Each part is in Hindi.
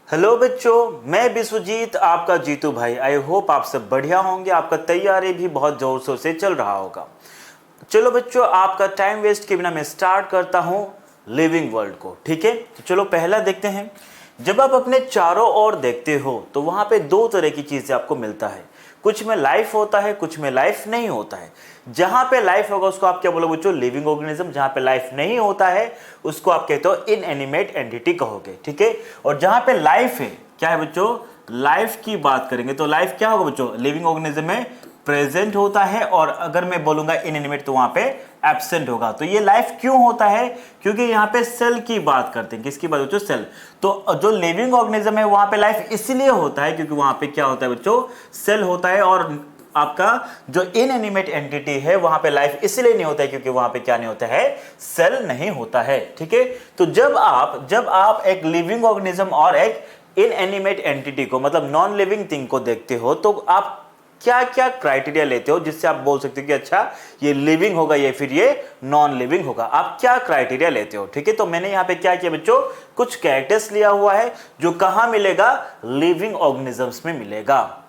हेलो बच्चों, मैं विश्वजीत आपका जीतू भाई। आई होप आप सब बढ़िया होंगे। आपका तैयारी भी बहुत जोर शोर से चल रहा होगा। चलो बच्चों, आपका टाइम वेस्ट के बिना मैं स्टार्ट करता हूँ लिविंग वर्ल्ड को। ठीक है, तो चलो पहला देखते हैं। जब आप अपने चारों ओर देखते हो तो वहाँ पे दो तरह की चीज़ें आपको मिलता है। कुछ में लाइफ होता है, कुछ में लाइफ नहीं होता है। जहाँ पे लाइफ होगा उसको आप क्या बोलोगे बच्चों? Living organism. जहाँ पे लाइफ नहीं होता है उसको आप कहते हो इनएनिमेट एंटिटी कहोगे। ठीक है, और जहाँ पे लाइफ है, क्या है बच्चों? लाइफ की बात करेंगे तो लाइफ क्या होगा बच्चों? लिविंग ऑर्गेनिज्म में प्रेजेंट होता है, और अगर मैं बोलूंगा इनएनिमेट तो वहां पे एब्सेंट होगा। तो ये लाइफ क्यों होता है? क्योंकि यहाँ पे सेल की बात करते हैं। किसकी बात बच्चों? सेल। तो जो लिविंग ऑर्गेनिज्म है वहां पे लाइफ इसलिए होता है क्योंकि वहां पे क्या होता है बच्चों? सेल होता है। और आपका जो इनएनिमेट एंटिटी है वहां पे लाइफ इसलिए नहीं होता है क्योंकि वहां पे क्या नहीं होता है? सेल नहीं होता है। ठीक है, तो जब आप एक लिविंग ऑर्गेनिज्म और एक इनएनिमेट एंटिटी को, मतलब नॉन लिविंग थिंग को देखते हो तो आप क्या क्या क्राइटेरिया लेते हो जिससे आप बोल सकते हो कि अच्छा ये लिविंग होगा या फिर ये नॉन लिविंग होगा? आप क्या क्राइटेरिया लेते हो? ठीक है, तो मैंने यहां पे क्या किया बच्चों? कुछ कैरेक्टर्स लिया हुआ है जो कहां मिलेगा? लिविंग ऑर्गेनिजम्स में मिलेगा।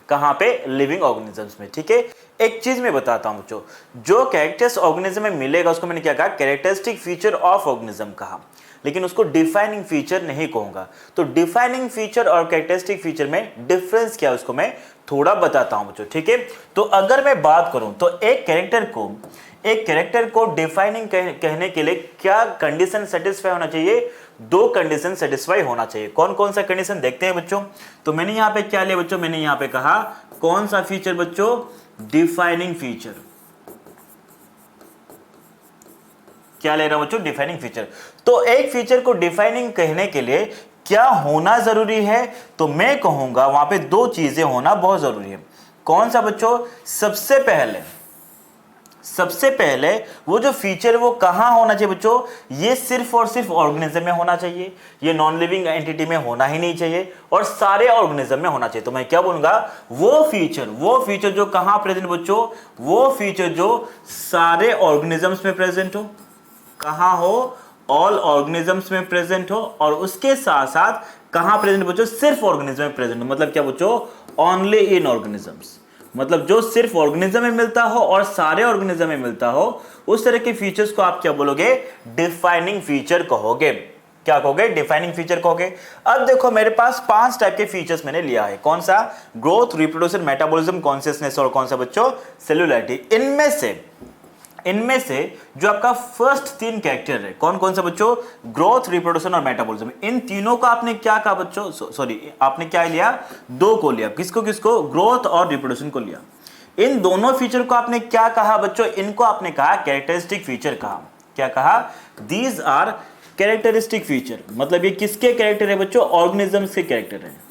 कहां पे? लिविंग ऑर्गेनिजम्स में। ठीक है, एक चीज मैं बताता हूं बच्चों, जो कैरेक्टर्स ऑर्गेनिज्म में मिलेगा उसको मैंने क्या कहा? कैरेक्टरिस्टिक फीचर ऑफ ऑर्गेनिज्म कहा, लेकिन उसको डिफाइनिंग फीचर नहीं कहूंगा। तो डिफाइनिंग फीचर और कैरेक्टरिस्टिक फीचर में डिफरेंस क्या है उसको मैं थोड़ा बताता हूं बच्चों। ठीक है, तो अगर मैं बात करूं तो एक कैरेक्टर को डिफाइनिंग कहने के लिए क्या कंडीशन सेटिस्फाई होना चाहिए? दो कंडीशन सेटिस्फाई होना चाहिए। कौन कौन सा कंडीशन देखते हैं बच्चों? तो मैंने यहां पे क्या लिया बच्चों? मैंने यहां पे कहा कौन सा फीचर बच्चों? Defining feature. क्या ले रहा हूं बच्चों? Defining feature. तो एक फीचर को डिफाइनिंग कहने के लिए क्या होना जरूरी है? तो मैं कहूंगा वहां पे दो चीजें होना बहुत जरूरी है। कौन सा बच्चों? सबसे पहले वो जो फीचर वो कहां होना चाहिए बच्चों? ये सिर्फ और सिर्फ ऑर्गेनिज्म में होना चाहिए, ये नॉन लिविंग एंटिटी में होना ही नहीं चाहिए, और सारे ऑर्गेनिज्म में होना चाहिए। तो मैं क्या बोलूंगा? वो फीचर जो कहां प्रेजेंट बच्चों? वो फीचर जो सारे ऑर्गेनिजम्स में प्रेजेंट हो। कहां हो? ऑल ऑर्गेनिजम्स में प्रेजेंट हो। और उसके साथ साथ कहां प्रेजेंट बच्चों? सिर्फ ऑर्गेनिज्म में प्रेजेंट हो। मतलब क्या बच्चों? Only in organisms. मतलब जो सिर्फ ऑर्गेनिज्म में मिलता हो और सारे ऑर्गेनिज्म में मिलता हो, उस तरह के फीचर्स को आप क्या बोलोगे? डिफाइनिंग फीचर कहोगे। क्या कहोगे? डिफाइनिंग फीचर कहोगे। अब देखो मेरे पास 5 टाइप के फीचर्स मैंने लिया है। कौन सा? ग्रोथ, रिप्रोडक्शन, मेटाबॉलिज्म, कॉन्शियसनेस, और कौन सा बच्चों? सेलुलैरिटी। इनमें से जो आपका फर्स्ट 3 कैरेक्टर है, कौन कौन सा बच्चों? ग्रोथ, रिप्रोडक्शन और मेटाबॉलिज्म। इन तीनों का आपने क्या कहा बच्चों? सॉरी, आपने क्या लिया? 2 को लिया। किसको किसको? ग्रोथ और रिप्रोडक्शन को लिया। इन दोनों फीचर को आपने क्या कहा बच्चों? इनको आपने कहा कैरेक्टरिस्टिक फीचर कहा। क्या कहा? These are characteristic feature. मतलब ये किसके कैरेक्टर है बच्चों? ऑर्गेनिजम्स के कैरेक्टर है।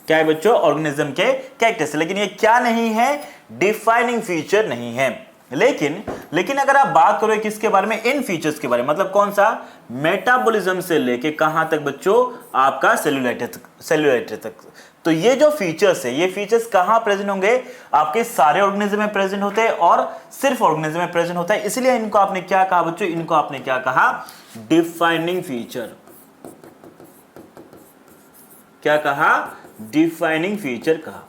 क्या है बच्चों? ऑर्गेनिज्म के कैरेक्टर्स। लेकिन ये क्या नहीं है? डिफाइनिंग फीचर नहीं है। लेकिन अगर आप बात करो किसके बारे में? इन फीचर्स के बारे में। मतलब कौन सा? मेटाबॉलिज्म से लेके कहां तक बच्चों? आपका सेलुलैरिटी तक। तो ये जो फीचर्स है, ये फीचर्स कहां प्रेजेंट होंगे? आपके सारे ऑर्गेनिज्म में प्रेजेंट होते हैं और सिर्फ ऑर्गेनिज्म में प्रेजेंट होता है। इसलिए इनको आपने क्या कहा बच्चों? इनको आपने क्या कहा? Defining feature. क्या कहा? डिफाइनिंग फीचर कहा,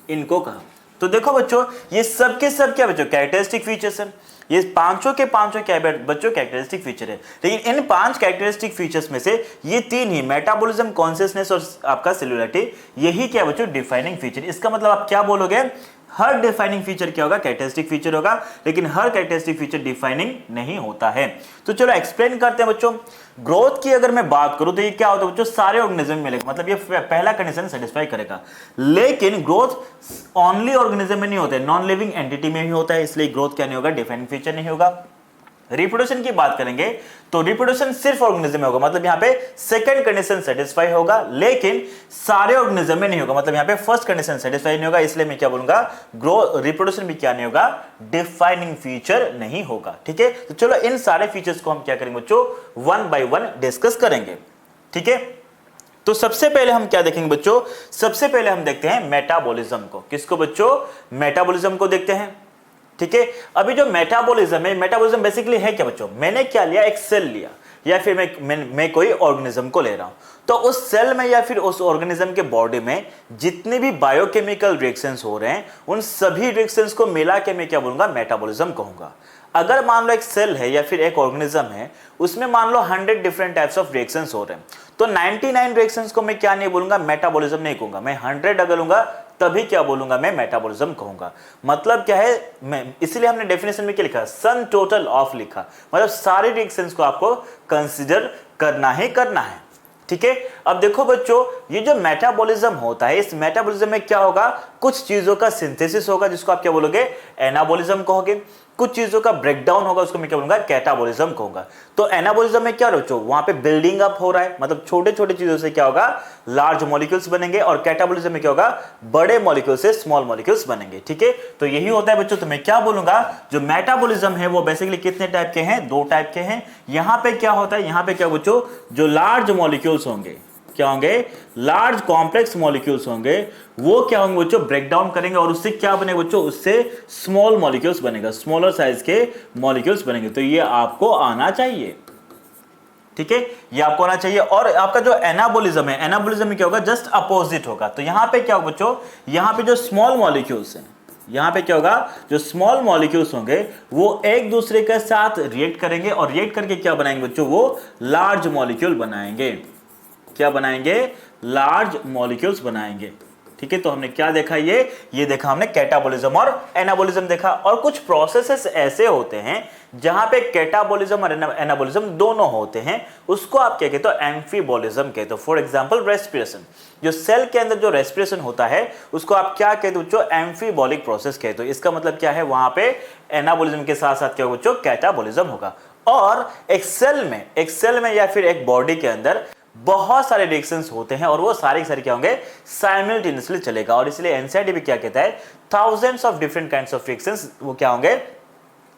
इनको कहा। तो देखो बच्चों, ये सब के सब क्या बच्चों? कैरेक्टरिस्टिक फीचर्स हैं। ये पांचों के पांचों क्या बच्चों? कैरेक्टरिस्टिक फीचर है। लेकिन इन 5 कैरेक्टरिस्टिक फीचर्स में से ये 3 ही, मेटाबॉलिज्म, कॉन्शियसनेस और आपका सेलुलैरिटी, यही क्या बच्चों? Defining feature. इसका मतलब आप क्या बोलोगे? हर डिफाइनिंग फीचर क्या होगा? कैरेक्टरिस्टिक फीचर होगा। लेकिन हर कैरेक्टरिस्टिक फीचर डिफाइनिंग नहीं होता है। तो चलो एक्सप्लेन करते हैं बच्चों। ग्रोथ की अगर मैं बात करूं तो ये क्या होता है बच्चों? सारे ऑर्गेनिज्म में मिलेगा। मतलब ये पहला कंडीशन सेटिस्फाई करेगा। लेकिन ग्रोथ ओनली ऑर्गेनिज्म में नहीं होता है, नॉन लिविंग एंटिटी में ही होता है। इसलिए ग्रोथ क्या नहीं होगा? डिफाइनिंग फीचर नहीं होगा। रिप्रोडक्शन की बात करेंगे तो रिप्रोडक्शन सिर्फ ऑर्गेनिज्म में होगा। मतलब यहां पे सेकंड कंडीशन सेटिस्फाई होगा, लेकिन सारे ऑर्गेनिज्म में नहीं होगा। मतलब यहां पे फर्स्ट कंडीशन सेटिस्फाई नहीं होगा। इसलिए मैं क्या बोलूंगा? रिप्रोडक्शन भी क्या नहीं होगा? डिफाइनिंग फीचर नहीं होगा। ठीक है, तो चलो इन सारे फीचर्स को हम क्या करेंगे बच्चों? 1 बाय 1 डिस्कस करेंगे। ठीक है, तो सबसे पहले हम क्या देखेंगे बच्चों? सबसे पहले हम देखते हैं मेटाबॉलिज्म को। किसको बच्चों? मेटाबॉलिज्म को देखते हैं। ठीक है। अभी जो मेटाबॉलिज्म है, मेटाबॉलिज्म बेसिकली है क्या बच्चों, मैंने क्या लिया, एक सेल लिया या फिर मैं कोई ऑर्गेनिज्म को ले रहा हूं, तो उस सेल में या फिर उस ऑर्गेनिज्म के बॉडी में जितने भी बायोकेमिकल रिएक्शंस हो रहे हैं उन सभी रिएक्शंस को मिला के मैं क्या बोलूंगा, मेटाबॉलिज्म कहूंगा। अगर मान लो एक सेल है या फिर एक ऑर्गेनिज्म है, उसमें मान लो 100 डिफरेंट टाइप्स ऑफ रिएक्शंस हो रहे हैं, तो 99 रिएक्शंस को मैं क्या नहीं बोलूंगा, मेटाबॉलिज्म नहीं कहूंगा, मैं 100 अगर लूंगा तभी क्या बोलूंगा, मैं मेटाबॉलिज्म कहूंगा। मतलब क्या है, मैं इसीलिए हमने डेफिनेशन में क्या लिखा, सम टोटल ऑफ लिखा, मतलब सारे रिएक्शंस को आपको कंसीडर करना ही करना है। ठीक है। अब देखो बच्चों, ये जो मेटाबॉलिज्म होता है, इस मेटाबॉलिज्म में क्या होगा, कुछ चीजों का सिंथेसिस होगा जिसको आप क्या बोलोगे, एनाबॉलिज्म कहोगे, कुछ चीजों का ब्रेकडाउन होगा उसको मैं क्या बोलूंगा, कैटाबॉलिज्म कहूंगा। तो एनाबॉलिज्म में क्या बच्चों, वहां पे बिल्डिंग अप हो रहा है, मतलब छोटे छोटे चीजों से क्या होगा, लार्ज मॉलिक्यूल्स बनेंगे, और कैटाबॉलिज्म में क्या होगा, बड़े मॉलिक्यूल से स्मॉल मॉलिक्यूल्स बनेंगे। ठीक है। तो यही होता है बच्चों। तो मैं क्या बोलूंगा, जो मेटाबॉलिज्म है वो बेसिकली कितने टाइप के हैं, 2 टाइप के हैं। यहां पे क्या होता है, यहां पे क्या बच्चों, जो लार्ज मॉलिक्यूल्स होंगे, क्या होंगे, लार्ज कॉम्प्लेक्स मॉलिक्यूल्स होंगे, वो क्या होंगे बच्चों, ब्रेक डाउन करेंगे और उससे क्या बनेगा बच्चों, उससे स्मॉल मॉलिक्यूल्स बनेगा, स्मॉलर साइज के मॉलिक्यूल्स बनेंगे। तो ये आपको आना चाहिए। ठीक है, ये आपको आना चाहिए। और आपका जो एनाबॉलिज्म है, एनाबॉलिज्म में क्या होगा, जस्ट अपोजिट होगा। तो यहां पे क्या होगा बच्चों, यहां पे जो स्मॉल मॉलिक्यूल्स हैं, यहां पे क्या होगा, जो स्मॉल मॉलिक्यूल्स होंगे वो एक दूसरे के साथ रिएक्ट करेंगे और रिएक्ट करके क्या बनाएंगे बच्चों, वो लार्ज मॉलिक्यूल बनाएंगे। क्या बनाएंगे, लार्ज मॉलिक्यूल्स बनाएंगे। ठीक है। तो हमने क्या देखा, ये देखा हमने कैटाबॉलिज्म और एनाबॉलिज्म देखा। और कुछ प्रोसेसेस ऐसे होते हैं जहां पे कैटाबॉलिज्म और एनाबॉलिज्म दोनों होते हैं, उसको आप क्या कहते हो, एम्फीबॉलिज्म कहते हो। फॉर एग्जांपल रेस्पिरेशन, जो सेल के अंदर जो रेस्पिरेशन होता है उसको आप क्या कहते हो बच्चों, एम्फीबॉलिक प्रोसेस कहते हो। इसका मतलब क्या है, वहां पे एनाबॉलिज्म के साथ साथ क्या होगा बच्चों, कैटाबॉलिज्म होगा। और एक सेल में या फिर एक बॉडी के अंदर बहुत सारे रिएक्शंस होते हैं और वो सारे के सारे क्या होंगे, साइमल्टेनियसली चलेगा। और इसलिए एनसीईआरटी भी क्या कहता है, thousands of different kinds of reactions वो क्या होंगे,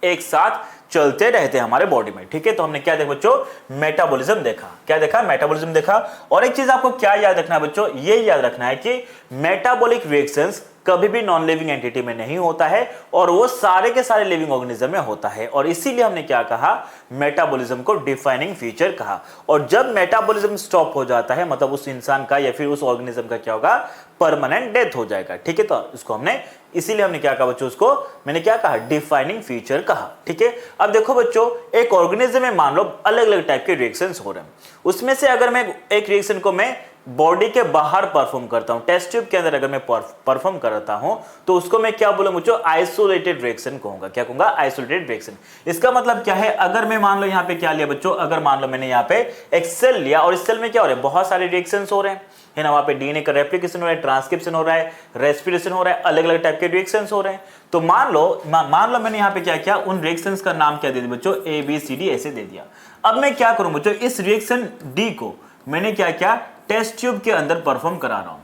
एक साथ चलते रहते हैं हमारे बॉडी में। ठीक है। तो हमने क्या देखा बच्चों, मेटाबॉलिज्म देखा। क्या देखा, मेटाबॉलिज्म देखा। और एक चीज आपको क्या याद रखना है बच्चों, ये याद रखना है कि मेटाबॉलिक रिएक्शंस कभी भी नॉन लिविंग एंटिटी में नहीं होता है और वो सारे के सारे लिविंग ऑर्गेनिज्म में होता है। और इसीलिए हमने क्या कहा, मेटाबॉलिज्म को डिफाइनिंग फीचर कहा। और जब मेटाबॉलिज्म स्टॉप हो जाता है, मतलब उस इंसान का या फिर उस ऑर्गेनिज्म का क्या होगा, परमानेंट डेथ हो जाएगा। ठीक है। तो इसको हमने, इसीलिए हमने क्या कहा बच्चों, उसको मैंने क्या कहा, डिफाइनिंग फीचर कहा। ठीक है। अब देखो बच्चों, एक ऑर्गेनिज्म में मान लो अलग अलग टाइप के रिएक्शंस हो रहे हैं, उसमें से अगर मैं एक रिएक्शन को मैं बॉडी के बाहर परफॉर्म करता हूं, टेस्ट ट्यूब के अंदर अगर मैं परफॉर्म करता हूं, तो उसको मैं क्या बोलूंगा बच्चों, आइसोलेटेड रिएक्शन कहूंगा। क्या कहूंगा, आइसोलेटेड रिएक्शन। इसका मतलब क्या है, अगर मैं मान लो यहां पे क्या लिया बच्चों, अगर मान लो मैंने यहां पे एक सेल लिया और इस सेल में क्या हो रहा है, बहुत सारे रिएक्शंस हो रहे हैं, है ना, वहां पे डीएनए का रेप्लिकेशन हो रहा है, ट्रांसक्रिप्शन हो रहा है, रेस्पिरेशन हो रहा है, अलग अलग टाइप के रिएक्शंस हो रहे हैं। तो मान लो मैंने यहां पे क्या किया, उन रिएक्शंस का नाम क्या दे दिया बच्चों, ए बी सी डी ऐसे दे दिया। अब मैं क्या करूं बच्चों, इस रिएक्शन डी को मैंने क्या किया, टेस्ट ट्यूब के अंदर परफॉर्म करा रहा हूं,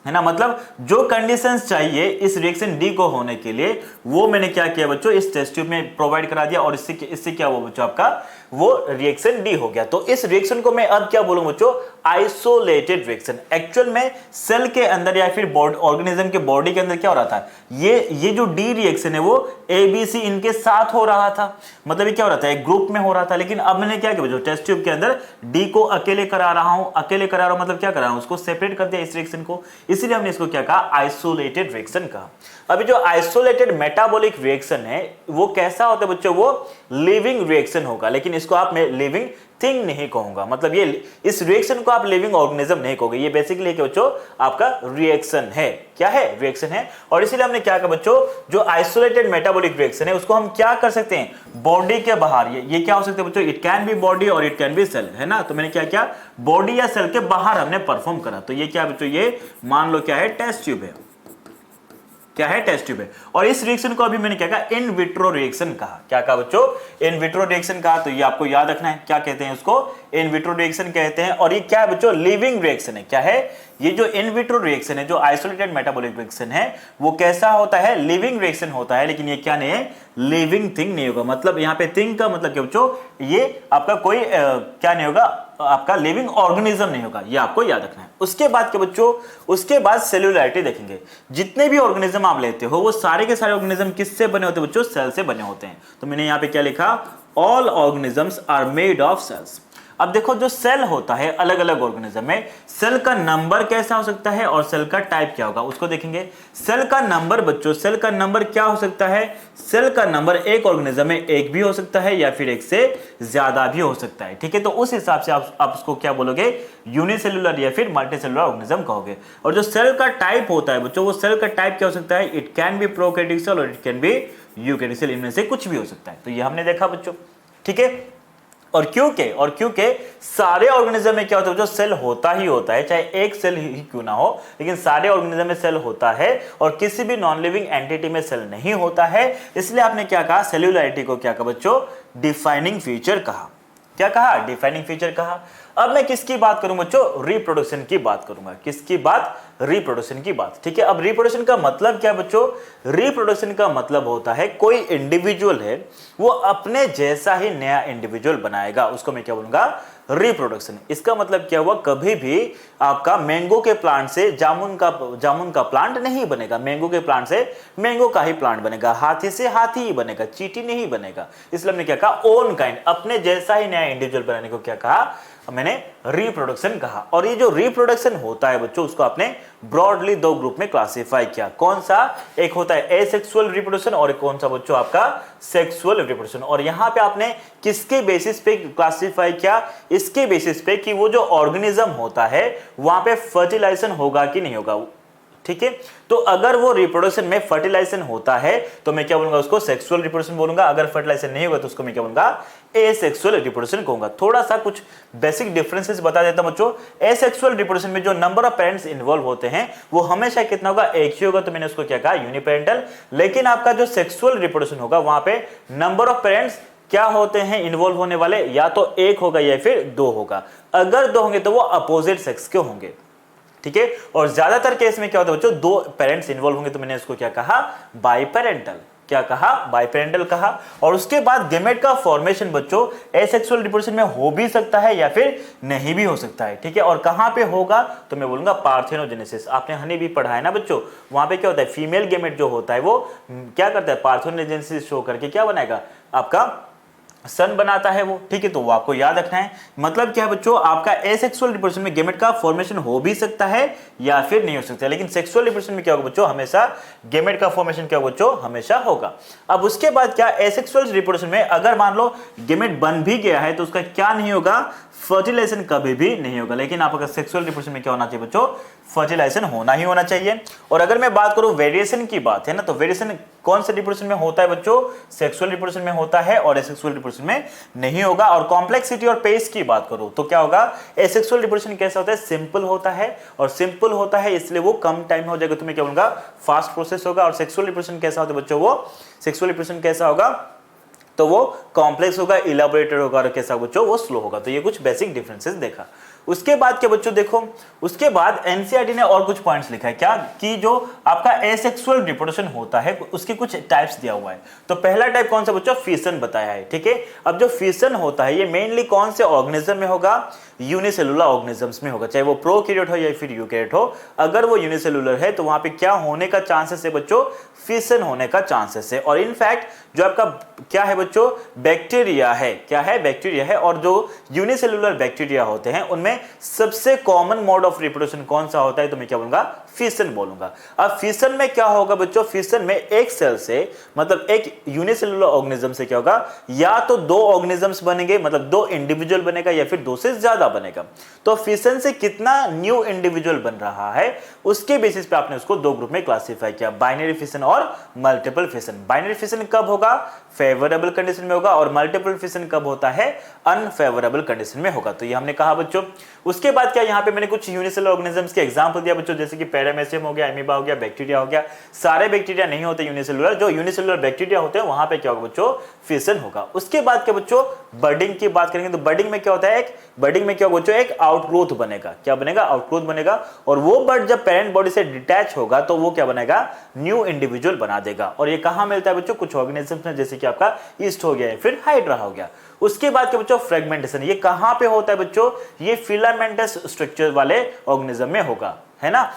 है ना, मतलब जो कंडीशंस चाहिए इस रिएक्शन डी को होने के लिए वो मैंने क्या किया बच्चों, इस टेस्ट ट्यूब में प्रोवाइड करा दिया और इससे क्या हुआ बच्चों, आपका वो रिएक्शन डी हो गया। तो इस रिएक्शन को मैं अब क्या बोलूंगा बच्चों, आइसोलेटेड रिएक्शन। एक्चुअल में सेल के अंदर या फिर ऑर्गेनिज्म के बॉडी के अंदर क्या हो रहा था, ये जो डी रिएक्शन है वो ए बी सी इनके साथ हो रहा था, मतलब ये क्या हो रहा था, एक ग्रुप में हो रहा था। लेकिन अब मैंने क्या किया बच्चों, टेस्ट ट्यूब के अंदर डी को अकेले करा रहा हूं, मतलब क्या कर रहा हूं, उसको सेपरेट कर दिया इस रिएक्शन को, इसलिए हमने इसको क्या कहा, आइसोलेटेड रिएक्शन कहा। अभी जो आइसोलेटेड मेटाबॉलिक रिएक्शन है वो कैसा होता है बच्चों, वो लिविंग रिएक्शन होगा, लेकिन इसको आप मैं लिविंग थिंग नहीं कहूंगा, मतलब ये इस रिएक्शन को आप लिविंग ऑर्गेनिज्म नहीं कहोगे। ये बेसिकली क्या बच्चों, आपका रिएक्शन है। क्या है, रिएक्शन है। और इसीलिए हमने क्या कहा बच्चों, जो आइसोलेटेड मेटाबॉलिक रिएक्शन है उसको हम क्या कर सकते हैं, बॉडी के बाहर, ये क्या हो सकता है बच्चों, इट कैन बी बॉडी और इट कैन बी सेल, है ना। तो मैंने क्या किया, बॉडी या सेल के बाहर हमने परफॉर्म करा। तो ये क्या बच्चों, ये मान लो क्या है, टेस्ट ट्यूब है, क्या है, टेस्ट ट्यूब है। और इस रिएक्शन को अभी मैंने क्या कहा, इन विट्रो रिएक्शन कहा। क्या कहा बच्चों, इन विट्रो रिएक्शन कहा। तो ये आपको याद रखना है, क्या कहते हैं उसको, इन विट्रो रिएक्शन कहते हैं। और ये क्या है बच्चों, लिविंग रिएक्शन है। क्या है ये जो इन विट्रो रिएक्शन है, जो आइसोलेटेड मेटाबॉलिक रिएक्शन है, वो कैसा होता है, लिविंग रिएक्शन होता है। लेकिन ये क्या नहीं है, लिविंग थिंग नहीं होगा। मतलब यहाँ पे थिंग का मतलब क्या बच्चों, ये आपका कोई क्या नहीं होगा, आपका लिविंग ऑर्गेनिज्म नहीं होगा, ये आपको याद रखना है। उसके बाद के बच्चों, उसके बाद सेल्यूलरिटी देखेंगे। जितने भी ऑर्गेनिज्म आप लेते हो वो सारे के सारे ऑर्गेनिज्म किससे बने होते हैं बच्चों, सेल से बने होते हैं। तो मैंने यहाँ पे क्या लिखा, all organisms are made of cells. अब देखो जो सेल होता है अलग अलग ऑर्गेनिज्म में, सेल का नंबर कैसा हो सकता है और सेल का टाइप क्या होगा उसको देखेंगे। सेल का नंबर बच्चों, सेल का नंबर क्या हो सकता है, सेल का नंबर एक ऑर्गेनिज्म में एक भी हो सकता है या फिर एक से ज्यादा भी हो सकता है। ठीक है, तो उस हिसाब से आप उसको क्या बोलोगे, यूनिसेलुलर या फिर मल्टीसेलुलर ऑर्गेनिज्म कहोगे। और जो सेल का टाइप होता है बच्चों, वो सेल का टाइप क्या हो सकता है, it can be prokaryotic cell और it can be eukaryotic cell, इनमें से कुछ भी हो सकता है। तो ये हमने देखा बच्चों। ठीक है, और क्योंकि सारे ऑर्गेनिज्म में क्या होता है जो सेल होता ही होता है, चाहे एक सेल ही क्यों ना हो, लेकिन सारे ऑर्गेनिज्म में सेल होता है और किसी भी नॉन लिविंग एंटिटी में सेल नहीं होता है। इसलिए आपने क्या कहा, सेल्यूलरिटी को क्या कहा बच्चों, डिफाइनिंग फीचर कहा। क्या कहा, डिफाइनिंग फीचर कहा। अब मैं किसकी बात करूं बच्चों, रिप्रोडक्शन की बात करूंगा। किसकी बात, रिप्रोडक्शन की बात। ठीक है, अब रिप्रोडक्शन का मतलब क्या बच्चों, रिप्रोडक्शन का मतलब होता है कोई इंडिविजुअल है वो अपने जैसा ही नया इंडिविजुअल बनाएगा, उसको मैं क्या बोलूंगा, रिप्रोडक्शन। इसका मतलब क्या हुआ, कभी भी आपका मैंगो के प्लांट से जामुन का प्लांट नहीं बनेगा, मैंगो के प्लांट से मैंगो का ही प्लांट बनेगा, हाथी से हाथी ही बनेगा, चींटी नहीं बनेगा। इसलिए हमने क्या कहा, ओन काइंड, अपने जैसा ही नया इंडिविजुअल बनाने को क्या कहा, मैंने रिप्रोडक्शन कहा। और ये जो रिप्रोडक्शन होता है बच्चों, उसको आपने ब्रॉडली दो ग्रुप में क्लासिफाई किया। कौन सा, एक होता है एसेक्सुअल रिप्रोडक्शन और एक कौन सा बच्चों, आपका सेक्सुअल रिप्रोडक्शन। और यहां पे आपने किसके बेसिस पे क्लासिफाई किया, इसके बेसिस पे कि वो जो ऑर्गेनिज्म होता है वहां पे फर्टिलाइजेशन होगा कि नहीं होगा। ठीक है, तो अगर वो रिप्रोडक्शन में फर्टिलाइजेशन होता है तो मैं क्या बोलूंगा, उसको सेक्सुअल रिप्रोडक्शन बोलूंगा। अगर फर्टिलाइजेशन नहीं होगा तो उसको मैं क्या बोलूंगा, एसेक्सुअल रिप्रोडक्शन कहूंगा। थोड़ा सा कुछ बेसिक डिफरेंसेस बता देता हूं बच्चों। एसेक्सुअल रिप्रोडक्शन में जो नंबर ऑफ पेरेंट्स इन्वॉल्व होते हैं वो हमेशा कितना होगा, एक ही होगा, तो मैंने उसको क्या कहा, यूनिपेरेंटल। लेकिन आपका जो सेक्सुअल रिप्रोडक्शन होगा वहां पे नंबर ऑफ पेरेंट्स क्या होते हैं इन्वॉल्व होने वाले, या तो एक होगा या फिर दो होगा। अगर दो होंगे तो वो अपोजिट सेक्स के होंगे। ठीक है, और ज्यादातर केस में क्या होता है बच्चों, दो पेरेंट्स इन्वॉल्व होंगे, तो मैंने उसको क्या कहा, बाइपेरेंटल। क्या कहा, बाइपेरेंटल कहा। और उसके बाद गेमेट का फॉर्मेशन बच्चों एसेक्सुअल रिप्रोडक्शन में हो भी सकता है या फिर नहीं भी हो सकता है। ठीक है, और कहां पे होगा, तो मैं बोलूंगा पार्थेनोजेनेसिस। आपने हनी भी पढ़ा है ना बच्चों, वहां पे क्या होता है, फीमेल गेमेट जो होता है वो क्या करता है, पार्थेनोजेनेसिस शो करके क्या बनाएगा, आपका सन बनाता है वो। ठीक है, तो वो आपको याद रखना है। मतलब क्या है बच्चों, आपका एसेक्सुअल रिप्रोडक्शन में गेमेट का फॉर्मेशन हो भी सकता है या फिर नहीं हो सकता है, लेकिन सेक्सुअल रिप्रोडक्शन में क्या होगा बच्चों, हमेशा गेमेट का फॉर्मेशन क्या होगा बच्चों, हमेशा होगा। अब उसके बाद क्या, एसेक्सुअल रिप्रोडक्शन में अगर मान लो गेमेट बन भी गया है तो उसका क्या नहीं होगा, फर्टिलाइजेशन कभी भी नहीं होगा। लेकिन आपका सेक्सुअल रिप्रोडक्शन में क्या होना चाहिए बच्चों, फर्टिलाइजेशन होना ही होना चाहिए। और अगर मैं बात करूं वेरिएशन की बात है ना, तो वेरिएशन कौन से रिप्रोडक्शन में होता है बच्चों, सेक्सुअल रिप्रोडक्शन में होता है और एसेक्सुअल रिप्रोडक्शन में नहीं होगा। और कॉम्प्लेक्सिटी और पेस की बात करूं तो क्या होगा, एसेक्सुअल रिप्रोडक्शन कैसा होता है, सिंपल होता है, और सिंपल होता है इसलिए वो कम टाइम में हो जाएगा, तो मैं क्या बोलूंगा, फास्ट प्रोसेस होगा। और सेक्सुअल रिप्रोडक्शन कैसा होता है बच्चों, वो सेक्सुअल रिप्रोडक्शन कैसा होगा, तो वो कॉम्प्लेक्स होगा, इलाबोरेटेड होगा, और कैसा बच्चों, वो स्लो होगा। तो ये कुछ बेसिक डिफरेंसेस देखा। उसके बाद क्या बच्चों देखो, उसके बाद एनसीईआरटी ने और कुछ पॉइंट्स लिखा है क्या, कि जो आपका एसेक्सुअल रिप्रोडक्शन होता है उसके कुछ टाइप्स दिया हुआ है। तो पहला टाइप कौन सा बच्चों, फिशन बताया है। ठीक है, अब जो फिशन होता है ये मेनली कौन से ऑर्गेनिज्म में होगा, यूनिसेलुलर ऑर्गेनिजम्स में होगा, चाहे वो प्रोकैरियोट हो या फिर यूकैरियोट हो। अगर वो यूनिसेलुलर है तो वहां पे क्या होने का चांसेस है बच्चों, फिशन होने का चांसेस है। और इनफैक्ट जो आपका क्या है बच्चों, बैक्टीरिया है, क्या है, बैक्टीरिया है। और जो यूनिसेलुलर बैक्टीरिया होते हैं उनमें सबसे कॉमन मोड ऑफ रिप्रोडक्शन कौन सा होता है, तो मैं क्या बोलूंगा, फिशन बोलूंगा। अब फिशन में क्या होगा बच्चों, फिशन में एक सेल से, मतलब एक यूनिसेलुलर ऑर्गेनिज्म से क्या होगा, या तो दो ऑर्गेनिजम्स बनेंगे, मतलब दो इंडिविजुअल बनेगा, या फिर दो से ज्यादा बनेगा। तो फिशन से कितना न्यू इंडिविजुअल बन रहा है उसके बेसिस पे आपने उसको दो ग्रुप में क्लासिफाई किया, बाइनरी फिशन और मल्टीपल फिशन। बाइनरी फिशन कब होगा, फेवरेबल कंडीशन में होगा, और मल्टीपल फिशन कब होता है, अनफेवरेबल कंडीशन में होगा। तो ये हमने कहा बच्चों। उसके बाद क्या, यहां पे मैंने कुछ यूनिसेलुलर ऑर्गेनिजम्स के एग्जांपल दिया बच्चों, जैसे कि पैरामेसियम हो गया, एमीबा हो गया, बैक्टीरिया हो गया। सारे बैक्टीरिया नहीं होते यूनिसेलुलर, जो यूनिसेलुलर बैक्टीरिया होते हैं वहां पे क्या होगा बच्चों, फिशन होगा। उसके बाद क्या बच्चों, बर्डिंग की बात करेंगे तो बर्डिंग में क्या होता है, बर्डिंग में क्या होगा बच्चों, एक आउटग्रोथ बनेगा। क्या बनेगा, आउटग्रोथ बनेगा। और वो बर्ड जब पेरेंट बॉडी से डिटैच होगा तो वो क्या बनेगा, न्यू इंडिविजुअल बना देगा। और ये कहां मिलता है बच्चों, कुछ ऑर्गेनिजम्स में, जैसे कि आपका ईस्ट हो गया, फिर हाइड्रा हो गया। उसके बाद के बच्चों फ्रेगमेंटेशन, ये कहां पे होता है बच्चों, ये फिलामेंटस स्ट्रक्चर वाले ऑर्गेनिज्म में होगा, है ना।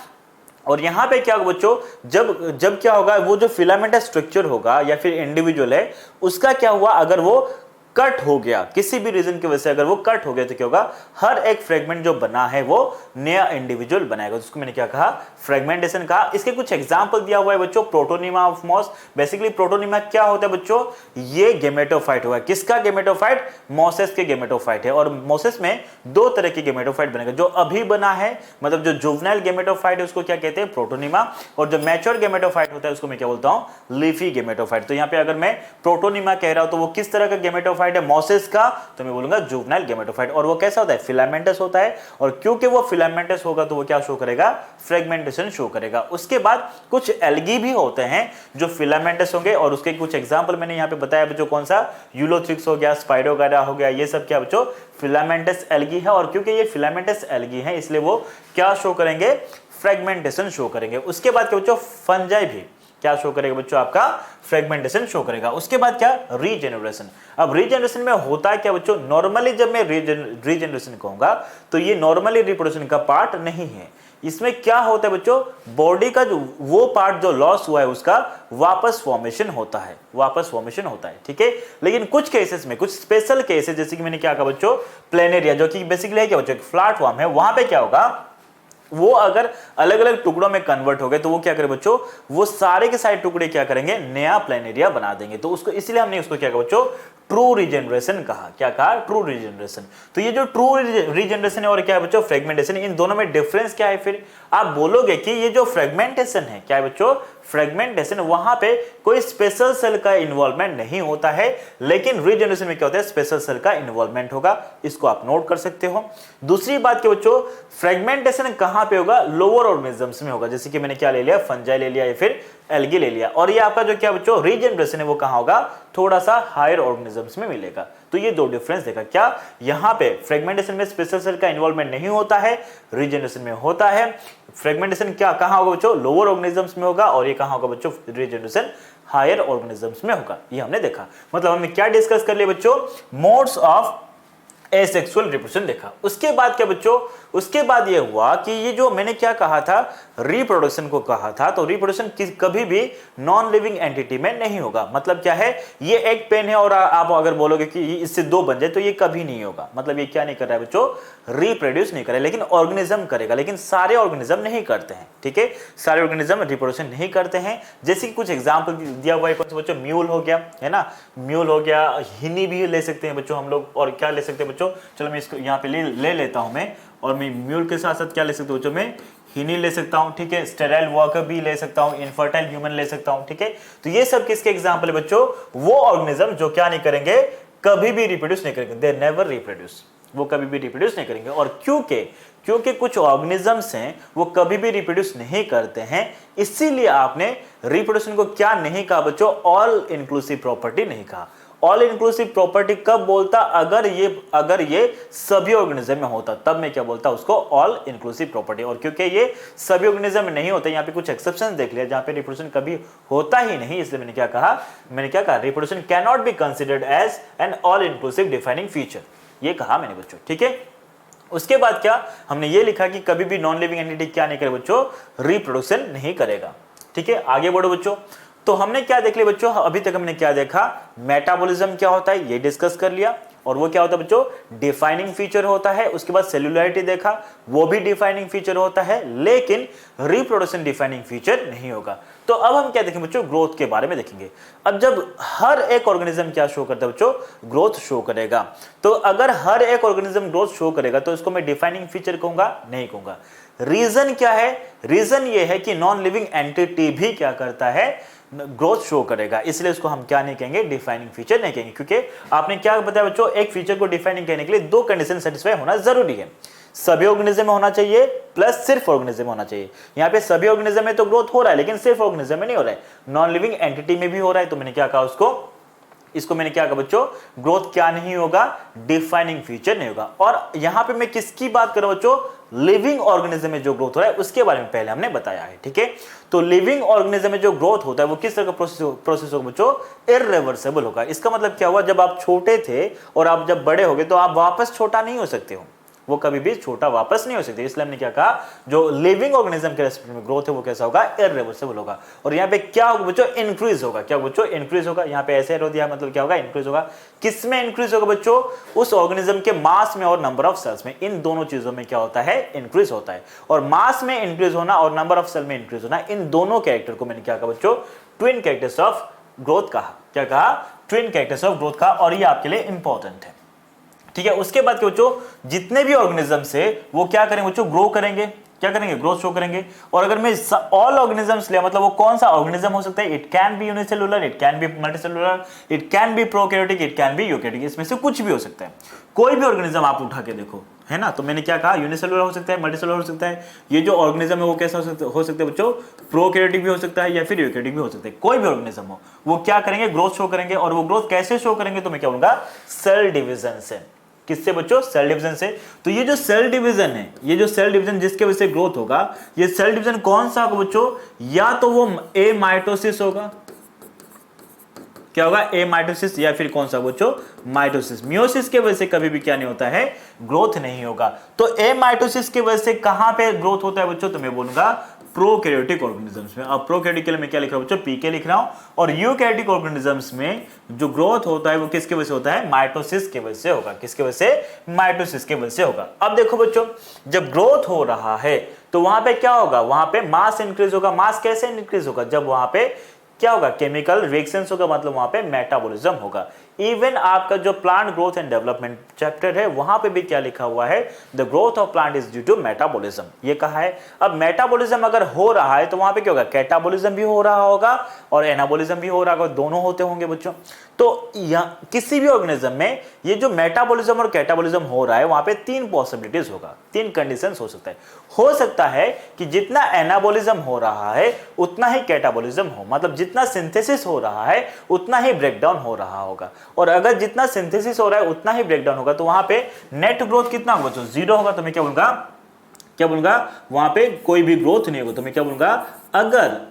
और यहां पे क्या होगा बच्चों, जब क्या होगा, वो जो फिलामेंटस स्ट्रक्चर होगा या फिर इंडिविजुअल है, उसका क्या हुआ, अगर वो कट हो गया किसी भी रीजन की वजह से, अगर वो कट हो गया तो क्या होगा, हर एक फ्रेगमेंट जो बना है वो नया इंडिविजुअल बनाएगा। उसको मैंने क्या कहा, फ्रेगमेंटेशन कहा। इसके कुछ एग्जांपल दिया हुआ है बच्चों, protonema of moss. Basically protonema क्या होता है बच्चों, ये गेमेटोफाइट हुआ। किसका गेमेटोफाइट, मोसेस के गेमेटोफाइट है। और मोसेस में दो तरह के गेमेटोफाइट बनेगा, जो अभी बना है, मतलब जो जुवेनाइल गेमेटोफाइट है उसको क्या कहते हैं, प्रोटोनिमा। और जो मैच्योर गेमेटोफाइट होता है उसको मैं क्या बोलता हूं, लीफी गेमेटोफाइट। तो यहां पे अगर मैं प्रोटोनिमा कह रहा हूं तो वो किस तरह का गेमेटोफाइट है, मोसेस का, तो मैं बोलूंगा जुवेनाइल गेमेटोफाइट। और वो कैसा होता है, फिलामेंटस होता है। और क्योंकि वो फिलामेंटस होगा तो वो क्या शो करेगा, फ्रेगमेंटेशन शो करेगा। उसके बाद कुछ एल्गी भी होते हैं जो फिलामेंटस होंगे, और उसके कुछ एग्जांपल मैंने यहां पे बताया बच्चों, कौन सा, यूलोथ्रिक्स हो गया, स्पाइरोगायरा हो गया, ये सब क्या बच्चों, फिलामेंटस एल्गी है। और क्योंकि ये फिलामेंटस एल्गी है इसलिए वो क्या शो करेंगे, फ्रेगमेंटेशन शो करेंगे। उसके बाद क्या बच्चों, फंजाई भी क्या शो करेगा बच्चों, आपका फ्रेगमेंटेशन शो करेगा। उसके बाद क्या, रीजेनरेशन। अब रीजेनरेशन में होता है क्या बच्चों, नॉर्मली जब मैं रीजेनरेशन कहूंगा तो ये नॉर्मली रिप्रोडक्शन का पार्ट नहीं है। इसमें क्या होता है बच्चों, बॉडी का जो वो पार्ट जो लॉस हुआ है उसका वापस फॉर्मेशन होता है, वापस फॉर्मेशन होता है, ठीक है। लेकिन कुछ केसेस में, कुछ स्पेशल केसेस, जैसे कि मैंने क्या कहा बच्चों, प्लेनेरिया, जो कि बेसिकली है क्या बच्चों, एक फ्लैट फॉर्म है, वहां पे क्या होगा, वो अगर अलग अलग टुकड़ों में कन्वर्ट हो गए तो वो क्या करे बच्चों, वो सारे के सारे टुकड़े क्या करेंगे, नया प्लेनेरिया बना देंगे। तो उसको इसलिए हमने उसको क्या कहा बच्चों, ट्रू रीजनरेशन कहा। क्या कहा, ट्रू रीजनरेशन। तो ये जो ट्रू रीजनरेशन है और क्या है बच्चों, फ्रेगमेंटेशन, इन दोनों में डिफरेंस क्या है। फिर आप बोलोगे कि ये जो फ्रेगमेंटेशन है, क्या है बच्चों, फ्रेगमेंटेशन, वहां पे कोई स्पेशल सेल का इन्वॉल्वमेंट नहीं होता है, लेकिन रीजनरेशन में क्या होता है, स्पेशल सेल का इन्वॉल्वमेंट होगा। इसको आप नोट कर सकते हो। दूसरी बात क्या बच्चों, फ्रेगमेंटेशन कहां पे होगा, लोअर ऑर्गेनिजम्स में होगा। जैसे कि मैंने क्या ले लिया, फंजाई ले लिया या फिर एल्गी ले लिया। और ये आपका जो क्या बच्चों, रीजनरेशन है वो कहां होगा, थोड़ा सा हायर ऑर्गेनिजम्स में मिलेगा। तो ये दो डिफरेंस देखा। क्या, यहां पे फ्रेगमेंटेशन में स्पेशल सेल का इन्वॉल्वमेंट नहीं होता है, रीजनरेशन में होता है। फ्रेगमेंटेशन क्या कहां होगा बच्चों, लोअर ऑर्गेनिजम्स में होगा। और ये कहां होगा बच्चों, रीजनरेशन हायर ऑर्गेनिजम्स में होगा। ये हमने देखा। मतलब हमने क्या डिस्कस कर लिया बच्चों, मोड्स ऑफ एसेक्सुअल रिप्रोडक्शन देखा। उसके बाद क्या बच्चों, उसके बाद ये हुआ कि ये जो मैंने क्या कहा था, रिप्रोडक्शन को कहा था, तो रिप्रोडक्शन कभी भी नॉन लिविंग एंटिटी में नहीं होगा। मतलब क्या है, ये एक पेन है और आप अगर बोलोगे कि इससे दो बन जाए तो ये कभी नहीं होगा। मतलब ये क्या नहीं कर रहा है बच्चों, रिप्रोड्यूस नहीं कर रहा है, लेकिन ऑर्गेनिज्म करेगा। लेकिन सारे ऑर्गेनिज्म नहीं करते हैं, ठीक है, सारे ऑर्गेनिज्म रिप्रोडक्शन नहीं करते हैं। जैसे कि कुछ एग्जाम्पल दिया हुआ है, कौन सा बच्चों, म्यूल हो गया, है ना, म्यूल हो गया, हिनी भी ले सकते हैं बच्चों हम लोग। और क्या ले सकते हैं बच्चों, चलो मैं इसको यहाँ पे ले लेता हूं मैं, और मैं म्यूल के साथ साथ क्या ले सकता हूं बच्चों, मैं हिनी ले सकता हूं, ठीक है, स्टेराइल वर्कर भी ले सकता हूं, इनफर्टाइल ह्यूमन ले सकता हूं, ठीक है। तो ये सब किसके एग्जांपल है बच्चों, वो ऑर्गेनिज्म जो क्या नहीं करेंगे, कभी भी रिप्रोड्यूस नहीं करेंगे, दे नेवर रिप्रोड्यूस, वो कभी भी रिप्रोड्यूस नहीं करेंगे। और क्योंकि कुछ ऑर्गेनिजम्स हैं वो कभी भी रिप्रोड्यूस नहीं करते हैं, इसीलिए आपने रिप्रोडक्शन को क्या नहीं कहा बच्चों, ऑल इंक्लूसिव प्रॉपर्टी नहीं कहा। ऑल इंक्लूसिव प्रॉपर्टी कब बोलता, अगर ये सभी ऑर्गेनिज्म में होता, तब मैं क्या बोलता उसको, ऑल इंक्लूसिव प्रॉपर्टी। और क्योंकि ये सभी ऑर्गेनिज्म में नहीं होता, यहाँ पे कुछ एक्सेप्शन देख लिया जहां पे रिप्रोडक्शन कभी होता ही नहीं, इसलिए मैंने क्या कहा, reproduction can not be considered as an all inclusive defining feature, ये कहा मैंने बच्चों, ठीक है। उसके बाद क्या हमने ये लिखा कि कभी भी नॉन लिविंग एंटिटी क्या नहीं करे बच्चों, रिप्रोडक्शन नहीं करेगा, ठीक है। आगे बढ़ो बच्चों। तो हमने क्या देख लिया बच्चों, अभी तक हमने क्या देखा, मेटाबॉलिज्म क्या होता है ये डिस्कस कर लिया, और वो क्या होता है बच्चों, डिफाइनिंग फीचर होता है। उसके बाद सेल्यूलरिटी देखा, वो भी डिफाइनिंग फीचर होता है, लेकिन रिप्रोडक्शन डिफाइनिंग फीचर नहीं होगा। तो अब हम क्या देखेंगे बच्चों, ग्रोथ के बारे में देखेंगे। अब जब हर एक ऑर्गेनिज्म क्या शो करता है बच्चों, ग्रोथ शो करेगा। तो अगर हर एक ऑर्गेनिज्म ग्रोथ शो करेगा तो इसको मैं डिफाइनिंग फीचर कहूंगा, नहीं कहूंगा। रीजन क्या है, रीजन ये है कि नॉन लिविंग एंटिटी भी क्या करता है, ग्रोथ शो करेगा, इसलिए उसको हम क्या नहीं कहेंगे, डिफाइनिंग फीचर नहीं कहेंगे। क्योंकि आपने क्या बताया बच्चों, एक फीचर को डिफाइनिंग करने के लिए दो कंडीशन सेटिस्फाई होना जरूरी है। सभी ऑर्गेनिज्म में होना चाहिए प्लस सिर्फ ऑर्गेनिज्म में होना चाहिए। यहाँ पे सभी ऑर्गेनिज्म में तो ग्रोथ हो रहा है लेकिन सिर्फ ऑर्गेनिज्म में नहीं हो रहा है, नॉन लिविंग एंटिटी में भी हो रहा है। तो मैंने क्या कहा इसको मैंने क्या कहा बच्चों, ग्रोथ क्या नहीं होगा, डिफाइनिंग फीचर नहीं होगा। और यहां पे मैं किसकी बात कर रहा हूं बच्चों, लिविंग ऑर्गेनिज्म में जो ग्रोथ हो रहा है उसके बारे में पहले हमने बताया है, ठीक है। तो लिविंग ऑर्गेनिज्म में जो ग्रोथ होता है वो किस तरह का प्रोसेस होगा बच्चों, इररिवर्सिबल होगा। इसका मतलब क्या हुआ, जब आप छोटे थे और आप जब बड़े हो गए तो आप वापस छोटा नहीं हो सकते हो, वो कभी भी छोटा वापस नहीं हो सकती। इसलिए हमने क्या कहा, जो लिविंग ऑर्गेनिज्म के रेस्पेक्ट में ग्रोथ है वो कैसा होगा, इररिवर्सिबल होगा। और यहाँ पे क्या होगा बच्चों, इंक्रीज होगा। क्या बच्चों, इंक्रीज होगा। यहाँ पे ऐसे एरो दिया, मतलब क्या होगा, इंक्रीज होगा। किसमें इंक्रीज होगा बच्चों, उस ऑर्गेनिज्म के मास में और नंबर ऑफ सेल्स में, इन दोनों चीजों में क्या होता है, इंक्रीज होता है। और मास में इंक्रीज होना और नंबर ऑफ सेल में इंक्रीज होना, इन दोनों कैरेक्टर को मैंने क्या कहा बच्चों, ट्विन कैरेक्टर्स ऑफ ग्रोथ कहा। क्या कहा, ट्विन कैरेक्टर्स ऑफ ग्रोथ कहा। और ये आपके लिए इंपॉर्टेंट है, ठीक है। उसके बाद क्या बच्चों, जितने भी ऑर्गेनिजम्स है वो क्या करेंगे बच्चों, ग्रो करेंगे। क्या करेंगे, ग्रोथ शो करेंगे। और अगर मैं ऑल ऑर्गेनिजम्स लिया, मतलब वो कौन सा ऑर्गेनिज्म हो सकता है, it can B unicellular, it can B multicellular, it can be prokaryotic, it can be eukaryotic, इसमें से कुछ भी हो सकता है। कोई भी ऑर्गेनिज्म आप उठा के देखो, है ना। तो मैंने क्या कहा, यूनिसेलुलर हो सकता है, मल्टीसेलुलर हो सकता है। ये जो ऑर्गेनिज्म है वो कैसा हो सकता है बच्चों, प्रोकैरियोटिक भी हो सकता है या फिर यूकैरियोटिक भी हो सकता है। कोई भी ऑर्गेनिज्म हो वो क्या करेंगे, ग्रोथ शो करेंगे। और वो ग्रोथ कैसे शो करेंगे, तो मैं क्या बोलूंगा, सेल डिवीजन से। किससे बच्चों, सेल डिवीजन से। तो ये जो सेल डिवीजन है, ये जो सेल डिवीजन जिसके वजह से ग्रोथ होगा, ये सेल डिवीजन कौन सा होगा बच्चों, या तो वो ए माइटोसिस होगा। क्या होगा, ए माइटोसिस, या फिर कौन सा बच्चों, माइटोसिस। मियोसिस के वजह से कभी भी क्या नहीं होता है, ग्रोथ नहीं होगा। तो ए माइटोसिस की वजह से कहां पे ग्रोथ होता है बच्चों, तो मैं बोलूंगा प्रोकैरियोटिक ऑर्गेनिजम्स में। अब प्रोकैरियोटिक के लिए मैं क्या लिख रहा हूं बच्चों, पीके लिख रहा हूं। और यूकैरियोटिक ऑर्गेनिजम्स में जो ग्रोथ होता है वो किसके वजह से होता है, माइटोसिस के वजह से होगा। किसके वजह से, माइटोसिस के वजह से होगा। अब देखो बच्चों, जब ग्रोथ हो रहा है तो वहां पे क्या होगा, वहां पे मास इंक्रीज होगा। मास कैसे इंक्रीज होगा, जब वहां पे क्या होगा, केमिकल रिएक्शंस होगा, मतलब वहां पे मेटाबॉलिज्म होगा। इवन आपका जो plant growth and development chapter है वहां पे भी क्या लिखा हुआ है, the growth of plant is due to metabolism, ये कहा है। अब मेटाबॉलिज्म अगर हो रहा है तो वहां पे क्या होगा, कैटाबॉलिज्म भी हो रहा होगा और एनाबॉलिज्म भी हो रहा होगा, दोनों होते होंगे बच्चों। तो किसी भी ऑर्गेनिज्म में ये जो मेटाबॉलिज्म और कैटाबॉलिज्म हो रहा है वहां पे तीन पॉसिबिलिटीज होगा, तीन कंडीशंस हो सकता है कि जितना एनाबॉलिज्म हो रहा है उतना ही कैटाबॉलिज्म हो, मतलब जितना सिंथेसिस हो रहा है उतना ही ब्रेकडाउन हो रहा होगा। और अगर जितना सिंथेसिस हो रहा है उतना ही ब्रेकडाउन होगा तो वहां पे नेट ग्रोथ कितना होगा बच्चों, जीरो होगा। तो मैं क्या बोलूंगा, वहां पे कोई भी ग्रोथ नहीं होगा। तो मैं क्या बोलूंगा,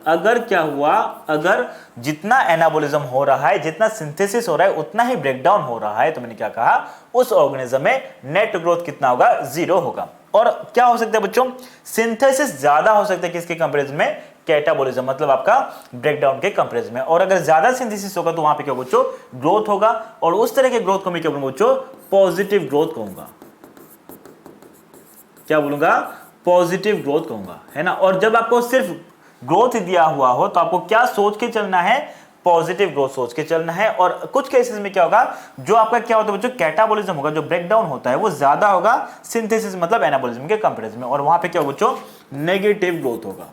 अगर क्या हुआ, अगर जितना एनाबॉलिज्म हो रहा है, जितना सिंथेसिस हो रहा है उतना ही ब्रेकडाउन हो रहा है, तो मैंने क्या कहा, उस ऑर्गेनिज्म में नेट ग्रोथ कितना होगा, जीरो होगा। और क्या हो सकता है बच्चों, सिंथेसिस ज्यादा हो सकता है किसके कंपैरिजन में, कैटाबॉलिज्म, मतलब आपका ब्रेकडाउन के कंपैरिजन में। और अगर ज्यादा सिंथेसिस होगा तो वहां पे क्या बच्चों, ग्रोथ होगा। और उस तरह के ग्रोथ को मैं क्या बोलूंगा बच्चों, पॉजिटिव ग्रोथ कहूंगा। क्या बोलूंगा, पॉजिटिव ग्रोथ कहूंगा, है ना। और जब आपको सिर्फ ग्रोथ दिया हुआ हो तो आपको क्या सोच के चलना है, पॉजिटिव ग्रोथ सोच के चलना है। और कुछ केसेस में क्या होगा, जो आपका क्या होता है बच्चों, कैटाबॉलिज्म होगा, जो ब्रेकडाउन होता है वो ज्यादा होगा सिंथेसिस मतलब एनाबॉलिज्म के कंपैरिजन में। और वहां पे क्या बच्चों, नेगेटिव ग्रोथ होगा।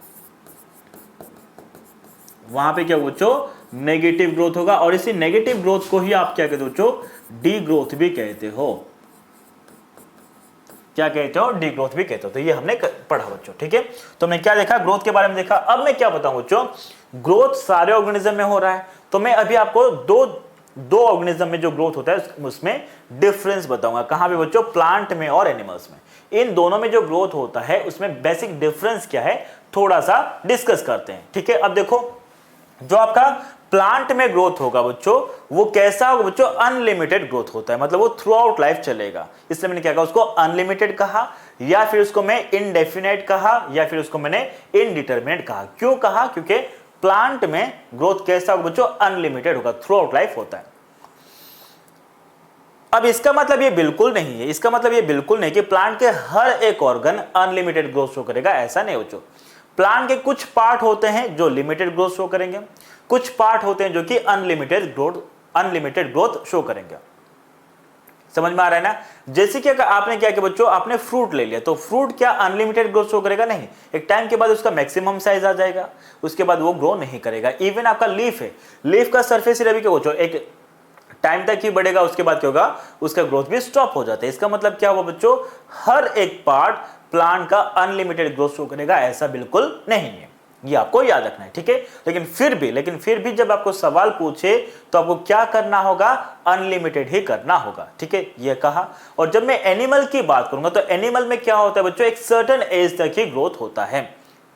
वहां पे क्या बच्चों, नेगेटिव ग्रोथ होगा। और इसी नेगेटिव ग्रोथ को ही आप क्या कहते हो बच्चों, डी ग्रोथ भी कहते हो। क्या कहते हो, डी ग्रोथ भी कहते हो। तो ये हमने पढ़ा बच्चों, ठीक है। तो मैं क्या देखा, ग्रोथ के बारे में देखा। अब मैं क्या बताऊं बच्चों, ग्रोथ सारे ऑर्गेनिज्म में हो रहा है। तो मैं अभी आपको दो ऑर्गेनिज्म में जो ग्रोथ होता है उसमें डिफरेंस बताऊंगा। कहां पे बच्चों, प्लांट में और एनिमल्स में। इन दोनों में जो ग्रोथ होता है उसमें बेसिक डिफरेंस क्या है, थोड़ा सा डिस्कस करते हैं, ठीक है। अब देखो, जो आपका प्लांट में ग्रोथ होगा बच्चों, वो कैसा होगा बच्चों, अनलिमिटेड ग्रोथ होता है, मतलब वो थ्रू आउट लाइफ चलेगा। इसलिए मैंने क्या कहा, उसको अनलिमिटेड कहा, या फिर उसको मैं इनडेफिनेट कहा, या फिर उसको मैंने इनडिटरमिनेट कहा। क्यों कहा, क्योंकि प्लांट में ग्रोथ कैसा होगा बच्चों, अनलिमिटेड होगा, थ्रू आउट लाइफ होता है। अब इसका मतलब ये बिल्कुल नहीं है, इसका मतलब ये बिल्कुल नहीं कि प्लांट के हर एक ऑर्गन अनलिमिटेड ग्रोथ शो करेगा, ऐसा नहीं बच्चों। प्लांट के कुछ पार्ट होते हैं जो लिमिटेड ग्रोथ शो करेंगे, कुछ पार्ट होते हैं जो कि अनलिमिटेड ग्रोथ शो करेंगे। समझ में आ रहा है ना। जैसे कि अगर आपने क्या किया बच्चों, आपने फ्रूट ले लिया, तो फ्रूट क्या अनलिमिटेड ग्रोथ शो करेगा, नहीं। एक टाइम के बाद उसका मैक्सिमम साइज आ जाएगा, उसके बाद वो ग्रो नहीं करेगा। इवन आपका लीफ है, लीफ का सरफेस एरिया भी क्या बच्चों, एक टाइम तक ही बढ़ेगा, उसके बाद क्या होगा, उसका ग्रोथ भी स्टॉप हो जाता है। इसका मतलब क्या हुआ बच्चों, हर एक पार्ट प्लांट का अनलिमिटेड ग्रोथ शो करेगा, ऐसा बिल्कुल नहीं है, ये आपको याद रखना है, ठीक है। लेकिन फिर भी जब आपको सवाल पूछे तो आपको क्या करना होगा, अनलिमिटेड ही करना होगा, ठीक है, ये कहा। और जब मैं एनिमल की बात करूंगा तो एनिमल में क्या होता है बच्चों, एक सर्टेन एज तक ही ग्रोथ होता है।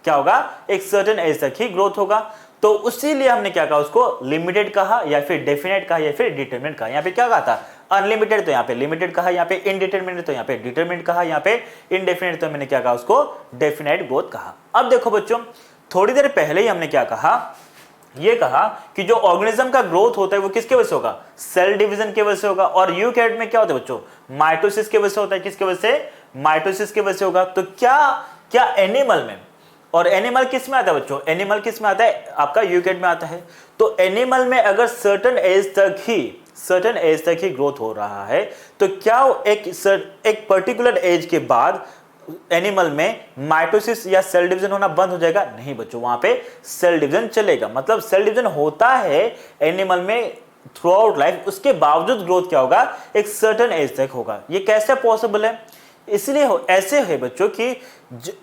क्या होगा, एक सर्टेन एज तक ही ग्रोथ होगा। तो उसीलिए हमने क्या कहा, उसको लिमिटेड कहा या फिर डेफिनेट कहा या फिर डिटरमिनेट कहा। यहाँ पे क्या कहा था, अनलिमिटेड, तो यहाँ पे लिमिटेड कहा, यहाँ पे इनडिटरमिनेट तो यहाँ पे डिटरमिनेट कहा, यहाँ पे इनडेफिनेट तो मैंने क्या कहा, उसको डेफिनेट ग्रोथ कहा। अब देखो बच्चों, थोड़ी देर पहले ही हमने क्या कहा, ये कहा कि जो ऑर्गेनिज्म का ग्रोथ होता है वो किसके वजह से होगा, सेल डिवीजन की वजह से होगा। और यूकैरियोट में क्या होता है बच्चों, माइटोसिस की वजह से होता है। किसकी वजह से, माइटोसिस की वजह से होगा। तो क्या एनिमल में, और एनिमल किस में आता है बच्चों, एनिमल किस में आता है, आपका यूकैरियोट में आता है। तो एनिमल में अगर सर्टेन एज तक ही ग्रोथ हो रहा है तो क्या एक पर्टिकुलर एज के बाद एनिमल में माइटोसिस या सेल डिवीजन होना बंद हो जाएगा, नहीं बच्चों, वहां पे सेल डिवीजन चलेगा। मतलब सेल डिवीजन होता है एनिमल में थ्रू आउट लाइफ, उसके बावजूद ग्रोथ क्या होगा, एक सर्टेन एज तक होगा। ये कैसे पॉसिबल है, इसलिए ऐसे है बच्चों कि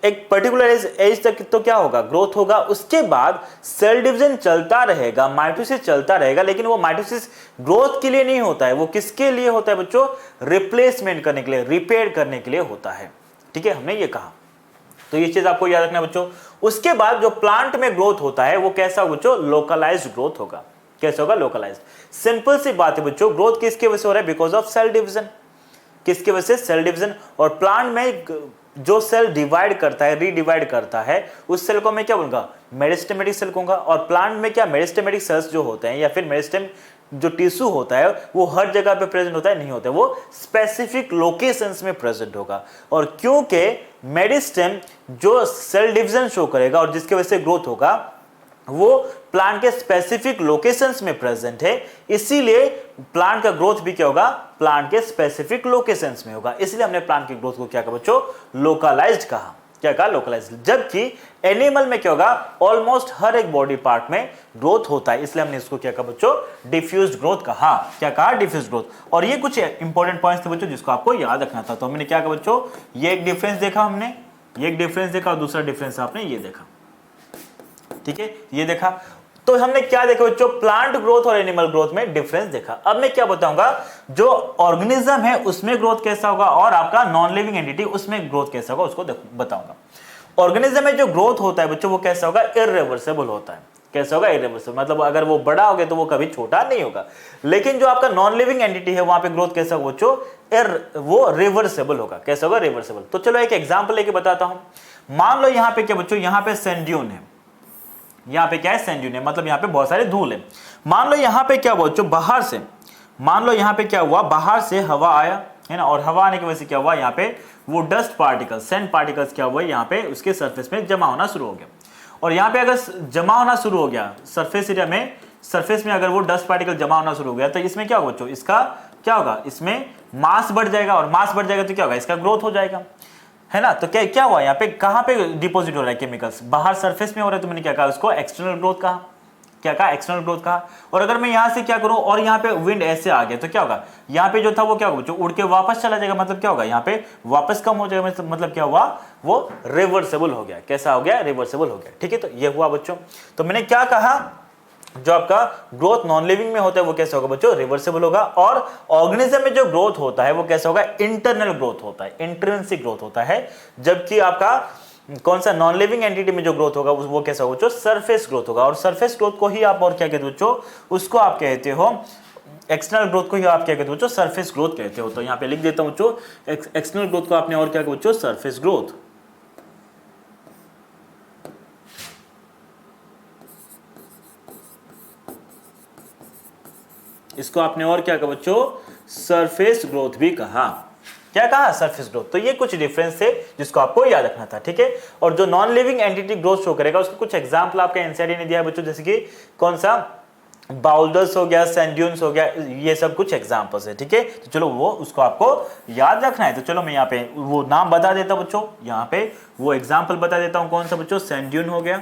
एक पर्टिकुलर एज तक तो क्या होगा, ग्रोथ होगा, उसके बाद सेल डिवीजन चलता रहेगा, माइटोसिस चलता रहेगा। लेकिन वो माइटोसिस ग्रोथ के लिए नहीं होता है, वो किसके लिए होता है बच्चों, रिप्लेसमेंट करने के लिए, रिपेयर करने के लिए होता है, ठीक है, हमने ये कहा। तो ये चीज आपको याद रखना बच्चों। उसके बाद जो प्लांट में ग्रोथ होता है वो कैसा होगा बच्चों, लोकलाइज्ड ग्रोथ होगा। कैसे होगा, लोकलाइज्ड। सिंपल सी बात है बच्चों, ग्रोथ किसके वजह से हो रहा है, बिकॉज ऑफ सेल डिवीजन। किसकी वजह से, सेल डिवीजन। और प्लांट में जो सेल डिवाइड करता है, रीडिवाइड करता है, उस सेल को मैं क्या बोलूंगा, मेरिस्टेमेटिक सेल कहूंगा। और प्लांट में क्या, मेरिस्टेमेटिक सेल्स जो होते हैं या फिर मेरिस्टेम जो टिश्यू होता है वो हर जगह पे प्रेजेंट होता है, नहीं होता है, वो स्पेसिफिक लोकेशंस में प्रेजेंट होगा। और क्योंकि मेरिस्टेम जो सेल डिवीजन शो करेगा और जिसकी वजह से ग्रोथ होगा वो प्लांट के स्पेसिफिक लोकेशंस में प्रेजेंट है, इसीलिए प्लांट का ग्रोथ भी क्या होगा, प्लांट के स्पेसिफिक लोकेशंस में होगा। इसलिए हमने प्लांट की ग्रोथ को क्या कहा बच्चों, लोकलाइज्ड कहा। क्या कहा, लोकलाइज्ड। जबकि एनिमल में क्या होगा, ऑलमोस्ट हर एक बॉडी पार्ट में ग्रोथ होता है, इसलिए हमने इसको क्या कहा बच्चों, डिफ्यूज्ड ग्रोथ कहा। क्या कहा, डिफ्यूज्ड ग्रोथ। और ये कुछ इंपॉर्टेंट पॉइंट्स थे बच्चों जिसको आपको याद रखना था। तो हमने क्या कहा बच्चों, ये एक डिफरेंस देखा हमने, ये एक डिफरेंस देखा, और दूसरा डिफरेंस आपने ये देखा, ठीक है, ये देखा। तो हमने क्या देखा बच्चों, प्लांट ग्रोथ और एनिमल ग्रोथ में डिफरेंस देखा। अब मैं क्या बताऊंगा, जो ऑर्गेनिज्म है उसमें ग्रोथ कैसा होगा और आपका नॉन लिविंग एंटिटी उसमें ग्रोथ कैसा होगा उसको बताऊंगा। ऑर्गेनिज्म में जो ग्रोथ होता है बच्चों वो कैसा होगा, इररिवर्सिबल होता है। कैसा होगा, इररिवर्सिबल, मतलब अगर वो बड़ा हो गया तो वो कभी छोटा नहीं होगा। लेकिन जो आपका नॉन लिविंग एंटिटी है वहां पे ग्रोथ कैसा होगा बच्चों, वो रिवर्सिबल होगा। कैसा होगा, रिवर्सिबल। तो चलो एक एग्जांपल लेके बताता हूं। मान लो यहाँ पे क्या बच्चों, यहाँ पे सैंड्यून है, यहाँ पे क्या है, सैंड्यून है, मतलब यहाँ पे बहुत सारे धूल है। मान लो यहाँ पे क्या हुआ बच्चों, बाहर से, मान लो यहाँ पे क्या हुआ, बाहर से हवा आया है ना, और हवा आने की वजह से क्या हुआ, यहाँ पे वो डस्ट पार्टिकल्स, सैंड पार्टिकल्स क्या हुआ, यहाँ पे उसके सरफेस में जमा होना शुरू हो गया। और यहाँ पे अगर जमा होना शुरू हो गया सरफेस एरिया में, सरफेस में अगर वो डस्ट पार्टिकल जमा होना शुरू हो गया तो इसमें क्या होगा बच्चों, इसका क्या होगा, इसमें मास बढ़ जाएगा, और मास बढ़ जाएगा तो क्या होगा, इसका ग्रोथ हो जाएगा, है ना। तो क्या क्या हुआ, यहाँ पे कहाँ पे डिपॉजिट हो रहा है केमिकल्स, बाहर सरफेस में हो रहा है, तो मैंने क्या कहा, उसको एक्सटर्नल ग्रोथ कहा। क्या कहा, एक्सटर्नल ग्रोथ कहा। और अगर मैं यहाँ से क्या करूँ और यहाँ पे विंड ऐसे आ गया तो क्या होगा, यहाँ पे जो था वो क्या होगा, जो उड़ के वापस चला जाएगा, मतलब क्या होगा, यहाँ पे वापस कम हो जाएगा, मतलब क्या हुआ, वो रिवर्सेबल हो गया। कैसा हो गया, रिवर्सेबल हो गया, ठीक है। तो ये हुआ बच्चों। तो मैंने क्या कहा, जो आपका ग्रोथ नॉन लिविंग में होता है वो कैसा होगा बच्चों, रिवर्सिबल होगा। और ऑर्गेनिज्म में जो ग्रोथ होता है वो कैसा होगा, इंटरनल ग्रोथ होता है, इंट्रिंसिक ग्रोथ होता है। जबकि आपका कौन सा, नॉन लिविंग एंटिटी में जो ग्रोथ होगा वो कैसा होगा बच्चों, सरफेस ग्रोथ होगा। और सरफेस ग्रोथ को ही आप और क्या कहते हो बच्चों, उसको आप कहते हो एक्सटर्नल ग्रोथ को ही आप क्या कहते हो बच्चों, सरफेस ग्रोथ कहते हो। तो यहाँ पे लिख देता हूं बच्चों, एक्सटर्नल ग्रोथ को आपने और क्या कहते बच्चों, सरफेस ग्रोथ। इसको आपने और क्या कहा बच्चों, सरफेस ग्रोथ भी कहा। क्या कहा, सरफेस ग्रोथ। तो ये कुछ डिफरेंस है जिसको आपको याद रखना था, ठीक है। और जो non living entity growth show करेगा उसके कुछ एग्जांपल आपके एनसीईआरटी ने दिया है बच्चों, जैसे कि कौन सा, बाउल्डर्स हो गया, सैंड्यून्स हो गया, ये सब कुछ एग्जांपल्स है, ठीक है। तो चलो वो उसको आपको याद रखना है। तो चलो मैं यहाँ पे वो नाम बता देता हूं बच्चों, यहाँ पे वो एग्जाम्पल बता देता हूं। कौन सा बच्चों, सैंड्यून हो गया,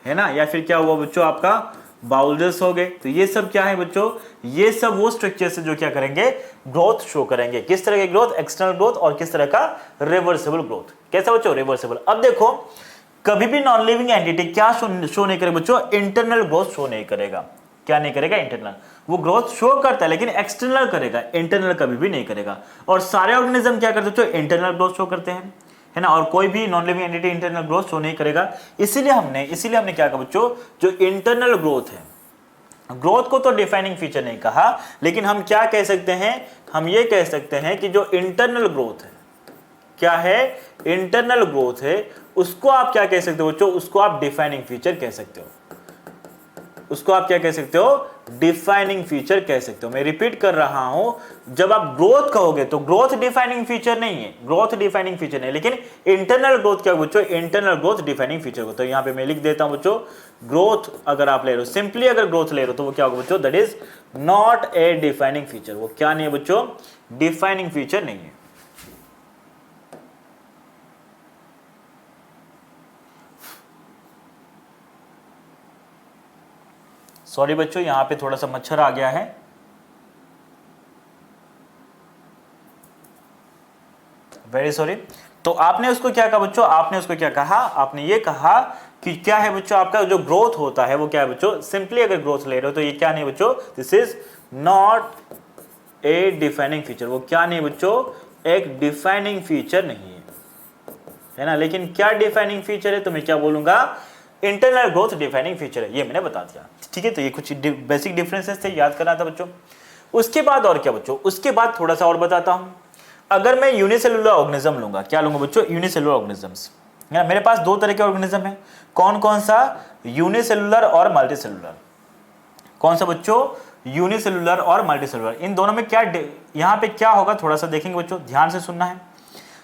है ना, या फिर क्या हुआ बच्चों आपका बाउल्स हो गए। तो ये सब क्या है बच्चों, ये सब वो स्ट्रक्चर से जो क्या करेंगे, ग्रोथ शो करेंगे। किस तरह के ग्रोथ, एक्सटर्नल ग्रोथ और किस तरह का, रिवर्सिबल ग्रोथ। कैसा बच्चों, रिवर्सिबल। अब देखो कभी भी नॉन लिविंग एंटिटी क्या शो नहीं करेगा बच्चों, इंटरनल ग्रोथ शो नहीं करेगा। क्या नहीं करेगा, इंटरनल। वो ग्रोथ शो करता है लेकिन एक्सटर्नल करेगा, इंटरनल कभी भी नहीं करेगा। और सारे ऑर्गेनिज्म क्या करते हैं, इंटरनल ग्रोथ शो करते हैं, है ना। और कोई भी non living entity internal growth show नहीं करेगा। इसीलिए हमने क्या कहा बच्चों, जो इंटरनल ग्रोथ है, ग्रोथ को तो डिफाइनिंग फीचर नहीं कहा, लेकिन हम क्या कह सकते हैं, हम ये कह सकते हैं कि जो इंटरनल ग्रोथ है, क्या है, इंटरनल ग्रोथ है, उसको आप क्या कह सकते हो बच्चों, उसको आप डिफाइनिंग फीचर कह सकते हो। उसको आप क्या कह सकते हो, डिफाइनिंग फीचर कह सकते हो। मैं रिपीट कर रहा हूं, जब आप ग्रोथ कहोगे तो ग्रोथ डिफाइनिंग फीचर नहीं है, ग्रोथ डिफाइनिंग फीचर नहीं, लेकिन इंटरनल ग्रोथ क्या बच्चों, इंटरनल ग्रोथ डिफाइनिंग फीचर को। तो यहां पे मैं लिख देता हूं बच्चों, ग्रोथ अगर आप ले रहे हो, सिंपली अगर ग्रोथ ले रहे हो तो वो क्या होगा बच्चों, that is not a defining feature. वो क्या नहीं है बच्चों, डिफाइनिंग फीचर नहीं है। सॉरी बच्चों, यहां पे थोड़ा सा मच्छर आ गया है। Very sorry. तो आपने उसको क्या कहा बच्चों, आपने उसको क्या कहा, आपने ये कहा कि क्या है बच्चों, आपका जो ग्रोथ होता है वो क्या है बच्चों, सिंपली अगर ग्रोथ ले रहे हो तो ये क्या नहीं बच्चों, this is not a defining feature. वो क्या नहीं बच्चों, एक डिफाइनिंग फीचर नहीं है ना। लेकिन क्या डिफाइनिंग फीचर है, तो मैं क्या बोलूंगा, इंटरनल ग्रोथ डिफाइनिंग फीचर है, ये मैंने बता दिया। ठीक है, तो ये कुछ बेसिक डिफरेंसेस थे, याद करना था बच्चों। उसके बाद और क्या बच्चों, उसके बाद थोड़ा सा और बताता हूं। अगर मैं यूनिसेलुलर ऑर्गेनिज्म लूंगा, क्या लूंगा बच्चों, यूनिसेलुलर ऑर्गेनिजम्स। मेरे पास दो तरह के ऑर्गेनिज्म है, कौन कौन सा, यूनिसेलुलर और मल्टीसेलुलर। कौन सा बच्चों, यूनिसेलुलर और मल्टीसेलुलर। इन दोनों में क्या, यहां पे क्या होगा थोड़ा सा देखेंगे बच्चों, ध्यान से सुनना है।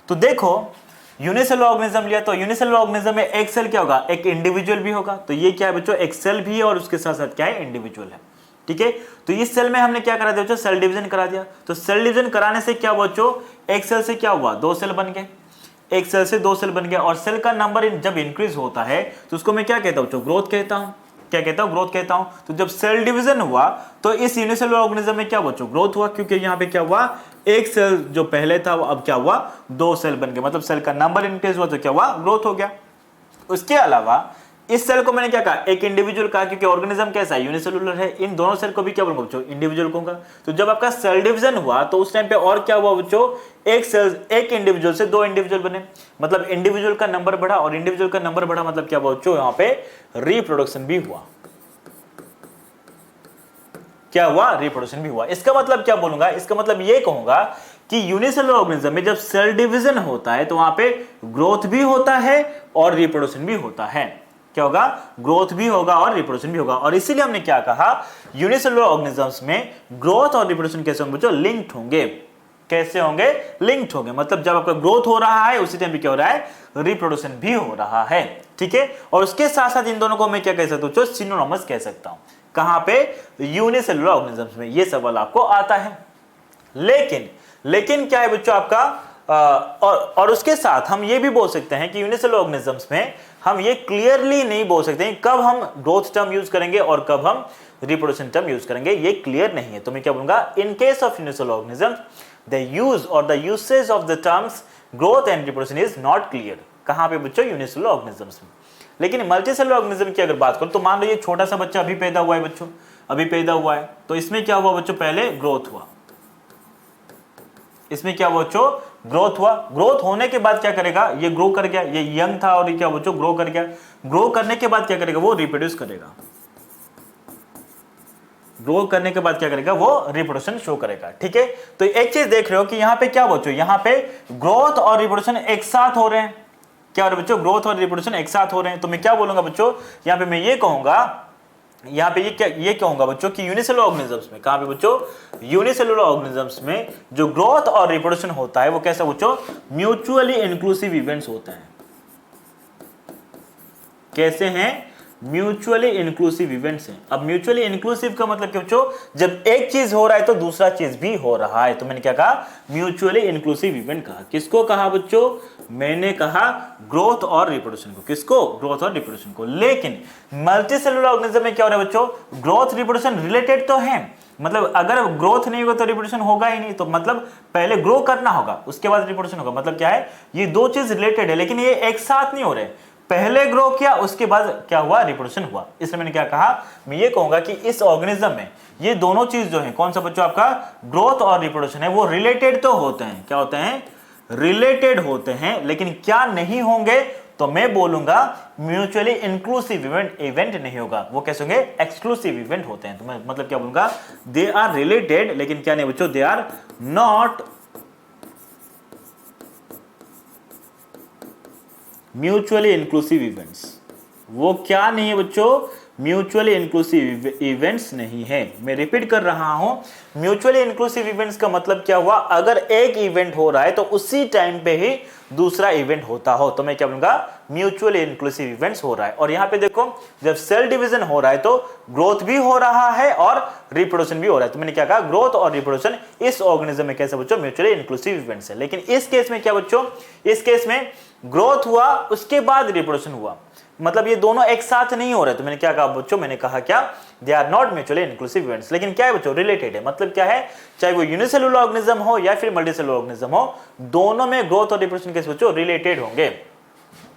तो देखो यूनिसेलुलर ऑर्गेनिज्म लिया, तो यूनिसेलुलर ऑर्गेनिज्म में एक सेल क्या होगा, एक इंडिविजुअल भी होगा। तो ये क्या है बच्चों, एक सेल भी है और उसके साथ साथ क्या है, इंडिविजुअल है। ठीक है, तो इस सेल में हमने क्या करा दिया बच्चों, सेल डिवीजन करा दिया। तो सेल डिवीजन कराने से क्या हुआ बच्चों, एक सेल से क्या हुआ, दो सेल बन गए, एक सेल से दो सेल बन गया। और सेल का नंबर जब इंक्रीज होता है तो उसको मैं क्या कहता हूं बच्चों, ग्रोथ कहता हूं। क्या कहता हूं, ग्रोथ कहता हूं। तो जब सेल डिवीजन हुआ तो इस यूनिसेलुलर ऑर्गेनिज्म में क्या बच्चों, ग्रोथ हुआ, क्योंकि यहां पे क्या हुआ, एक सेल जो पहले था वो अब क्या हुआ, दो सेल बन गए, मतलब सेल का नंबर इंक्रीज हुआ तो क्या हुआ, ग्रोथ हो गया। उसके अलावा इस सेल को मैंने क्या कहा, एक इंडिविजुअल कहा, क्योंकि ऑर्गेनिज्म कैसा है, यूनिसेलुलर है। इन दोनों सेल को भी क्या बोलूंगा बच्चों, इंडिविजुअल कहूंगा। तो जब आपका सेल डिवीजन हुआ तो उस टाइम पे और क्या हुआ बच्चों, एक सेल, एक इंडिविजुअल से दो इंडिविजुअल बने, मतलब इंडिविजुअल का नंबर बढ़ा, और इंडिविजुअल का नंबर बढ़ा मतलब क्या हुआ बच्चों, यहां पे रिप्रोडक्शन भी हुआ। क्या हुआ, रिप्रोडक्शन भी हुआ। इसका मतलब क्या बोलूंगा, इसका मतलब ये कहूंगा कि यूनिसेलुलर ऑर्गेनिज्म में जब सेल डिवीजन होता है तो वहां पे ग्रोथ भी होता है और रिप्रोडक्शन भी होता है। क्या होगा, ग्रोथ भी होगा और रिप्रोडक्शन भी होगा। और इसीलिए हमने क्या कहा, यूनिसेलुलर ऑर्गेनिजम्स में ग्रोथ और रिप्रोडक्शन कैसे होंगे बच्चों, लिंक्ड होंगे। कैसे होंगे, लिंक्ड होंगे। मतलब जब आपका ग्रोथ हो रहा है उसी टाइम पे क्या हो रहा है, रिप्रोडक्शन भी हो रहा है। ठीक है, और उसके साथ साथ इन दोनों को मैं क्या कह सकता हूं, सिनोनिमस कह सकता हूं। कहां पे, यूनिसेलुलर ऑर्गेनिजम्स में। ये सवाल आपको आता है। लेकिन क्या है बच्चों आपका, और उसके साथ हम ये भी बोल सकते हैं कि यूनिसेलुलर ऑर्गेनिजम्स में हम ये क्लियरली नहीं बोल सकते हैं कब हम ग्रोथ टर्म यूज करेंगे और कब हम रिप्रोडक्शन टर्म यूज करेंगे, ये क्लियर नहीं है। तो मैं क्या बोलूंगा, in case of unicellular organisms the use और the usage of the terms growth and reproduction is not clear. कहां पे बच्चों, यूनिसेलुलर ऑर्गेनिजम्स में। लेकिन मल्टीसेलुलर ऑर्गेनिज्म की अगर बात करो तो मान लो ये छोटा सा बच्चा अभी पैदा हुआ है बच्चों, अभी पैदा हुआ है, तो इसमें क्या हुआ बच्चों, पहले ग्रोथ हुआ। इसमें क्या हुआ बच्चों, ग्रोथ हुआ। ग्रोथ होने के बाद क्या करेगा, ये ग्रो कर गया, ये यंग था और ये क्या बच्चों, ग्रो कर गया। ग्रो करने के बाद क्या करेगा, वो रिप्रोड्यूस करेगा। ग्रो करने के बाद क्या करेगा, वो रिप्रोडक्शन शो करेगा। ठीक है, तो एक चीज देख रहे हो कि यहां पे क्या बच्चों, यहां पे ग्रोथ और रिप्रोडक्शन एक साथ हो रहे हैं। क्या हो रहा है बच्चों, ग्रोथ और रिप्रोडक्शन एक साथ हो रहे हैं। तो मैं क्या बोलूंगा बच्चों, यहां पे मैं ये कहूंगा, यहां पे ये कहूंगा बच्चों कि यूनिसेलुलर ऑर्गेनिजम्स में, कहां पे बच्चों, यूनिसेलुलर ऑर्गेनिजम्स में जो ग्रोथ और रिप्रोडक्शन होता है वो कैसा बच्चों, म्यूचुअली इंक्लूसिव इवेंट्स होते हैं। कैसे हैं, म्यूचुअली इंक्लूसिव इवेंट्स हैं। अब म्यूचुअली इंक्लूसिव का मतलब क्या बच्चों, जब एक चीज हो रहा है तो दूसरा चीज भी हो रहा है, तो मैंने क्या कहा, म्यूचुअली इंक्लूसिव इवेंट कहा। किसको कहा बच्चों, मैंने कहा ग्रोथ और रिप्रोडक्शन को। किसको, ग्रोथ और रिप्रोडक्शन को। लेकिन मल्टीसेलुलर ऑर्गेनिज्म में क्या हो रहा है बच्चों, ग्रोथ रिप्रोडक्शन रिलेटेड तो है, मतलब अगर ग्रोथ नहीं होगा तो रिप्रोडक्शन होगा ही नहीं, तो मतलब पहले ग्रो करना होगा उसके बाद रिप्रोडक्शन होगा। मतलब क्या है, ये दो चीज रिलेटेड है, लेकिन ये एक साथ नहीं हो रहे। पहले ग्रो किया उसके बाद क्या हुआ, रिप्रोडक्शन हुआ। इसलिए मैंने क्या कहा, मैं ये कहूंगा कि इस ऑर्गेनिज्म में ये दोनों चीज जो है, कौन सा बच्चों, आपका ग्रोथ और रिप्रोडक्शन है, वो रिलेटेड तो होते हैं। क्या होते हैं, रिलेटेड होते हैं, लेकिन क्या नहीं होंगे, तो मैं बोलूंगा म्यूचुअली इंक्लूसिव इवेंट नहीं होगा। वो कैसे होंगे, एक्सक्लूसिव इवेंट होते हैं। तो मैं मतलब क्या बोलूंगा, दे आर रिलेटेड, लेकिन क्या नहीं बच्चों, they are not mutually inclusive events. वो क्या नहीं है बच्चों, म्यूचुअली इंक्लूसिव इवेंट्स नहीं है। मैं रिपीट कर रहा हूं, म्यूचुअली इंक्लूसिव इवेंट्स का मतलब क्या हुआ, अगर एक इवेंट हो रहा है तो उसी टाइम पे ही दूसरा इवेंट होता हो, तो मैं क्या बोलूंगा, म्यूचुअली इंक्लूसिव इवेंट्स हो रहा है। और यहां पे देखो, जब सेल डिवीजन हो रहा है तो ग्रोथ भी हो रहा है और रिप्रोडक्शन भी हो रहा है। तो मैंने क्या कहा, ग्रोथ और रिप्रोडक्शन इस ऑर्गेनिज्म में कैसे बच्चों, म्यूचुअली इंक्लूसिव इवेंट्स है। लेकिन इस केस में क्या बच्चों, इस केस में ग्रोथ हुआ उसके बाद रिप्रोडक्शन हुआ, मतलब ये दोनों एक साथ नहीं हो रहे। तो मैंने क्या कहा बच्चों, मैंने कहा क्या, they are not mutually inclusive events. लेकिन क्या है बच्चों, रिलेटेड है। मतलब क्या है, चाहे वो यूनिसेलुलर ऑर्गेनिज्म हो या फिर मल्टीसेलुलर ऑर्गेनिज्म हो, दोनों में ग्रोथ और रिप्रोडक्शन कैसे बच्चों, रिलेटेड होंगे।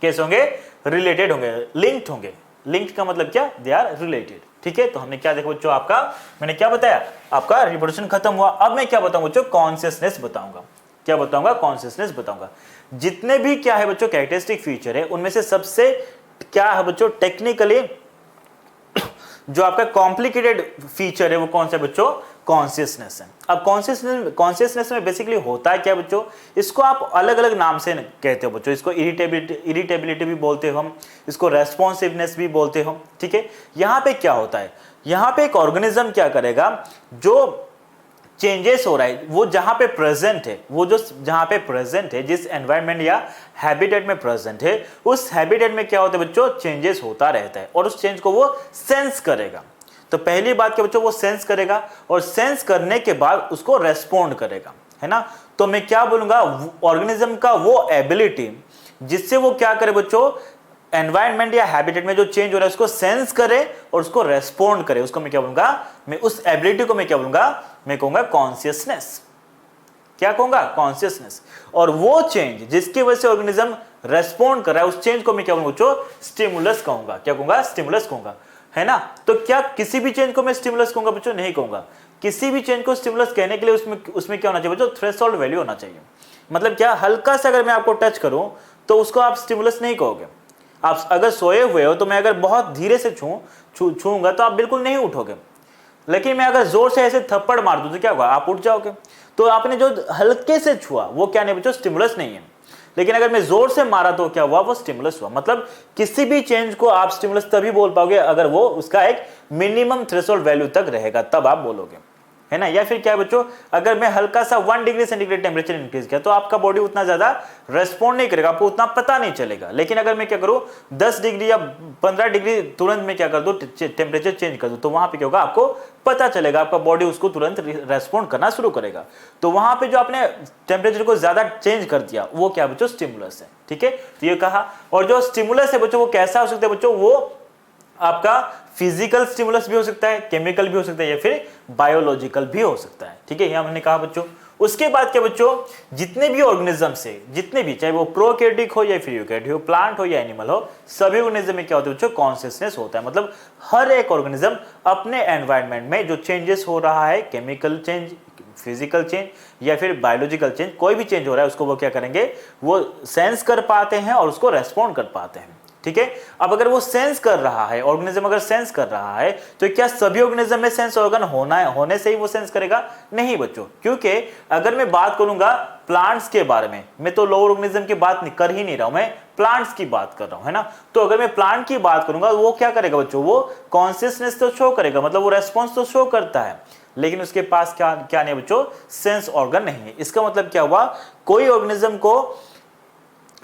कैसे होंगे, रिलेटेड होंगे, लिंक्ड होंगे। लिंक्ड का मतलब क्या, दे आर रिलेटेड। ठीक है, तो हमने क्या देखा बच्चों, आपका मैंने क्या बताया, आपका रिप्रोडक्शन खत्म हुआ। अब मैं क्या बताऊंगा बच्चों, कॉन्शियसनेस बताऊंगा। क्या बताऊंगा, कॉन्शियसनेस बताऊंगा। जितने भी क्या है बच्चों कैरेक्टरिस्टिक फीचर है, उनमें से सबसे क्या है बच्चों, टेक्निकली जो आपका कॉम्प्लिकेटेड फीचर है वो कौन सा है बच्चों, कॉन्शियसनेस है। अब कॉन्शियसनेस में बेसिकली होता है क्या बच्चों, इसको आप अलग अलग नाम से कहते हो बच्चों। इसको इरिटेबिलिटी भी बोलते हो हम, इसको रेस्पॉन्सिवनेस भी बोलते हो। ठीक है, यहाँ पे क्या होता है, यहाँ पे एक ऑर्गेनिज्म क्या करेगा, जो चेंजेस हो रहा है वो जहां पे प्रेजेंट है, वो जो जहां पे प्रेजेंट है, जिस एनवायरनमेंट या हैबिटेट में प्रेजेंट है, उस हैबिटेट में क्या होता है बच्चों, चेंजेस होता रहता है और उस चेंज को वो सेंस करेगा। तो पहली बात क्या बच्चों, वो सेंस करेगा और सेंस करने के बाद उसको रेस्पॉन्ड करेगा, है ना। तो मैं क्या बोलूंगा, ऑर्गेनिज्म का वो एबिलिटी जिससे वो क्या करे बच्चों, एनवायरनमेंट या हैबिटेट में जो चेंज हो रहा है उसको सेंस करे और उसको रेस्पॉन्ड करे, उसको मैं क्या बोलूंगा, मैं उस एबिलिटी को मैं क्या बोलूंगा, मैं कहूंगा कॉन्शियसनेस। क्या कहूंगा, कॉन्शियसनेस। और वो चेंज जिसकी वजह से ऑर्गेनिज्म रेस्पॉन्ड कर रहा है, उस चेंज को मैं क्या बोलूंगा बच्चों, स्टिमुलस कहूंगा। क्या कहूंगा, स्टिमुलस कहूंगा, है ना। तो क्या किसी भी चेंज को मैं स्टिमुलस कहूंगा बच्चों, नहीं कहूंगा। किसी भी चेंज को स्टिमुलस कहने के लिए उसमें क्या होना चाहिए बच्चों, थ्रेशोल्ड वैल्यू होना चाहिए। मतलब क्या, हल्का सा अगर मैं आपको टच करूं तो उसको आप स्टिमुलस नहीं कहोगे। आप अगर सोए हुए हो तो मैं अगर बहुत धीरे से छूंगा तो आप बिल्कुल नहीं उठोगे, लेकिन मैं अगर जोर से ऐसे थप्पड़ मार दूं तो क्या होगा, आप उठ जाओगे। तो आपने जो हल्के से छुआ वो क्या नहीं बच्चों, स्टिमुलस नहीं है। लेकिन अगर मैं जोर से मारा तो क्या हुआ, वो स्टिमुलस हुआ। मतलब किसी भी चेंज को आप स्टिमुलस तभी बोल पाओगे अगर वो उसका एक मिनिमम थ्रेशोल्ड वैल्यू तक रहेगा, तब आप बोलोगे, है ना। या फिर क्या है बच्चों, अगर मैं हल्का सा 1 डिग्री सेंटीग्रेड टेम्परेचर इंक्रीज किया तो आपका बॉडी उतना ज्यादा रेस्पॉन्ड नहीं करेगा, आपको उतना पता नहीं चलेगा। लेकिन अगर मैं क्या करूं, 10 डिग्री या 15 डिग्री तुरंत में क्या कर दूं, टेम्परेचर चेंज कर दूं, तो वहां पे क्या होगा, आपको पता चलेगा, आपका बॉडी उसको तुरंत रेस्पॉन्ड करना शुरू करेगा। तो वहां पे जो आपने टेम्परेचर को ज्यादा चेंज कर दिया, वो क्या बच्चों, स्टिमुलस है। ठीक है, तो ये कहा। और जो स्टिमुलस है बच्चों, वो कैसा हो सकता है बच्चों, वो आपका फिजिकल स्टिमुलस भी हो सकता है, केमिकल भी हो सकता है, या फिर बायोलॉजिकल भी हो सकता है। ठीक है, यह हमने कहा बच्चों। उसके बाद क्या बच्चों, जितने भी ऑर्गेनिज्म से, जितने भी, चाहे वो प्रोकैरियोटिक हो या फिर यूकैरियोटिक हो, प्लांट हो या एनिमल हो, सभी ऑर्गेनिज्म में क्या होता है बच्चों, कॉन्शियसनेस होता है। मतलब हर एक ऑर्गेनिज्म अपने एनवायरनमेंट में जो चेंजेस हो रहा है, केमिकल चेंज, फिजिकल चेंज या फिर बायोलॉजिकल चेंज, कोई भी चेंज हो रहा है उसको वो क्या करेंगे, वो सेंस कर पाते हैं और उसको रेस्पॉन्ड कर पाते हैं। ठीक है, अब अगर वो सेंस कर रहा है, ऑर्गेनिज्म अगर सेंस कर रहा है, तो क्या सभी ऑर्गेनिज्म में सेंस ऑर्गन होने से ही वो सेंस करेगा? नहीं बच्चों, क्योंकि अगर मैं बात करूंगा प्लांट्स के बारे में, मैं तो लोअर ऑर्गेनिज्म की बात कर ही नहीं रहा हूं, मैं प्लांट्स की बात कर रहा हूं, है ना। तो अगर मैं प्लांट की बात करूंगा, वो क्या करेगा बच्चों, वो कॉन्शियसनेस तो शो करेगा, मतलब वो रेस्पॉन्स तो शो करता है, लेकिन उसके पास क्या नहीं बच्चों, सेंस ऑर्गन नहीं है। इसका मतलब क्या हुआ, कोई ऑर्गेनिज्म को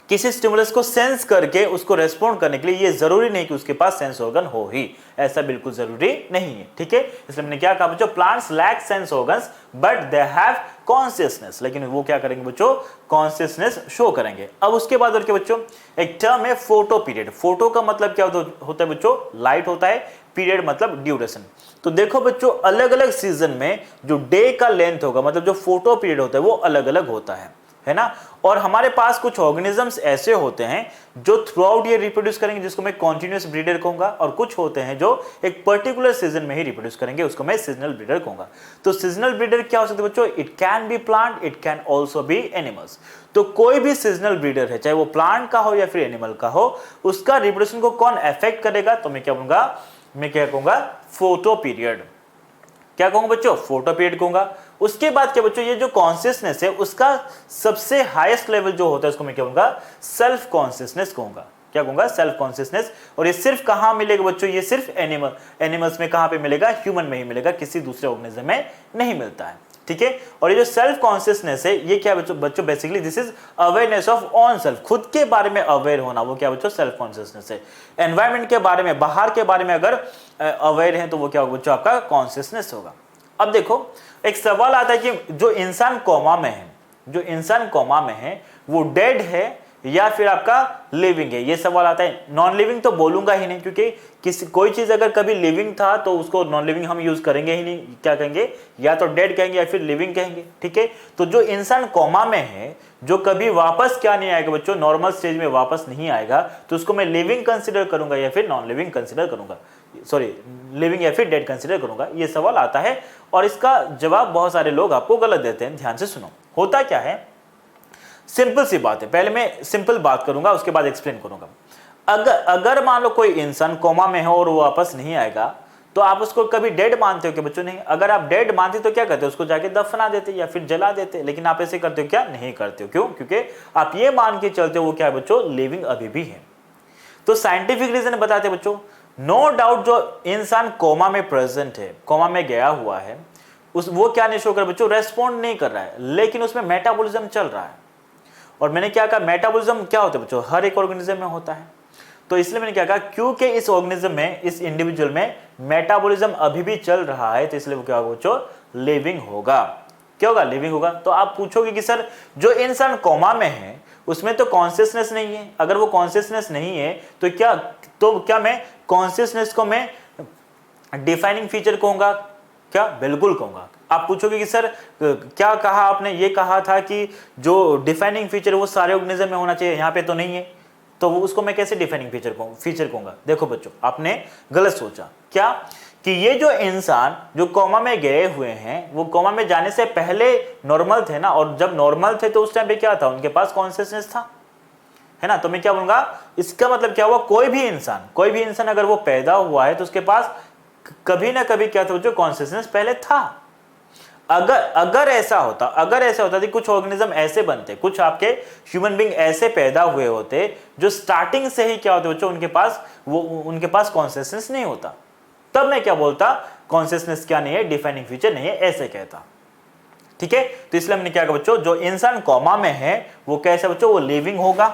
किसी स्टिमुलस को सेंस करके उसको रेस्पॉन्ड करने के लिए ये जरूरी नहीं कि उसके पास सेंस ऑर्गन हो ही, ऐसा बिल्कुल जरूरी नहीं है, ठीक है। इसलिए मैंने क्या कहा बच्चों, plants lack sense organs but they have consciousness, लेकिन वो क्या करेंगे बच्चों, कॉन्शियसनेस शो करेंगे। अब उसके बाद और क्या बच्चों, एक टर्म है फोटो पीरियड। फोटो का मतलब क्या होता है बच्चों, लाइट होता है, पीरियड मतलब ड्यूरेशन। तो देखो बच्चों, अलग अलग सीजन में जो डे का लेंथ होगा, मतलब जो फोटो पीरियड होता है वो अलग अलग होता है ना। और हमारे पास कुछ ऑर्गेनिजम्स ऐसे होते हैं जो थ्रू आउट ईयर रिप्रोड्यूस करेंगे, जिसको मैं कॉन्टिन्यूअस ब्रीडर कहूंगा, और कुछ होते हैं जो एक पर्टिकुलर सीजन में ही रिप्रोड्यूस करेंगे, उसको मैं सीजनल ब्रीडर कहूंगा। तो सीजनल ब्रीडर क्या हो सकते हैं बच्चों, it can B plant, it can also be animals. तो कोई भी सीजनल ब्रीडर है, चाहे वो प्लांट का हो या फिर एनिमल का हो, उसका रिप्रोडक्शन को कौन अफेक्ट करेगा, तो मैं क्या कहूंगा, फोटो पीरियड। क्या कहूंगा बच्चों, फोटो पीरियड कहूंगा। उसके बाद क्या बच्चों, ये जो कॉन्शियसनेस है उसका सबसे हाईएस्ट लेवल जो होता है उसको मैं क्या कहूंगा, सेल्फ कॉन्शियसनेस कहूंगा। क्या कहूंगा, सेल्फ कॉन्शियसनेस। और ये सिर्फ कहां मिलेगा बच्चों, ये सिर्फ एनिमल्स में कहां पे मिलेगा, ह्यूमन में ही मिलेगा, किसी दूसरे ऑर्गेनिज्म में नहीं मिलता है, ठीक है। और ये जो सेल्फ कॉन्शियसनेस है, ये क्या बच्चों basically this is awareness of on self, खुद के बारे में अवेयर होना, वो क्या बच्चों, सेल्फ कॉन्शियसनेस है। एनवायरमेंट के बारे में, बाहर के बारे में अगर अवेयर है तो वो क्या होगा बच्चों, आपका कॉन्शियसनेस होगा। अब देखो, एक सवाल आता है कि जो इंसान कोमा में है वो डेड है या फिर आपका लिविंग है, ये सवाल आता है। नॉन लिविंग तो बोलूंगा ही नहीं, क्योंकि कोई चीज अगर कभी लिविंग था तो उसको नॉन लिविंग हम यूज करेंगे ही नहीं, क्या कहेंगे, या तो डेड कहेंगे या फिर लिविंग कहेंगे, ठीक है। तो जो इंसान कोमा में है, जो कभी वापस क्या नहीं आएगा बच्चों, नॉर्मल स्टेज में वापस नहीं आएगा, तो उसको मैं लिविंग कंसिडर करूंगा या फिर नॉन लिविंग कंसिडर करूंगा, सॉरी लिविंग या फिर डेड कंसिडर करूंगा, ये सवाल आता है। और इसका जवाब बहुत सारे लोग आपको गलत देते हैं, ध्यान से सुनो। होता क्या है, सिंपल सी बात है, पहले मैं सिंपल बात करूंगा उसके बाद एक्सप्लेन करूंगा। अगर मान लो कोई इंसान कोमा में हो और वो वापस नहीं आएगा, तो आप उसको कभी डेड मानते हो क्या बच्चों, नहीं। अगर आप डेड मानते तो क्या करते हो, उसको जाके दफना देते या फिर जला देते, लेकिन आप ऐसे करते हो क्या, नहीं करते हो। क्यों, क्योंकि आप ये मान के चलते हो वो क्या है बच्चों, लिविंग अभी भी है। तो साइंटिफिक रीजन बताते बच्चों, नो डाउट जो इंसान कोमा में प्रेजेंट है, कोमा में गया हुआ है, वो क्या नहीं शो कर बच्चों, रेस्पॉन्ड नहीं कर रहा है, लेकिन उसमें मेटाबॉलिज्म चल रहा है। और मैंने क्या कहा, मेटाबॉलिज्म क्या होता है बच्चों, हर एक ऑर्गेनिज्म में होता है। तो इसलिए मैंने क्या कहा, क्योंकि इस ऑर्गेनिज्म में, इस इंडिविजुअल में मेटाबॉलिज्म अभी भी चल रहा है, तो इसलिए वो क्या होगा बच्चों, लिविंग होगा। क्या होगा, लिविंग होगा। तो आप पूछोगे कि सर जो इंसान कोमा में है उसमें तो कॉन्शियसनेस नहीं है, अगर वो कॉन्शियसनेस नहीं है तो क्या मैं कॉन्शियसनेस को मैं डिफाइनिंग फीचर कहूंगा, क्या, बिल्कुल कहूंगा। आप पूछोगे कि सर क्या कहा आपने, ये कहा था कि जो डिफाइनिंग फीचर वो सारे ऑर्गेनिज्म में होना चाहिए, यहाँ पे तो नहीं है, तो उसको मैं कैसे डिफाइनिंग फीचर कहूंगा। देखो बच्चों, आपने गलत सोचा, क्या कि ये जो इंसान जो कोमा में गए हुए हैं, वो कोमा में जाने से पहले नॉर्मल थे ना, और जब नॉर्मल थे तो उस टाइम पे क्या था, उनके पास कॉन्शियसनेस था, है ना। तो मैं क्या बोलूंगा, इसका मतलब क्या हुआ, कोई भी इंसान अगर वो पैदा हुआ है तो उसके पास कभी ना कभी क्या था, जो कॉन्शियसनेस पहले था। अगर ऐसा होता कि कुछ ऑर्गेनिज्म ऐसे बनते, कुछ आपके ह्यूमन बीइंग ऐसे पैदा हुए होते जो स्टार्टिंग से ही क्या होते बच्चों, उनके पास कॉन्शियसनेस नहीं होता, तब मैं क्या बोलता, कॉन्शियसनेस क्या नहीं है, डिफाइनिंग फीचर नहीं है, ऐसे कहता, ठीक है। तो इसलिए हमने क्या कहा बच्चों, जो इंसान कोमा में है वो कैसा बच्चों, वो लिविंग होगा।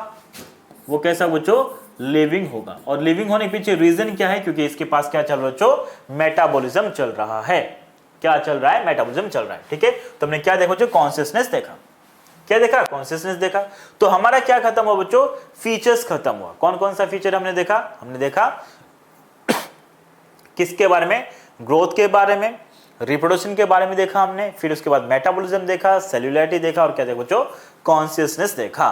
वो कैसा बच्चों, लिविंग होगा। और लिविंग होने के पीछे रीजन क्या है, क्योंकि इसके पास क्या चल रहा है बच्चों, मेटाबॉलिज्म चल रहा है। क्या चल रहा है, मेटाबॉलिज्म चल रहा है, ठीक है। तो हमने क्या देखा बच्चों, कॉन्शियसनेस देखा, क्या देखा, कॉन्शियसनेस देखा। तो हमारा क्या खत्म हुआ बच्चों, फीचर्स खत्म हुआ। कौन कौन सा फीचर हमने देखा किसके बारे में, ग्रोथ के बारे में, रिप्रोडक्शन के बारे में देखा हमने, फिर उसके बाद मेटाबॉलिज्म देखा, सेल्युलरिटी देखा, और क्या देखा बच्चों, कॉन्शियसनेस देखा।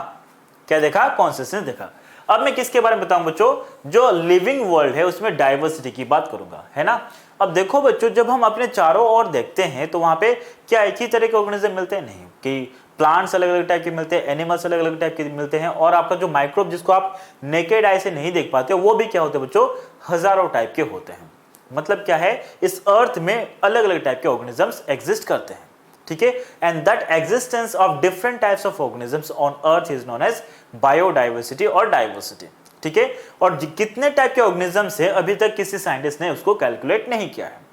क्या देखा, कॉन्शियसनेस देखा। अब मैं किसके बारे में बताऊं बच्चों, जो लिविंग वर्ल्ड है उसमें डाइवर्सिटी की बात करूंगा, है ना। अब देखो बच्चों, जब हम अपने चारों ओर देखते हैं तो वहां पे क्या एक ही तरह के ऑर्गेनिज्म मिलते हैं, नहीं, कि प्लांट्स अलग अलग टाइप के मिलते हैं, एनिमल्स अलग अलग टाइप के मिलते हैं, और आपका जो माइक्रोब जिसको आप नेकेड आई से नहीं देख पाते वो भी क्या होते हैं बच्चों, हजारों टाइप के होते हैं। मतलब क्या है, इस अर्थ में अलग अलग टाइप के ऑर्गेनिजम्स एग्जिस्ट करते हैं, ठीक है। And that existence of different types of organisms on earth is known as biodiversity और डाइवर्सिटी, ठीक है। और कितने टाइप के ऑर्गेनिजम्स है अभी तक किसी साइंटिस्ट ने उसको कैलकुलेट नहीं किया है।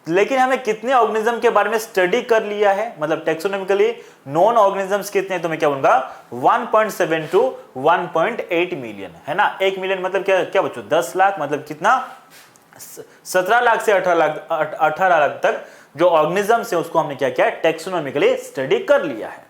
लेकिन हमें कितने ऑर्गेनिज्म के बारे में स्टडी कर लिया है, मतलब टेक्सोनॉमिकली नॉन ऑर्गेनिजम्स कितने, तो मैं क्या बोलूंगा 1.7 टू 1.8 मिलियन, है ना। 1 मिलियन मतलब क्या क्या बच्चों 10 लाख, मतलब कितना 17 लाख से 18 लाख तक जो ऑर्गेनिजम्स है उसको हमने क्या किया टेक्सोनॉमिकली स्टडी कर लिया है।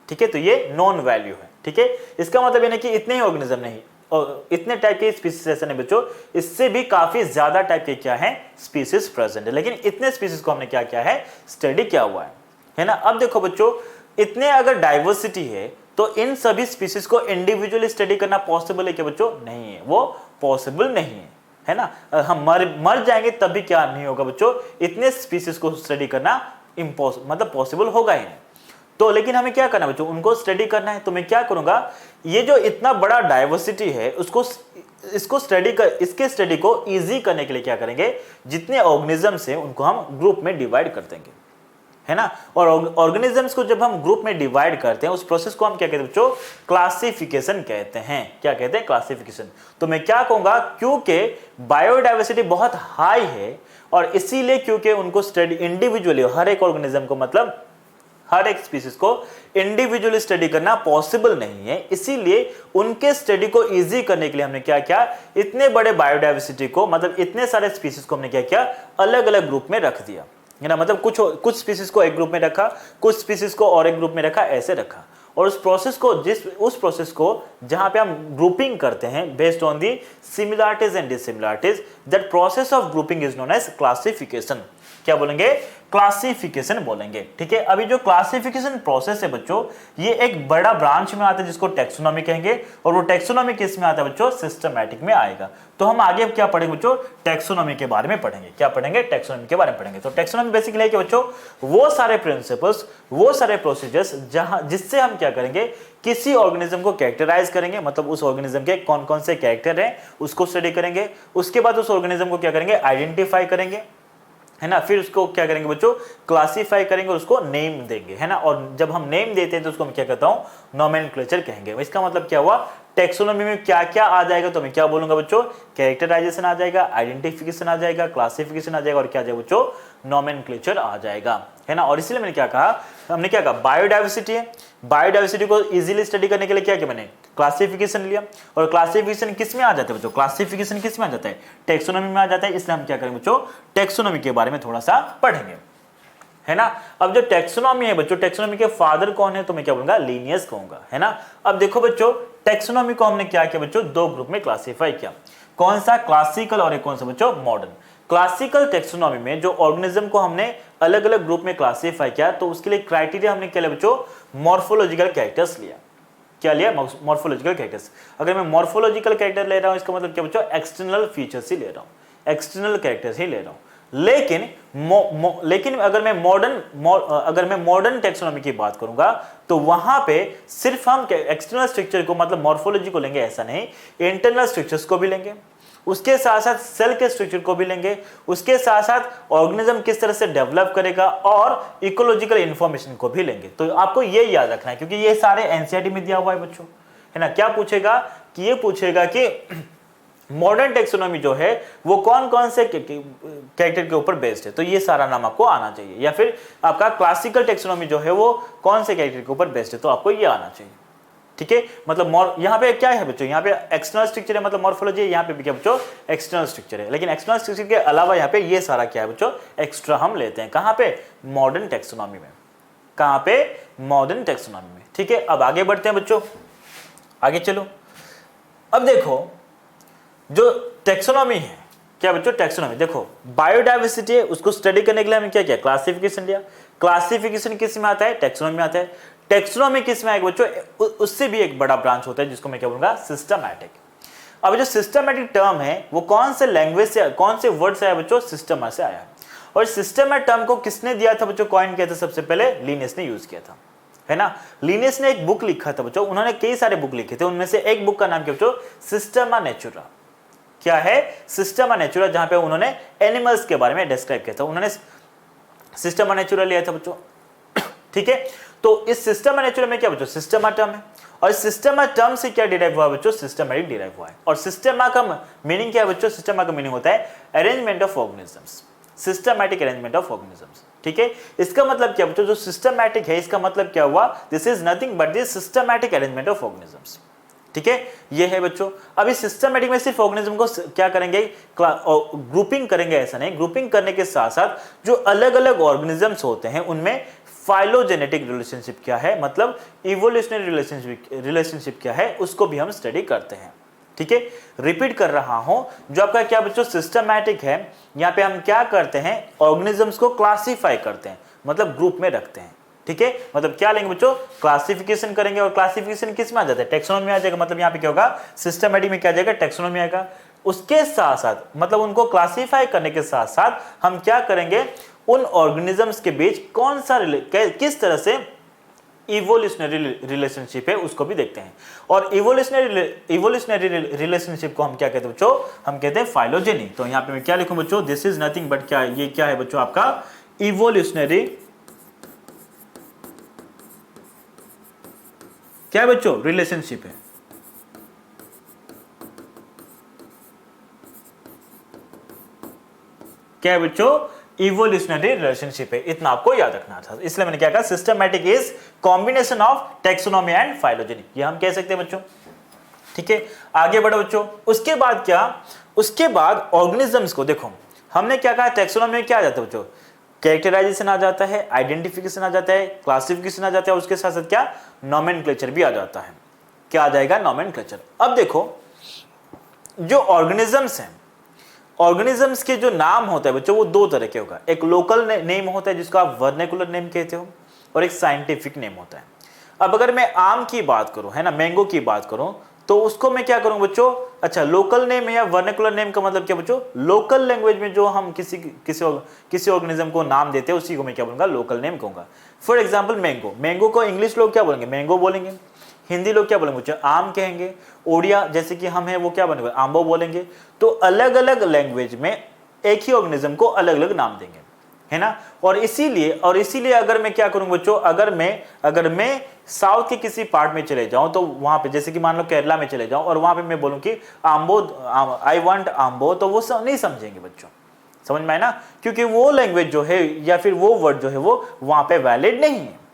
ठीक है, तो ये नॉन वैल्यू है। ठीक है, इसका मतलब ये नहीं कि इतने ही ऑर्गेनिज्म नहीं और इतने टाइप के स्पीसीज ऐसे नहीं बच्चों, इससे भी काफी ज्यादा टाइप के क्या है स्पीसीज प्रेजेंट है, लेकिन इतने स्पीसीज को हमने क्या किया है स्टडी किया हुआ है ना। अब देखो बच्चों, इतने अगर डाइवर्सिटी है तो इन सभी स्पीसीज को इंडिविजुअली स्टडी करना पॉसिबल है क्या बच्चों, नहीं है, वो पॉसिबल नहीं है ना। हम मर जाएंगे तब भी क्या नहीं होगा बच्चों, इतने स्पीसीज को स्टडी करना मतलब पॉसिबल होगा ही नहीं। तो लेकिन हमें क्या करना है बच्चों, उनको स्टडी करना है। तो मैं क्या करूंगा, ये जो इतना बड़ा डाइवर्सिटी है उसको इसको इसके स्टडी को इजी करने के लिए क्या करेंगे, जितने ऑर्गेनिजम्स हैं उनको हम ग्रुप में डिवाइड कर देंगे, है ना। और ऑर्गेनिजम्स को जब हम ग्रुप में डिवाइड करते हैं उस प्रोसेस को हम क्या कहते हैं बच्चों, क्लासिफिकेशन कहते हैं। क्या कहते हैं, क्लासिफिकेशन। तो मैं क्या कहूंगा, क्योंकि बायोडाइवर्सिटी बहुत हाई है और इसीलिए क्योंकि उनको स्टडी इंडिविजुअली हर एक ऑर्गेनिज्म को, मतलब हर एक स्पीसीज को इंडिविजुअली स्टडी करना पॉसिबल नहीं है, इसीलिए उनके स्टडी को इजी करने के लिए हमने क्या किया, इतने बड़े बायोडाइवर्सिटी को, मतलब इतने सारे स्पीसीज को हमने क्या किया अलग अलग ग्रुप में रख दिया, है ना। मतलब कुछ स्पीसीज को एक ग्रुप में रखा, कुछ स्पीसीज को और एक ग्रुप में रखा, ऐसे रखा। और उस प्रोसेस को जहां पे हम ग्रुपिंग करते हैं based on the similarities and dissimilarities, that process of grouping is known as classification. क्या बोलेंगे, क्लासिफिकेशन बोलेंगे। ठीक है, अभी जो क्लासिफिकेशन प्रोसेस है बच्चों, ये एक बड़ा ब्रांच में आता है जिसको टेक्सोनॉमी कहेंगे, और वो टेक्सोनॉमी किस में आता है बच्चों, सिस्टमैटिक में आएगा। तो हम आगे क्या पढ़ेंगे बच्चों, टेक्सोनॉमी के बारे में पढ़ेंगे। क्या पढ़ेंगे, टेक्सोनॉमी के बारे में पढ़ेंगे। तो टेक्सोनॉमी बेसिकली है कि बच्चों वो सारे प्रिंसिपल्स, वो सारे प्रोसीजर्स जिससे हम क्या करेंगे, किसी ऑर्गेनिज्म को कैरेक्टराइज करेंगे, मतलब उस ऑर्गेनिज्म के कौन कौन से कैरेक्टर हैं उसको स्टडी करेंगे। उसके बाद उस ऑर्गेनिज्म को क्या करेंगे, आइडेंटिफाई करेंगे, है ना। फिर उसको क्या करेंगे बच्चों, क्लासिफाई करेंगे, उसको नेम देंगे, है ना। और जब हम नेम देते हैं तो उसको मैं क्या कहता हूं, नोमेनक्लेचर कहेंगे। इसका मतलब क्या हुआ, टेक्सोनॉमी में क्या क्या आ जाएगा, तो मैं क्या बोलूंगा बच्चों, कैरेक्टराइजेशन आ जाएगा, आइडेंटिफिकेशन आ जाएगा, क्लासिफिकेशन आ जाएगा, और क्या आ जाएगा बच्चों, नोमेनक्लेचर आ जाएगा, है ना। और इसलिए मैंने क्या कहा, हमने क्या कहा, बायोडाइवर्सिटी है, बायोडाइवर्सिटी को इजीली स्टडी करने के लिए क्या किया मैंने, क्लासिफिकेशन लिया। और क्लासिफिकेशन किस में आ जाता है बच्चों, क्लासिफिकेशन किस में आ जाता है, टेक्सोनॉमी में आ जाता है। इसलिए हम क्या करेंगे बच्चों, टेक्सोनॉमी के बारे में थोड़ा सा पढ़ेंगे, है ना। अब जो टेक्सोनॉमी है बच्चों, टेक्सोनॉमी के फादर कौन है, तो मैं क्या बोलूंगा, लीनियस कहूंगा, है ना। अब देखो बच्चों, टेक्सोनॉमी को हमने क्या किया बच्चों, दो ग्रुप में क्लासिफाई किया। कौन सा, क्लासिकल, और एक कौन सा बच्चों, मॉडर्न। क्लासिकल टेक्सोनॉमी में जो ऑर्गेनिज्म को हमने अलग अलग ग्रुप में क्लासिफाई किया, तो उसके लिए क्राइटेरिया हमने क्या लिया बच्चों, मॉर्फोलॉजिकल कैरेक्टर्स लिया। क्या लिया, मॉर्फोलॉजिकल कैरेक्टर्स। अगर मैं मॉर्फोलॉजिकल कैरेक्टर ले रहा हूं, इसका मतलब क्या बच्चों, एक्सटर्नल फीचर्स ही ले रहा हूं, एक्सटर्नल कैरेक्टर्स ही ले रहा हूं। लेकिन अगर मैं मॉडर्न टेक्सोनॉमी की बात करूंगा, तो वहां पे सिर्फ हम एक्सटर्नल स्ट्रक्चर को, मतलब मॉर्फोलॉजी को लेंगे, ऐसा नहीं, इंटरनल स्ट्रक्चर्स को भी लेंगे, उसके साथ साथ सेल के स्ट्रक्चर को भी लेंगे, उसके साथ साथ ऑर्गेनिज्म किस तरह से डेवलप करेगा, और इकोलॉजिकल इंफॉर्मेशन को भी लेंगे। तो आपको ये याद रखना है, क्योंकि ये सारे एनसीईआरटी में दिया हुआ है बच्चों, है ना। क्या पूछेगा, कि ये पूछेगा कि मॉडर्न टेक्सोनॉमी जो है वो कौन कौन से कैरेक्टर के ऊपर बेस्ड है, तो ये सारा नाम आपको आना चाहिए। या फिर आपका क्लासिकल टेक्सोनॉमी जो है वो कौन से कैरेक्टर के ऊपर बेस्ड है, तो आपको ये आना चाहिए। ठीक है, मतलब यहाँ पे क्या है बच्चों, यहाँ पे एक्सटर्नल स्ट्रक्चर है, मतलब मॉर्फोलॉजी है, यहाँ पे भी क्या बच्चों, एक्सटर्नल स्ट्रक्चर है। लेकिन एक्सटर्नल स्ट्रक्चर के अलावा यहाँ पे ये सारा क्या है बच्चों, एक्स्ट्रा हम लेते हैं। कहाँ पे, मॉडर्न टेक्सोनॉमी में। कहाँ पे, मॉडर्न टेक्सोनॉमी में। ठीक है, अब आगे बढ़ते हैं बच्चों, आगे चलो। अब देखो, जो टेक्सोनॉमी है, क्या बच्चों, टेक्सोनॉमी देखो, बायोडाइवर्सिटी है, उसको स्टडी करने के लिए हमने क्या किया, क्लासिफिकेशन लिया। क्लासिफिकेशन किस में आता है, टेक्सोनॉमी में आता है। टेक्सोनॉमी किस में आएगा बच्चों, उससे भी एक बड़ा ब्रांच होता है जिसको मैं क्या बोलूंगा, सिस्टमैटिक। अब जो सिस्टमैटिक टर्म है वो कौन से लैंग्वेज से, कौन से वर्ड से आया बच्चों, सिस्टमा से आया। और सिस्टमैटिक टर्म को किसने दिया था बच्चों, कॉइन किया था सबसे पहले, लीनियस ने यूज किया था, है ना। लीनियस ने एक बुक लिखा था बच्चों, उन्होंने कई सारे बुक लिखे थे, उनमें से एक बुक का नाम क्या बच्चों, सिस्टमा नेचुरा। क्या है, सिस्टमा नेचुरा, जहां पे उन्होंने एनिमल्स के बारे में डिस्क्राइब किया था, उन्होंने सिस्टमा नेचुरा लिया था बच्चों। ठीक है, तो इस सिस्टमा नेचुरा में क्या बच्चों, सिस्टमा टर्म है, और सिस्टमा टर्म से क्या डिराइव हुआ बच्चों, सिस्टमैटिक डिराइव हुआ है। और सिस्टमा का मीनिंग क्या है बच्चों, सिस्टमा का मीनिंग होता है arrangement of organisms, systematic arrangement of organisms. ठीक है, इसका मतलब क्या बच्चों, जो सिस्टमैटिक है इसका मतलब क्या हुआ, this is nothing but this systematic arrangement of organisms. ठीक है, ये है बच्चों। अभी सिस्टमैटिक में सिर्फ ऑर्गेनिज्म को क्या करेंगे, ग्रुपिंग करेंगे, ऐसा नहीं, ग्रुपिंग करने के साथ साथ जो अलग अलग ऑर्गेनिजम्स होते हैं उनमें फाइलोजेनेटिक रिलेशनशिप क्या है, मतलब इवोल्यूशनरी रिलेशनशिप क्या है, उसको भी हम स्टडी करते हैं। ठीक है, रिपीट कर रहा हूं, जो आपका क्या बच्चों सिस्टमैटिक है, यहां पे हम क्या करते हैं, ऑर्गेनिजम्स को क्लासिफाई करते हैं, मतलब ग्रुप में रखते हैं। ठीक है, मतलब क्या लेंगे बच्चों, क्लासिफिकेशन करेंगे, और क्लासिफिकेशन किस में आ जाता है, टेक्सोनॉमी में आ जाएगा, मतलब यहाँ पे क्या होगा, सिस्टमैटिक में क्या आ जाएगा, टेक्सोनॉमी आएगा। उसके साथ साथ मतलब उनको क्लासिफाई करने के साथ साथ हम क्या करेंगे, उन ऑर्गेनिजम्स के बीच कौन सा किस तरह से इवोल्यूशनरी रिलेशनशिप है उसको भी देखते हैं। और इवोल्यूशनरी रिलेशनशिप को हम क्या कहते हैं बच्चों, हम कहते हैं फाइलोजेनी। तो यहाँ पे मैं क्या लिखूं बच्चों, दिस इज नथिंग बट क्या, ये क्या है बच्चों, आपका इवोल्यूशनरी, क्या है बच्चों, रिलेशनशिप है। क्या है बच्चों, इवोल्यूशनरी रिलेशनशिप है, इतना आपको याद रखना था, इसलिए मैंने क्या कहा, systematic is combination of taxonomy and phylogeny, ये हम कह सकते हैं बच्चों। ठीक है, आगे बढ़ो बच्चों। उसके बाद क्या, उसके बाद ऑर्गेनिजम्स को देखो, हमने क्या कहा, टेक्सोनॉमी में क्या आ जाता है बच्चों, कैरेक्टराइजेशन आ जाता है, आइडेंटिफिकेशन आ जाता है, क्लासिफिकेशन आ जाता है, उसके साथ साथ क्या, नोमेनक्लेचर भी आ जाता है। क्या आ जाएगा, नोमेनक्लेचर। अब देखो, जो ऑर्गेनिजम्स हैं, ऑर्गेनिजम्स के जो नाम होता है बच्चों वो दो तरह के होगा, एक लोकल नेम होता है जिसको आप वर्नेकुलर नेम कहते हो, और एक साइंटिफिक नेम होता है। अब अगर मैं आम की बात करूं, है ना, मैंगो की बात करूं, तो उसको मैं क्या करूं बच्चों, अच्छा लोकल नेम या वर्नेकुलर नेम का मतलब क्या बच्चों, लोकल लैंग्वेज में जो हम किसी ऑर्गेनिज्म को नाम देते हैं उसी को मैं क्या बोलूंगा, लोकल नेम कहूंगा। फॉर एग्जाम्पल मैंगो, मैंगो को इंग्लिश लोग क्या बोलेंगे, मैंगो बोलेंगे, हिंदी लोग क्या बोलेंगे बच्चों, आम कहेंगे, ओडिया जैसे कि हम हैं वो क्या बनेंगे, आम्बो बोलेंगे। तो अलग अलग लैंग्वेज में एक ही ऑर्गेनिज्म को अलग अलग नाम देंगे, है ना। और इसीलिए अगर मैं क्या करूं बच्चों, अगर मैं साउथ के किसी पार्ट में चले जाऊं, तो वहां पे जैसे कि मान लो केरला में चले जाऊं और वहां पे मैं बोलूं कि आम्बो, आई वांट आम्बो, तो वो नहीं समझेंगे बच्चों, समझ में आए ना, क्योंकि वो लैंग्वेज जो है या फिर वो वर्ड जो है वो वहां पे वैलिड नहीं है।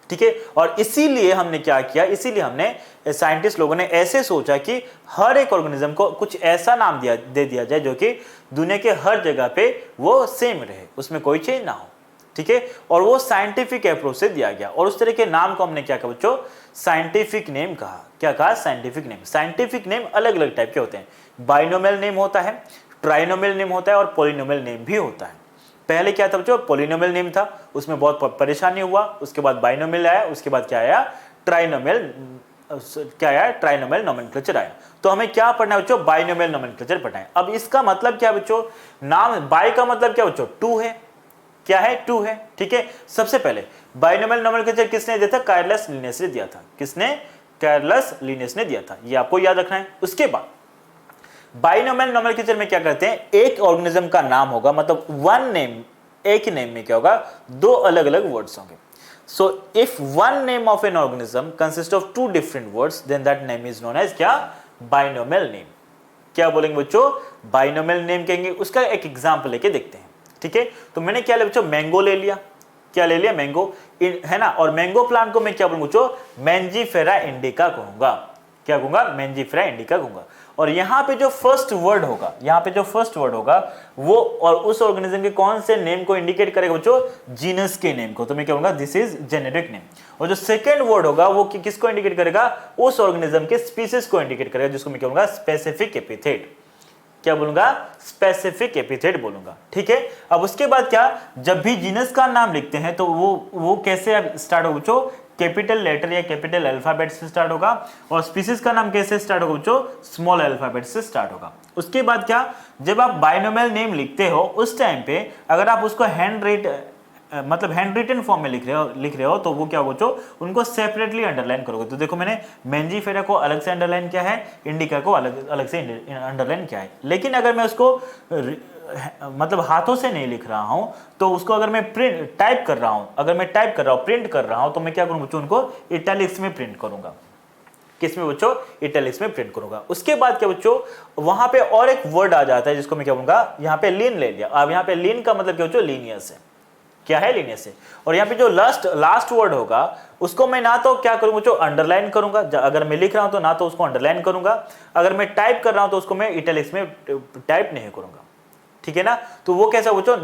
ठीक है, और इसीलिए हमने क्या किया, इसीलिए हमने साइंटिस्ट लोगों ने ऐसे सोचा कि हर एक ऑर्गेनिज्म को कुछ ऐसा नाम दे दिया जाए जो कि दुनिया के हर जगह पे वो सेम रहे, उसमें कोई चेंज ना हो। ठीक है, और वो साइंटिफिक अप्रोच से दिया गया, और उस तरह के नाम को हमने क्या कहा बच्चों, साइंटिफिक नेम कहा। क्या कहा, साइंटिफिक नेम। साइंटिफिक नेम अलग अलग टाइप के होते हैं, बाइनोमियल नेम होता है, ट्राइनोमियल नेम होता है, और पॉलिनोमियल नेम भी होता है। पहले क्या था बच्चों, पॉलिनोमियल नेम था, उसमें बहुत परेशानी हुआ, उसके बाद बाइनोमियल आया, उसके बाद क्या आया, ट्राइनोमियल नोमेनक्लेचर आया। तो हमें क्या पढ़ना है बच्चों, बाइनोमियल नोमेनक्लेचर पढ़ना है। अब इसका मतलब क्या बच्चों, नाम बाई का मतलब क्या बच्चों, टू है, क्या है, टू है। ठीक है, सबसे पहले बाइनोमियल नोमेनक्लेचर किसने दिया था, कार्लस लिनियस ने दिया था। किसने, कार्लस लिनियस ने दिया था, ये आपको याद रखना है। उसके बाद बाइनोमियल नोमेनक्लेचर में क्या करते हैं, एक ऑर्गेनिज्म का नाम होगा, मतलब वन नेम, एक ही नेम में क्या होगा, दो अलग अलग वर्ड्स होंगे। So if one name of an organism consist of two different words, then that name is known as क्या, बाइनोमियल नेम। क्या बोलेंगे बच्चों, बाइनोमियल नेम कहेंगे। उसका एक एग्जांपल लेके देखते हैं। ठीक है, तो मैंने क्या लिया बच्चों, मैंगो ले लिया, क्या ले लिया, मैंगो, है ना। और मैंगो प्लांट को मैं क्या बोलूंगा बच्चों, मैंजीफेरा इंडिका कहूंगा। क्या कहूंगा, मैंजीफेरा इंडिका कहूंगा। और यहां पे जो फर्स्ट वर्ड होगा, यहां पे जो फर्स्ट वर्ड होगा वो और उस ऑर्गेनिज्म के कौन से नेम को इंडिकेट करेगा बच्चों, जीनस के नेम को। तो मैं क्या कहूंगा, दिस इज जेनेरिक नेम। और जो सेकंड वर्ड होगा वो किसको इंडिकेट करेगा, उस ऑर्गेनिज्म के स्पीसीज को इंडिकेट करेगा, जिसको मैं क्या कहूंगा, स्पेसिफिक एपिथेट। क्या बोलूंगा, स्पेसिफिक एपिथेट बोलूंगा। ठीक है, अब उसके बाद क्या, जब भी जीनस का नाम लिखते हैं तो वो कैसे स्टार्ट होगा बच्चों, कैपिटल लेटर या कैपिटल अल्फाबेट से स्टार्ट होगा। और स्पीसीज का नाम कैसे स्टार्ट होगा बच्चों, स्मॉल अल्फाबेट से स्टार्ट होगा। उसके बाद क्या, जब आप बाइनोमियल नेम लिखते हो उस टाइम पे अगर आप उसको हैंड रिटन फॉर्म में लिख रहे हो तो वो क्या बच्चों, उनको सेपरेटली अंडरलाइन करोगे। तो देखो मैंने मैंजीफेरा को अलग से अंडरलाइन किया है, इंडिका को अलग से अंडरलाइन किया है। लेकिन अगर मैं उसको मतलब हाथों से नहीं लिख रहा हूं, तो उसको अगर मैं टाइप कर रहा हूं, प्रिंट कर रहा हूं, तो मैं क्या करूंगा बच्चों, उनको इटैलिक्स में प्रिंट करूंगा। किसमें बच्चों, इटैलिक्स में प्रिंट करूंगा। उसके बाद क्या बच्चों, वहां पे और एक वर्ड आ जाता है जिसको मैं क्या बोलूंगा, यहाँ पे लीन ले लिया। अब यहाँ पे लीन का मतलब क्या बच्चों, लीनियस है, क्या है, लीनियस है। और यहाँ पे जो लास्ट वर्ड होगा उसको मैं ना तो क्या करूंगा बच्चों, अंडरलाइन करूंगा, अगर मैं लिख रहा हूं तो ना तो उसको अंडरलाइन करूंगा, अगर मैं टाइप कर रहा हूं तो उसको मैं इटैलिक्स में टाइप नहीं करूंगा, ठीक है ना। तो वो कैसा बच्चों,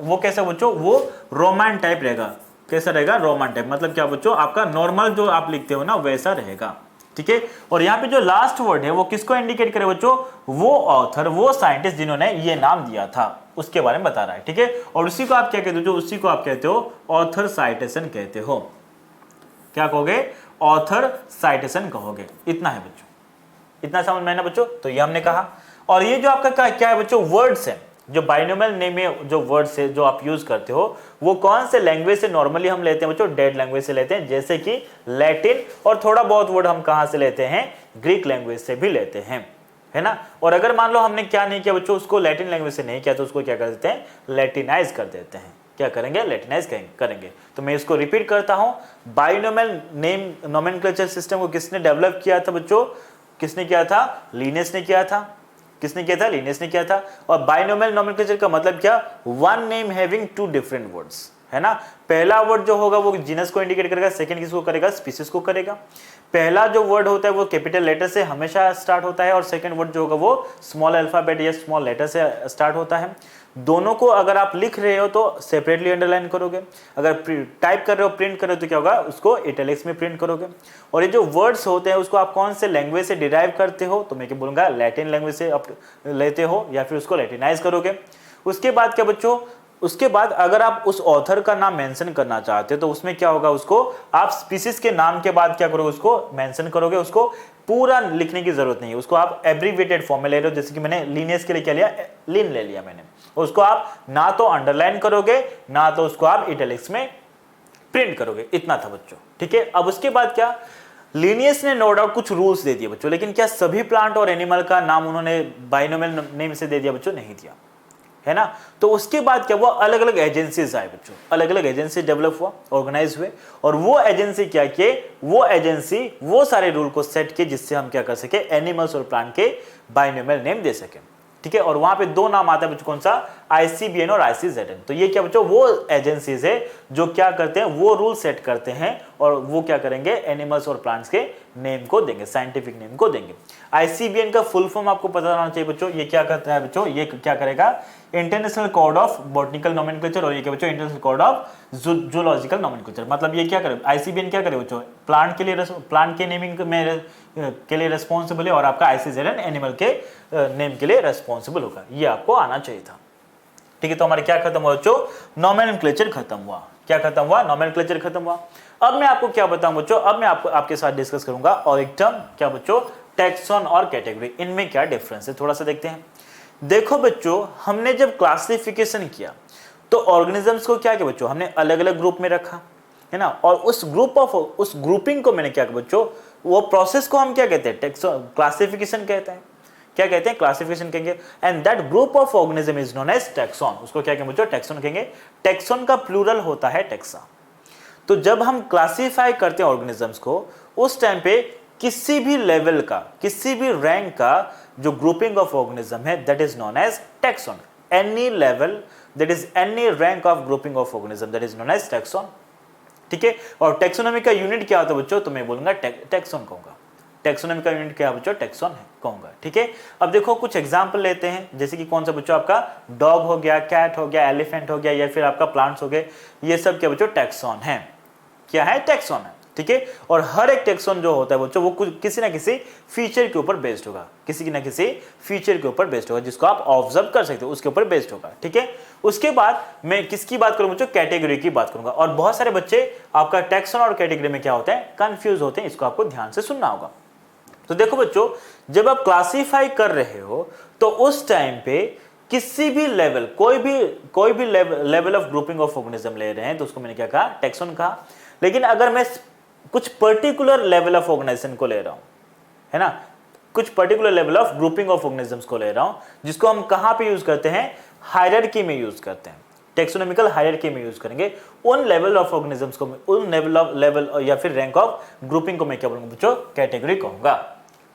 वो कैसा बच्चों, वो रोमन टाइप रहेगा। कैसा रहेगा, रोमन टाइप, मतलब क्या बच्चों, आपका नॉर्मल जो आप लिखते हो ना वैसा रहेगा, ठीक है। और यहाँ पे जो लास्ट वर्ड है वो किसको इंडिकेट करे बच्चों, वो ऑथर, वो साइंटिस्ट जिन्होंने ये नाम दिया था उसके बारे में बता रहा है, ठीक है। और उसी को आप क्या कहते हो, जो उसी को आप कहते हो ऑथर साइटेशन कहते हो। क्या कहोगे, ऑथर साइटेशन कहोगे। इतना है बच्चों, इतना समझ में ना बच्चों। तो ये हमने कहा। और ये जो आपका क्या है बच्चों, वर्ड्स है, जो बाइनोमियल नेम में जो वर्ड्स है जो आप यूज करते हो वो कौन से लैंग्वेज से नॉर्मली हम लेते हैं बच्चों, डेड लैंग्वेज से लेते हैं, जैसे कि लैटिन, और थोड़ा बहुत वर्ड हम कहां से लेते हैं, ग्रीक लैंग्वेज से भी लेते हैं, है ना। और अगर मान लो हमने क्या नहीं किया बच्चों, उसको लैटिन लैंग्वेज से नहीं किया तो उसको क्या कर देते हैं, लैटिनाइज कर देते हैं। क्या करेंगे, लैटिनाइज करेंगे। तो मैं इसको रिपीट करता हूं, बाइनोमियल नेम नोमेनक्लेचर सिस्टम को किसने डेवलप किया था बच्चों, किसने किया था, लिनियस ने किया था। किसने किया था, लिनियस ने किया था। और बाइनोमियल नोमेनक्लेचर का मतलब क्या, one name having two different words, है ना। पहला वर्ड जो होगा वो जीनस को इंडिकेट करेगा, सेकंड किसको करेगा, स्पीसीज को करेगा। पहला जो वर्ड होता है वो कैपिटल लेटर से हमेशा स्टार्ट होता है, और सेकंड वर्ड जो होगा वो स्मॉल अल्फाबेट या स्मॉल लेटर से स्टार्ट होता है। दोनों को अगर आप लिख रहे हो तो सेपरेटली अंडरलाइन करोगे, अगर टाइप कर रहे हो, प्रिंट कर रहे हो तो क्या होगा, उसको इटैलिक्स में प्रिंट करोगे। और ये जो वर्ड्स होते हैं उसको आप कौन से लैंग्वेज से डिराइव करते हो, तो मैं क्या बोलूंगा, लैटिन लैंग्वेज से आप लेते हो या फिर उसको लैटिनाइज करोगे। उसके बाद क्या बच्चों, उसके बाद अगर आप उस ऑथर का नाम मेंशन करना चाहते हो तो उसमें क्या होगा, उसको आप स्पीसीज के नाम के बाद क्या करोगे, उसको मेंशन करोगे। उसको पूरा लिखने की जरूरत नहीं है, उसको आप एब्रीविएटेड फॉर्म में ले रहे हो, जैसे कि मैंने लीनियस के लिए क्या लिया, लीन ले लिया मैंने। उसको आप ना तो अंडरलाइन करोगे ना तो उसको आप इटैलिक्स में प्रिंट करोगे। इतना था बच्चों, ठीक है। अब उसके बाद क्या, लीनियस ने नो डाउट कुछ रूल्स दे दिए बच्चों, लेकिन क्या सभी प्लांट और एनिमल का नाम उन्होंने बाइनोमियल नेम से दे दिया बच्चों, नहीं दिया, है ना। तो उसके बाद क्या हुआ, अलग अलग एजेंसीज आए बच्चों, अलग अलग एजेंसी डेवलप हुआ, ऑर्गेनाइज हुए, और वो एजेंसी क्या किए, वो एजेंसी वो सारे रूल को सेट किए जिससे हम क्या कर सके, एनिमल्स और प्लांट के बाइनोमियल नेम दे सके, ठीक है। और वहां पे दो नाम आता है बच्चों, कौन सा, ICBN और ICZN। तो ये क्या बच्चों, वो एजेंसीज है जो क्या करते हैं, वो रूल सेट करते हैं, और वो क्या करेंगे, एनिमल्स और प्लांट्स के नेम को देंगे, साइंटिफिक नेम को देंगे। ICBN का फुल फॉर्म आपको पता होना चाहिए बच्चों, ये क्या करता है बच्चों, ये क्या करेगा, international code of botanical nomenclature, और ये क्या बच्चों, international code of zoological nomenclature. मतलब ये क्या करे, ICBN क्या करे बच्चों, प्लांट के लिए, प्लांट के नेमिंग में के लिए रेस्पॉन्सिबल है, और आपका ICZN एनिमल के नेम के लिए रेस्पॉन्सिबल होगा। ये आपको आना चाहिए था, ठीक है। तो हमारे क्या खत्म हुआ बच्चों, नोमेनक्लेचर खत्म हुआ। क्या खत्म हुआ, नोमेनक्लेचर खत्म हुआ। अब मैं आपको क्या बताऊं बच्चों, अब मैं आपके साथ डिस्कस करूंगा और एक टर्म, क्या बच्चों, टैक्सॉन और कैटेगरी, इनमें क्या डिफरेंस है थोड़ा सा देखते हैं। देखो बच्चों, हमने जब क्लासिफिकेशन किया तो ऑर्गेनिजम्स को क्या किया बच्चों, हमने अलग अलग ग्रुप में रखा, है ना। और उस ग्रुपिंग को मैंने क्या किया बच्चों, वो प्रोसेस को हम क्या कहते हैं, क्लासिफिकेशन कहते हैं। क्या कहते हैं, क्लासिफिकेशन कहेंगे। And that group of organism is known as taxon. उसको क्या कहेंगे बच्चों, टैक्सॉन कहेंगे। टैक्सॉन का प्लूरल होता है टैक्सा। तो जब हम क्लासिफाई करते हैं ऑर्गेनिजम्स को, उस टाइम पे किसी भी लेवल का, किसी भी रैंक का जो ग्रुपिंग ऑफ ऑर्गेनिज्म है, that is known as taxon. Any level, that is any rank of grouping of organism, that is known as taxon, ठीक है। और टैक्सोनॉमी का यूनिट क्या होता है बच्चों, तो मैं बोलूंगा टैक्सॉन कहूंगा। टैक्सोनॉमी का यूनिट क्या है बच्चों, टैक्सॉन है कहूंगा, ठीक है। अब देखो कुछ एग्जांपल लेते हैं, जैसे कि कौन सा बच्चों, आपका डॉग हो गया, कैट हो गया, एलिफेंट हो गया, या फिर आपका प्लांट्स हो गए, ये सब क्या बच्चों, टैक्सॉन है। क्या है, टैक्सॉन है, ठीक है। और हर एक टैक्सॉन जो होता है बच्चों, वो कुछ किसी ना किसी फीचर के ऊपर बेस्ड होगा, किसी ना किसी फीचर के ऊपर बेस्ड होगा, जिसको आप ऑब्जर्व कर सकते हो, उसके ऊपर बेस्ड होगा, ठीक है। उसके बाद मैं किसकी बात करूं बच्चों, कैटेगरी की बात करूंगा। और बहुत सारे बच्चे आपका टैक्सॉन और कैटेगरी में क्या होते हैं, कंफ्यूज होते हैं, इसको आपको ध्यान से सुनना होगा। तो देखो बच्चों, जब आप क्लासीफाई कर रहे हो तो उस टाइम पे किसी भी लेवल, कोई भी level of grouping of organism ले रहे हैं तो उसको मैंने क्या कहा, टैक्सॉन कहा। लेकिन अगर मैं कुछ पर्टिकुलर लेवल ऑफ ऑर्गेनाइजेशन को ले रहा हूं, है ना, कुछ particular level of grouping of organisms को ले रहा हूं, जिसको हम कहां पे यूज करते हैं, हायरार्की में यूज करते हैं। टेक्सोनॉमिकल हायरार्की में यूज करेंगे उन लेवल ऑफ ऑर्गेनिजम्स को, उन लेवल या फिर रैंक ऑफ ग्रुपिंग को मैं क्या बोलूंगा बच्चों, कैटेगरी कहूंगा।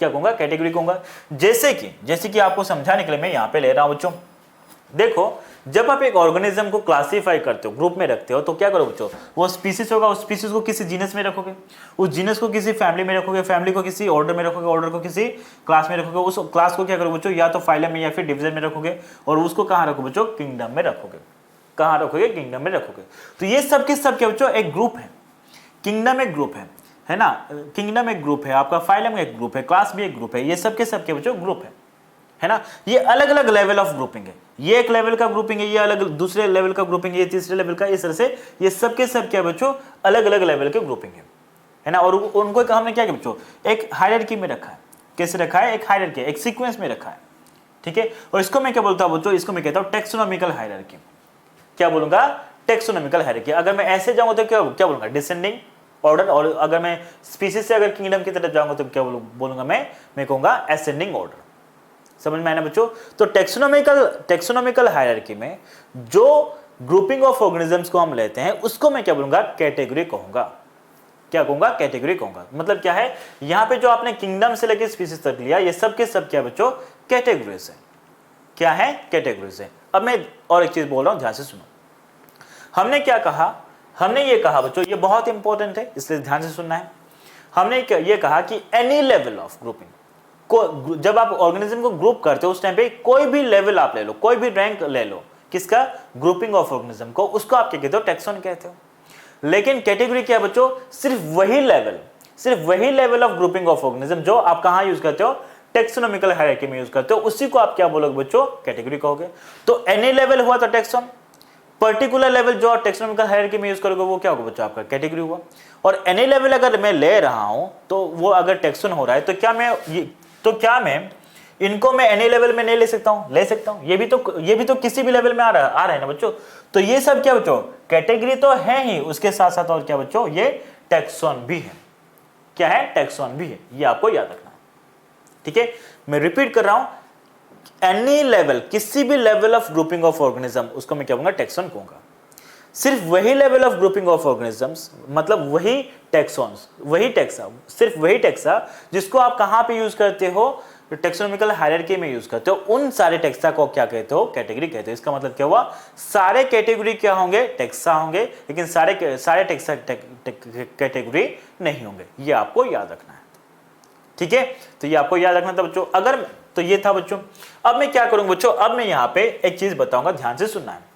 क्या कहूंगा, कैटेगरी कहूंगा। जैसे कि आपको समझाने के लिए मैं यहां पे ले रहा हूं बच्चों, देखो जब आप एक ऑर्गेनिज्म को क्लासिफाई करते हो, ग्रुप में रखते हो, तो क्या करो बच्चों, वो स्पीसीज होगा, उस स्पीसीज को किसी जीनस में रखोगे, उस जीनस को किसी फैमिली में रखोगे, फैमिली को किसी ऑर्डर में रखोगे, ऑर्डर को किसी क्लास में रखोगे, उस क्लास को क्या करो बच्चों, या तो फाइलम में या फिर डिवीजन में रखोगे, और उसको कहाँ रखो बच्चों, किंगडम में रखोगे। कहाँ रखोगे, किंगडम में रखोगे। तो ये सब के सब क्या बच्चों, एक ग्रुप है, किंगडम एक ग्रुप है ना, किंगडम एक ग्रुप है, आपका फाइलम एक ग्रुप है, क्लास भी एक ग्रुप है, ये सब के सब क्या बच्चों, ग्रुप है ना। ये अलग अलग लेवल ऑफ ग्रुपिंग है, ये एक लेवल का ग्रुपिंग है, ये अलग दूसरे लेवल का ग्रुपिंग है, ये तीसरे लेवल का, इस तरह से ये सब के सब क्या बच्चों, अलग अलग लेवल के ग्रुपिंग है ना। और उनको हमने क्या किया बच्चों, एक हायरार्की में रखा है। कैसे रखा है, एक हायरार्की, एक सीक्वेंस में रखा है, ठीक है। और इसको मैं क्या बोलता हूं बच्चों, इसको मैं कहता हूं टेक्सोनॉमिकल हायरार्की। क्या बोलूंगा, टेक्सोनॉमिकल हायरार्की। अगर मैं ऐसे जाऊंगा तो क्या बोलूंगा, डिसेंडिंग ऑर्डर। और अगर मैं स्पीसीज से अगर किंगडम की तरफ जाऊंगा तो क्या बोलूंगा, मैं कहूंगा असेंडिंग ऑर्डर। समझ में आया ना बच्चों। तो टेक्सोनॉमिकल हायरार्की में जो ग्रुपिंग ऑफ ऑर्गेनिजम्स को हम लेते हैं उसको मैं क्या बोलूंगा, कैटेगरी कहूंगा। क्या कहूंगा, कैटेगरी कहूंगा। मतलब क्या है, यहां पे जो आपने किंगडम से लेकर स्पीसीज तक लिया, ये सब के सब क्या बच्चों, कैटेगरीज है। क्या है, कैटेगरीज है। अब मैं और एक चीज बोल रहा हूं, ध्यान से सुनो। हमने क्या कहा, हमने ये कहा बच्चों, ये बहुत इंपॉर्टेंट है, इसलिए ध्यान से सुनना है। हमने ये कहा कि एनी लेवल ऑफ ग्रुपिंग को, जब आप ऑर्गेनिज्म को ग्रुप करते हो उस टाइम पे कोई भी लेवल आप ले लो, कोई भी रैंक ले लो, किसका, ग्रुपिंग ऑफ ऑर्गेनिज्म को, उसको आप क्या कहते हो, टेक्सोन कहते हो। लेकिन कैटेगरी क्या बच्चों, सिर्फ वही level of grouping of organism जो आप कहां यूज करते हो, टेक्सोनॉमिकल हायरार्की में यूज करते हो, उसी को आप क्या बोलोगे बच्चों, कैटेगरी कहोगे। तो एनी लेवल हुआ तो टेक्सोन, पर्टिकुलर लेवल जो टेक्सोनॉमिकल हायरार्की में यूज करोगे वो क्या होगा बच्चों, आपका कैटेगरी हुआ। और एनी लेवल अगर मैं ले रहा हूं तो वो अगर टेक्सोन हो रहा है, तो क्या मैं इनको मैं एनी लेवल में नहीं ले सकता हूं, ले सकता हूं। ये भी तो किसी भी लेवल में आ रहा है ना बच्चों। तो ये सब क्या बच्चों, कैटेगरी तो है ही, उसके साथ साथ और क्या बच्चों, ये टेक्सोन भी है। क्या है, टेक्सोन भी है, ये आपको याद रखना है, ठीक है। मैं रिपीट कर रहा हूं, एनी लेवल, किसी भी level of grouping of organism, उसको मैं क्या कहूंगा, टेक्सोन कहूंगा। सिर्फ वही level of grouping of organisms, मतलब वही टेक्सॉन्स, सिर्फ वही टेक्सा जिसको आप कहां पे यूज करते हो, टेक्सोनॉमिकल हायरार्की में यूज करते हो, उन सारे टेक्सा को क्या कहते हो, कैटेगरी कहते हो। इसका मतलब क्या हुआ, सारे कैटेगरी क्या होंगे, टेक्सा होंगे, लेकिन सारे टेक्सा कैटेगरी नहीं होंगे। ये आपको याद रखना है, ठीक है। तो ये आपको याद रखना था बच्चों। अगर तो ये था बच्चों। अब मैं क्या करूंगा बच्चों, अब मैं यहां पे एक चीज बताऊंगा, ध्यान से सुनना है।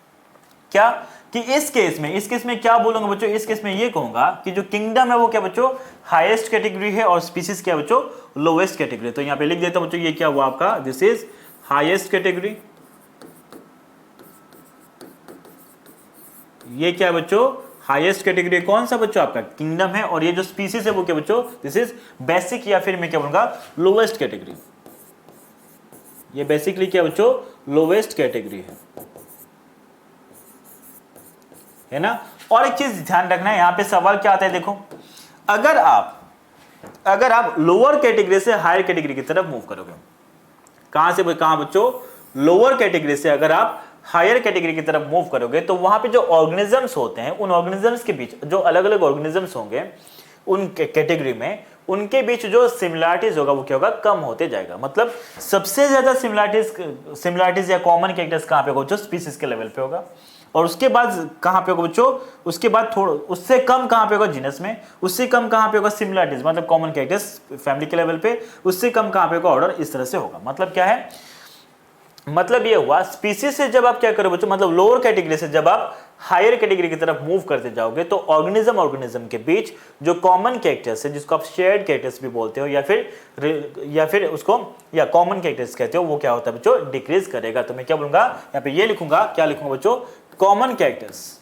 क्या कि इस केस में क्या बोलूंगा बच्चों, इस केस में ये कहूंगा कि जो किंगडम है वो क्या बच्चों, हाईएस्ट कैटेगरी है, और स्पीसीज क्या बच्चों, लोवेस्ट कैटेगरी। तो यहां पे लिख देता हूं बच्चों, ये क्या हुआ आपका, दिस इज हाईएस्ट कैटेगरी। ये क्या बच्चों, हाईएस्ट कैटेगरी कौन सा बच्चों, आपका किंगडम है। और ये जो स्पीसीज है वो क्या बच्चों, दिस इज बेसिक, या फिर मैं क्या बोलूंगा, लोवेस्ट कैटेगरी। ये बेसिकली क्या बच्चों, लोवेस्ट कैटेगरी है ना। और एक चीज ध्यान रखना है, यहां पे सवाल क्या आता है, देखो अगर आप लोअर कैटेगरी से हायर कैटेगरी की तरफ मूव करोगे, कहां से कहां बच्चों, लोअर कैटेगरी से अगर आप हायर कैटेगरी की तरफ मूव करोगे, तो वहां पे जो ऑर्गेनिजम्स होते हैं, उन ऑर्गेनिजम्स के बीच जो अलग अलग ऑर्गेनिजम्स होंगे उन कैटेगरी में, उनके बीच जो सिमिलरिटीज होगा वो क्या होगा, कम होते जाएगा। मतलब सबसे ज्यादा सिमिलरिटीज या कॉमन कैरेक्टर्स कहां पे होगा, जो स्पीसीज के लेवल पे होगा। और उसके बाद कहां पे होगा बच्चों, उसके बाद थोड़ा उससे कम कहां पे होगा, जीनस में। उससे कम कहां पे होगा, सिमिलरिटीज मतलब कॉमन कैरेक्टर्स फैमिली के लेवल पे। उससे कम कहां पे होगा, ऑर्डर। इस तरह से होगा। मतलब क्या है, मतलब ये हुआ, स्पीसीज से जब आप क्या करो बच्चों, मतलब लोअर कैटेगरी से जब आप हायर कैटेगरी की तरफ मूव करते जाओगे, तो ऑर्गेनिज्म के बीच जो कॉमन कैरेक्टर्स है, जिसको आप शेयर्ड कैरेक्टर्स भी बोलते हो, या फिर उसको या कॉमन कैरेक्टर्स कहते हो, वो क्या होता है बच्चों, डिक्रीज करेगा। तो मैं क्या बोलूंगा, यहाँ पे ये लिखूंगा, क्या लिखूंगा बच्चों, कॉमन कैरेक्टर्स।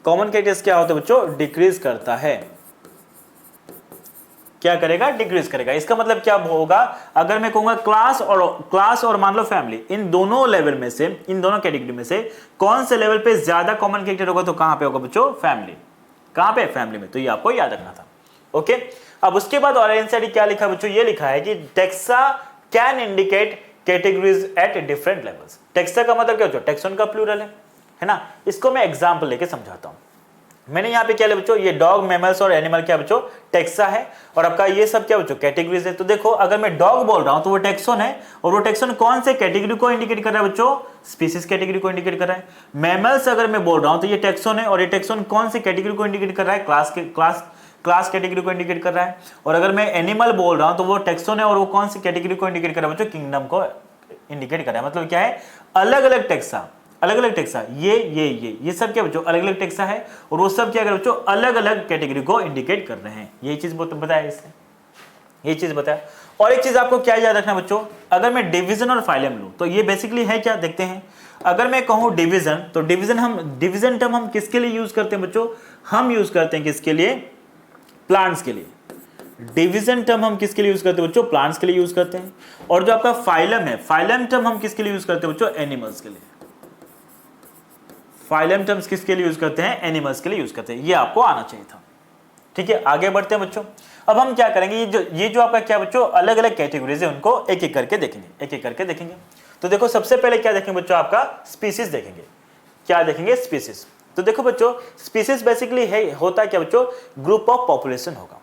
कॉमन कैरेक्टर्स क्या होता है बच्चों, डिक्रीज करता है। क्या करेगा, डिक्रीज करेगा। इसका मतलब क्या होगा, अगर मैं कहूंगा क्लास और मान लो फैमिली, इन दोनों लेवल में से, इन दोनों कैटेगरी में से कौन से लेवल पे ज्यादा कॉमन कैरेक्टर होगा, तो कहां पे होगा बच्चों, फैमिली। कहां पे, फैमिली में। तो ये आपको याद रखना था, ओके। अब उसके बाद और एनसीईआरटी क्या लिखा बच्चों, ये लिखा है कि taxa can indicate categories at different levels. Taxa का मतलब क्या बच्चों, टेक्सोन का प्लूरल है ना। इसको मैं एग्जांपल लेके समझाता हूं। मैंने यहाँ पे क्या लिया बच्चों, ये डॉग, मैमल्स और एनिमल क्या बच्चों, टेक्सा है, और आपका ये सब क्या बच्चों, कैटेगरीज है। तो देखो अगर मैं डॉग बोल रहा हूं तो वो टेक्सोन है, और वो टेक्सोन कौन से कैटेगरी को इंडिकेट कर रहा है बच्चों, स्पीसीज कैटेगरी को इंडिकेट कर रहा है। मैमल्स अगर मैं बोल रहा हूं तो ये टेक्सोन है, और ये टेक्सोन कौन सी कैटेगरी को इंडिकेट कर रहा है, क्लास कैटेगरी को इंडिकेट कर रहा है। और अगर मैं एनिमल बोल रहा हूं तो वो टेक्सोन है, और वो कौन सी कैटेगरी को इंडिकेट कर रहा है बच्चों, किंगडम को इंडिकेट कर रहा है। मतलब क्या है, अलग अलग टेक्सा, ये सब क्या बच्चों, अलग अलग टेक्सा है, और वो सब क्या कर बच्चों, अलग अलग कैटेगरी को इंडिकेट कर रहे हैं। यही चीज बताया इससे, ये चीज बताया। और एक चीज आपको क्या याद रखना बच्चों, अगर मैं डिवीजन और फाइलम लूं तो ये बेसिकली है क्या, देखते हैं। अगर मैं कहूं डिवीजन, तो डिवीजन टर्म हम किसके लिए यूज करते हैं बच्चों, हम यूज करते हैं किसके लिए, प्लांट्स के लिए। डिवीजन टर्म हम किसके लिए यूज करते हैं बच्चों, प्लांट्स के लिए यूज करते हैं। और जो आपका फाइलम है, फाइलम टर्म हम किसके लिए यूज करते हैं बच्चों, एनिमल्स के लिए। फाइलम टर्म्स किसके लिए यूज करते हैं, एनिमल्स के लिए यूज करते हैं। ये आपको आना चाहिए था। ठीक है, आगे बढ़ते हैं बच्चों। अब हम क्या करेंगे, ये जो आपका क्या बच्चों, अलग अलग कैटेगरीज है, उनको एक एक करके देखेंगे, तो देखो सबसे पहले क्या देखेंगे बच्चों, आपका स्पीसीज देखेंगे। क्या देखेंगे, स्पीसीज। तो देखो बच्चों, स्पीसीज बेसिकली होता है क्या बच्चों, ग्रुप ऑफ पॉपुलेशन होगा।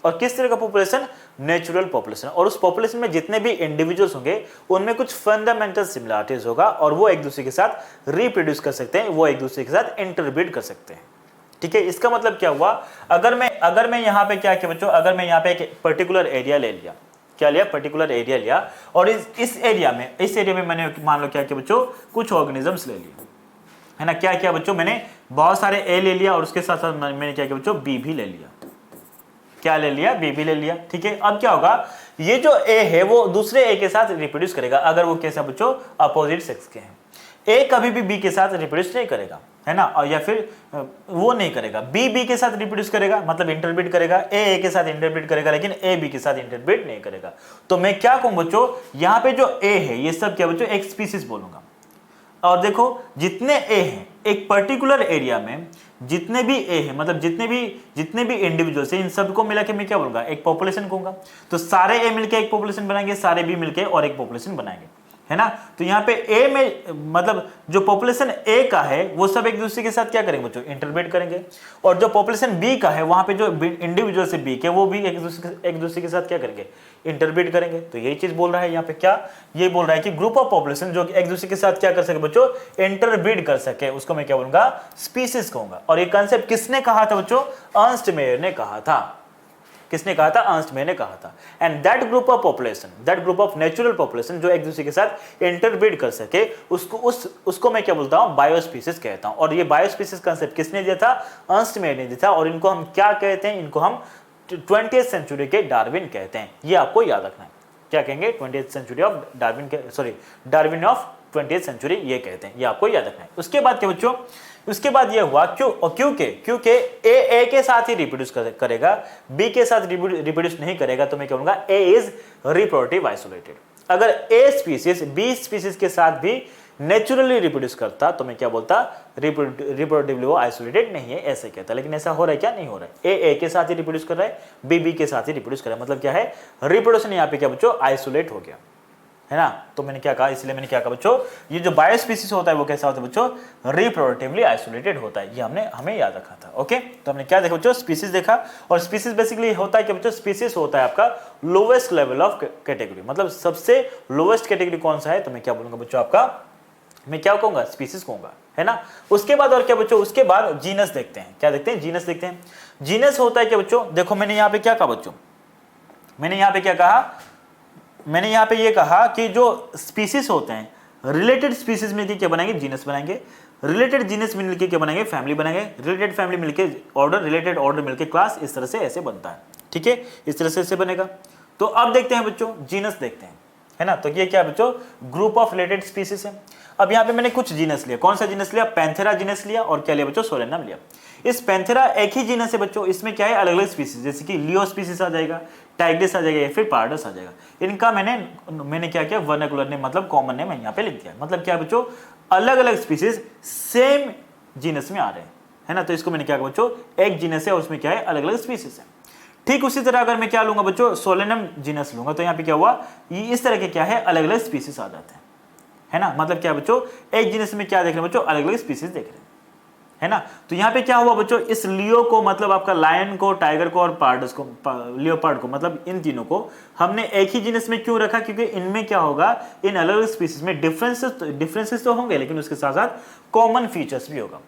और किस तरह का पॉपुलेशन, नेचुरल पॉपुलेशन। और उस पॉपुलेशन में जितने भी इंडिविजुअल्स होंगे उनमें कुछ फंडामेंटल सिमिलरिटीज होगा, और वो एक दूसरे के साथ रिप्रोड्यूस कर सकते हैं, वो एक दूसरे के साथ इंटरब्रीड कर सकते हैं। ठीक है, इसका मतलब क्या हुआ, अगर मैं यहाँ पे क्या किया बच्चों, अगर मैं यहाँ पे एक पर्टिकुलर एरिया ले लिया, क्या लिया, पर्टिकुलर एरिया लिया, और इस एरिया में मैंने मान लो क्या किया बच्चों, कुछ ऑर्गेनिजम्स ले लिए, है ना। क्या किया बच्चों, मैंने बहुत सारे ए ले लिया, और उसके साथ साथ मैंने क्या किया बच्चों, बी भी ले लिया। क्या ले लिया, बी भी ले लिया। ठीक है, अब क्या होगा, ये जो ए है वो दूसरे ए के साथ रिप्रोड्यूस करेगा, अगर वो कैसा बच्चों, अपोजिट सेक्स के हैं। ए कभी भी बी के साथ रिप्रोड्यूस नहीं करेगा, है ना, और या फिर वो नहीं करेगा, बी के साथ रिप्रोड्यूस करेगा, मतलब इंटरब्रीड करेगा, ए के साथ इंटरब्रीड करेगा, लेकिन ए बी के साथ इंटरब्रीड नहीं करेगा। तो मैं क्या कहूं बच्चों, यहाँ पे जो ए है ये सब क्या बच्चों, एक स्पीसीज बोलूंगा। और देखो जितने ए हैं एक पर्टिकुलर एरिया में, जितने भी ए हैं, मतलब जितने भी इंडिविजुअल्स हैं, इन सबको मिला के मैं क्या बोलूंगा, एक पॉपुलेशन कहूंगा। तो सारे ए मिलके एक पॉपुलेशन बनाएंगे, सारे बी मिलके और एक पॉपुलेशन बनाएंगे, है ना। तो यहाँ पे ए में मतलब जो पॉपुलेशन ए का है वो सब एक दूसरे के साथ क्या करेंगे बच्चों, इंटरब्रीड करेंगे। और जो पॉपुलेशन बी का है वहां पे जो इंडिविजुअल से बी के, वो भी एक दूसरे के साथ क्या करेंगे, इंटरब्रीड करेंगे। तो यही चीज बोल रहा है यहाँ पे, क्या ये बोल रहा है कि ग्रुप ऑफ पॉपुलेशन जो एक दूसरे के साथ क्या कर सके बच्चों, इंटरब्रीड कर सके, उसको मैं क्या बोलूंगा, स्पीसीज कहूंगा। और ये कंसेप्ट किसने कहा था बच्चों, अर्नस्ट मेयर ने कहा था। किसने कहा था, अर्नस्ट मेयर ने कहा था। And that group of population, that group of natural population जो एक दूसरे के साथ इंटरब्रीड कर सके, उसको मैं क्या बोलता हूं, बायोस्पीसीज कहता हूं। और ये बायोस्पीसीज कंसेप्ट किसने दिया था, अर्नस्ट मेयर ने दिया था। और इनको हम क्या कहते हैं, इनको हम 20th सेंचुरी के डार्विन कहते हैं। ये आपको याद रखना है, क्या कहेंगे, 20th सेंचुरी ऑफ डार्विन के, sorry Darwin of 20th century ये कहते हैं, ये आपको याद रखना है। उसके बाद क्या बच्चों, उसके बाद ये हुआ क्योंकि ए के साथ ही रिप्रोड्यूस करेगा, बी के साथ रिप्रोड्यूस नहीं करेगा, तो मैं क्या बोलूंगा, ए इज रिप्रोडक्टिव आइसोलेटेड। अगर ए स्पीसीज बी स्पीसीज के साथ भी नेचुरली रिप्रोड्यूस करता तो मैं क्या बोलता, रिप्रोडक्टिवली वो आइसोलेटेड नहीं है, ऐसे कहता। लेकिन ऐसा हो रहा है क्या, नहीं हो रहा है। ए के साथ ही रिप्रोड्यूस कर रहा है, बी के साथ ही रिप्रोड्यूस कर रहा है। मतलब क्या है, रिप्रोडक्शन यहाँ पे क्या बच्चों, आइसोलेट हो गया, है ना। तो मैंने क्या कहा, इसलिए मैंने क्या कहा बच्चों, ये जो बायोस्पीसीज होता है वो कैसा होता है बच्चों, रिप्रोडक्टिवली आइसोलेटेड होता है। ये हमें याद रखा था। ओके, तो हमने क्या देखा बच्चों, स्पीसीज देखा। और स्पीसीज बेसिकली होता है कि बच्चों, स्पीसीज होता है आपका लोवेस्ट लेवल ऑफ कैटेगरी, मतलब सबसे लोवेस्ट कैटेगरी कौन सा है, तो मैं क्या बोलूंगा बच्चों, आपका मैं क्या कहूंगा, स्पीसीज कहूंगा, है ना। उसके बाद और क्या बच्चों, उसके बाद जीनस देखते हैं। क्या देखते हैं, जीनस देखते हैं। जीनस होता है क्या बच्चों, देखो मैंने यहाँ पे क्या कहा बच्चों, मैंने यहाँ पे क्या कहा, मैंने यहाँ पे ये कहा कि जो स्पीसीज होते हैं, रिलेटेड स्पीसीज मिलकर क्या बनाएंगे, जीनस बनाएंगे। रिलेटेड जीनस मिलकर क्या बनाएंगे, फैमिली बनाएंगे। रिलेटेड फैमिली मिलकर ऑर्डर, रिलेटेड ऑर्डर मिलकर क्लास। इस तरह से ऐसे बनता है, ठीक है, इस तरह से ऐसे बनेगा। तो अब देखते हैं बच्चों, जीनस देखते हैं, है ना। तो ये क्या बच्चों, ग्रुप ऑफ रिलेटेड स्पीसीज है। अब यहाँ पे मैंने कुछ जीनस लिया, कौन सा जीनस लिया, पैंथेरा जीनस लिया, और क्या लिया बच्चों, सोलेनम लिया। इस पैंथेरा एक ही जीनस है बच्चों, इसमें क्या है, अलग अलग स्पीसीज, जैसे कि लियो स्पीसीज आ जाएगा, टाइग्रिस आ जाएगा, या फिर पारडस आ जाएगा। इनका मैंने क्या किया, वर्नाकुलर नेम मतलब कॉमन नेम यहाँ पे लिख दिया। मतलब क्या बच्चों, अलग अलग स्पीसीज सेम जीनस में आ रहे हैं, है ना। तो इसको मैंने क्या कहा बच्चों, एक जीनस है और उसमें क्या है, अलग अलग स्पीसीज है। ठीक उसी तरह अगर मैं क्या लूंगा बच्चों, सोलेनम जीनस लूंगा, तो यहाँ पे क्या हुआ, ये इस तरह के क्या है, अलग अलग स्पीसीज आ जाते हैं, है ना। मतलब क्या बच्चों, एक जीनस में क्या देख रहे हैं बच्चों, अलग अलग स्पीसीज देख रहे हैं, है ना। तो यहाँ पे क्या हुआ बच्चों, इस लियो को मतलब आपका लायन को, टाइगर को और पार्डस को, लियोपार्ड को, मतलब इन तीनों को हमने एक ही जीनस में क्यों रखा, क्योंकि इनमें क्या होगा, इन अलग अलग स्पीसीज में डिफरेंसेस तो होंगे, लेकिन उसके साथ साथ कॉमन फीचर्स भी होगा,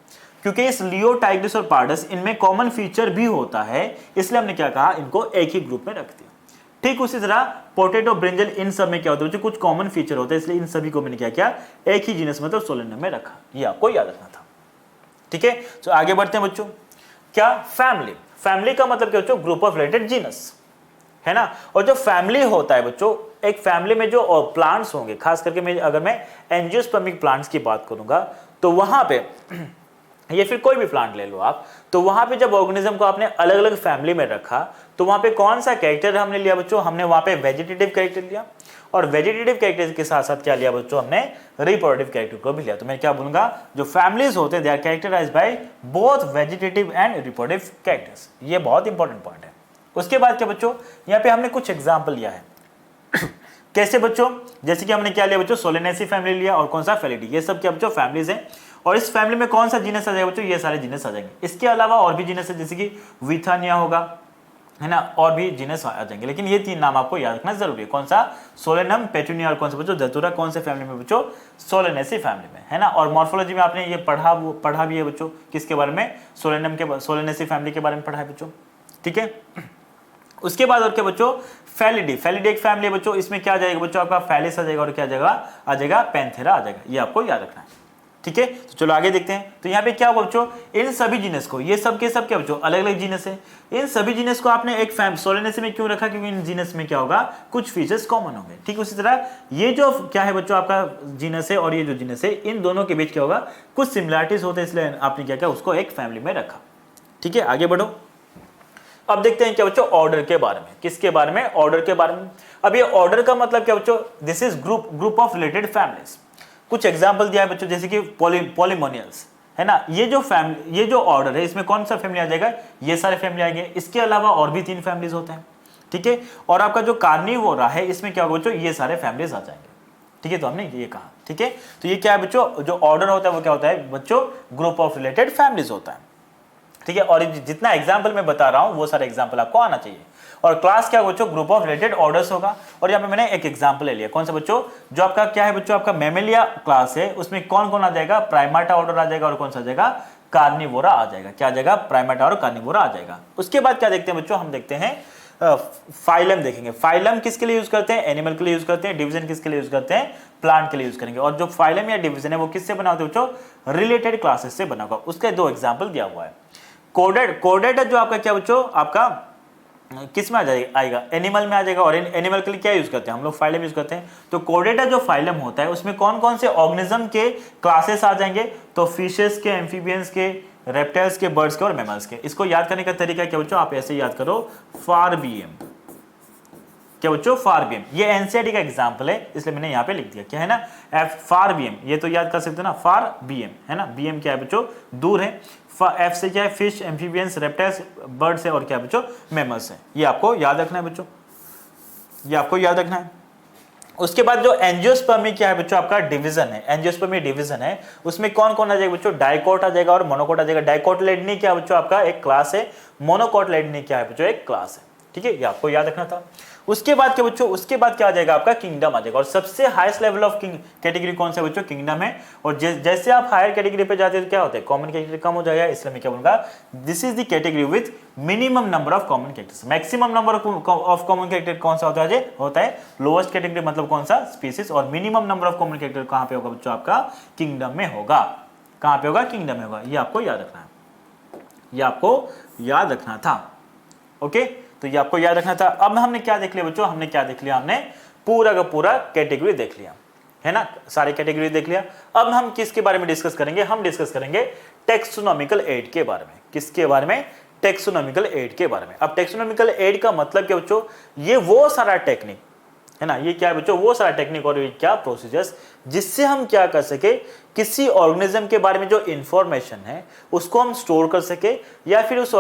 क्योंकि इस लियो, टाइग्रिस और पार्डस इनमें कॉमन फीचर भी होता है, इसलिए हमने क्या कहा, इनको एक ही ग्रुप में रख दिया। ठीक उसी तरह पोटैटो, ब्रिंजल, इन सब में क्या होता है, कुछ कॉमन फीचर होते हैं, इसलिए इन सभी को मैंने क्या किया, एक ही जीनस मतलब सोलेनम में रखा। ये आपको याद रखना था, ठीक है। तो आगे बढ़ते हैं बच्चों, क्या, फैमिली। फैमिली का मतलब क्या बच्चों, ग्रुप ऑफ रिलेटेड जीनस, है ना। और जो फैमिली होता है बच्चों, एक फैमिली में जो प्लांट्स होंगे, खास करके अगर मैं एंजियोस्पर्मिक प्लांट्स की बात करूंगा, तो वहां पे ये फिर कोई भी प्लांट ले लो आप, तो वहां पे जब ऑर्गेनिज्म को आपने अलग अलग फैमिली में रखा, तो वहां पे कौन सा कैरेक्टर हमने लिया बच्चों, हमने वहां पे वेजिटेटिव कैरेक्टर लिया, और वेजिटेटिव कैरेक्टर के साथ साथ क्या लिया बच्चों, हमने रिप्रोडक्टिव कैरेक्टर को भी लिया। तो मैं क्या बोलूंगा, जो फैमिलीज होते हैं they are characterised by both vegetative and reproductive characters. ये बहुत इंपॉर्टेंट पॉइंट है। उसके बाद क्या बच्चों, यहाँ पे हमने कुछ एग्जाम्पल लिया है कैसे बच्चों, जैसे कि हमने क्या लिया बच्चों, सोलेनेसी फैमिली लिया, और कौन सा, फेलिडी। ये सब क्या बच्चों, फैमिलीज हैं, और इस फैमिली में कौन सा जीनस आ जाएगा बच्चों, ये सारे जीनस आ जाएंगे। इसके अलावा और भी जीनस है, जैसे कि विथानिया होगा, है ना, और भी जीनस आ जाएंगे, लेकिन ये तीन नाम आपको याद रखना जरूरी है। कौन सा, सोलेनम, पेटूनिया, और कौन सा बच्चों, धतूरा। कौन से फैमिली में बच्चों, सोलेनेसी फैमिली में, है ना। और मॉर्फोलॉजी में आपने ये पढ़ा भी है बच्चों, किसके बारे में, सोलेनेसी फैमिली के बारे में पढ़ा है बच्चों, ठीक है। उसके बाद और क्या बच्चों, फेलिडी। फेलिडी एक फैमिली है बच्चों, इसमें क्या आ जाएगा बच्चों, आपका फैलिस आ जाएगा, और क्या आ जाएगा, पैंथेरा आ जाएगा। ये आपको याद रखना है, ठीक है। तो चलो आगे देखते हैं। तो यहाँ पे क्या हुआ बच्चों, इन सभी जीनस को, ये सब के सब क्या बच्चों, अलग अलग जीनस है, इन सभी जीनस को आपने एक सोलेनेसी में क्यों रखा, क्योंकि इन जीनस में क्या होगा, कुछ फीचर्स कॉमन होंगे। ठीक उसी तरह ये जो क्या है बच्चों, आपका जीनस है और ये जो जीनस है, इन दोनों के बीच क्या होगा, कुछ सिमिलरिटीज होते हैं, इसलिए आपने क्या किया, उसको एक फैमिली में रखा। ठीक है, आगे बढ़ो। अब देखते हैं क्या बच्चों, ऑर्डर के बारे में। किसके बारे में, ऑर्डर के बारे में। अब ये ऑर्डर का मतलब क्या बच्चों, this is group of related families. कुछ एग्जांपल दिया है बच्चों, जैसे कि पॉलीमोनियल्स, है ना। ये जो ऑर्डर है, इसमें कौन सा फैमिली आ जाएगा, ये सारे फैमिली आएंगे। इसके अलावा और भी 3 फैमिलीज होते हैं, ठीक है। और आपका जो कार्निवोरा है, इसमें क्या होगा बच्चों, ये सारे फैमिलीज आ जाएंगे, ठीक है। तो हमने ये कहा, ठीक है। तो ये क्या है बच्चों, जो ऑर्डर होता है वो क्या होता है बच्चों, ग्रुप ऑफ रिलेटेड फैमिलीज होता है, ठीक है। और जितना एग्जाम्पल मैं बता रहा हूं वो सारे एग्जाम्पल आपको आना चाहिए। और क्लास क्या बच्चों, ग्रुप ऑफ रिलेटेड ऑर्डर्स होगा। और यहाँ पे मैंने एक एग्जाम्पल ले लिया, कौन सा बच्चों, जो आपका क्या है बच्चों, आपका मैमेलिया क्लास है, उसमें कौन कौन आ जाएगा, प्राइमाटा ऑर्डर आ जाएगा, और कौन सा आ जाएगा, कार्निवोरा आ जाएगा। क्या आ जाएगा, प्राइमाटा और कार्निवोरा आ जाएगा। उसके बाद क्या देखते हैं बच्चों, हम देखते हैं फाइलम देखेंगे। फाइलम किसके लिए यूज करते हैं, एनिमल के लिए यूज करते हैं। डिवीजन किसके लिए यूज करते हैं, प्लांट के लिए यूज करेंगे। और जो फाइलम या डिवीजन है वो किससे बना होता है बच्चों, रिलेटेड क्लासेस से बना होगा। उसके 2 एग्जाम्पल दिया हुआ है। कोडेड जो आपका क्या बच्चों, आपका किस में आएगा, एनिमल में आ जाएगा। और एनिमल के लिए क्या यूज करते हैं हम लोग, फाइलम यूज करते हैं। तो कोडेटा जो फाइलम होता है, उसमें कौन कौन से ऑर्गेनिज्म के क्लासेस आ जाएंगे, तो फिशेस के, एम्फीबियंस के, रेप्टाइल्स के, बर्ड्स के और मैमल्स के। इसको याद करने का तरीका क्या बच्चों, आप ऐसे याद करो, फारबीएम। क्या बच्चों, फारबीएम। ये एनसीईआरटी का एग्जांपल है, इसलिए मैंने यहाँ पे लिख दिया, क्या है ना, फारबीएम। ये तो याद कर सकते हो ना, फारबीएम, है ना। बीएम क्या है बच्चों, दूर है। एफ से क्या है, फिश, एम्फीबियंस, रेप्टाइल्स, बर्ड्स है, और क्या बच्चों, मैमल्स है। ये आपको याद रखना है बच्चों, ये आपको याद रखना है। उसके बाद जो एंजियोस्पर्मी क्या है बच्चों, आपका डिवीजन है, एंजियोस्पर्मी डिवीजन है। उसमें कौन कौन आ जाएगा बच्चों, डाइकोट आ जाएगा और मोनोकोट आ जाएगा। डाइकोटिलेडनी क्या बच्चों, आपका एक क्लास है। मोनोकोटिलेडनी क्या है बच्चों, एक क्लास है, ठीक है। ये आपको याद रखना था। उसके बाद क्या बच्चों, उसके बाद क्या आ जाएगा, आपका किंगडम आ जाएगा। और सबसे हाईएस्ट लेवल ऑफ कैटेगरी कौन सा बच्चों, किंगडम है। और जैसे आप हायर कैटेगरी पे जाते हैं तो क्या होता है, कॉमन कैटेगरी कम हो जाएगा। इसलिए मैं क्या बोलूंगा, this is the category with minimum number of common characters. Maximum number of common character कौन सा होता है, लोएस्ट कैटेगरी मतलब कौन सा, स्पीसीज। और minimum number of common character कहां पे होगा बच्चों, आपका किंगडम में होगा। कहां पे होगा, किंगडम में होगा। ये आपको याद रखना है, ये आपको याद रखना था, ओके। तो ये आपको याद रखना था। अब हमने क्या देख लिया बच्चों, हमने क्या देख लिया, हमने पूरा का पूरा कैटेगरी देख लिया, है ना, सारे कैटेगरी देख लिया। अब हम किसके बारे में डिस्कस करेंगे, हम डिस्कस करेंगे टेक्सोनॉमिकल एड के बारे में। किसके बारे में, टेक्सोनॉमिकल एड के बारे में। अब टेक्सोनॉमिकल एड का मतलब क्या बच्चों, ये वो सारा टेक्निक है ना, ये क्या है बच्चों, वो सारा टेक्निक और क्या प्रोसीजर्स, जिससे हम क्या कर सके, किसी ऑर्गेनिज्म के बारे में जो इंफॉर्मेशन है उसको हम स्टोर कर सके, या फिर उस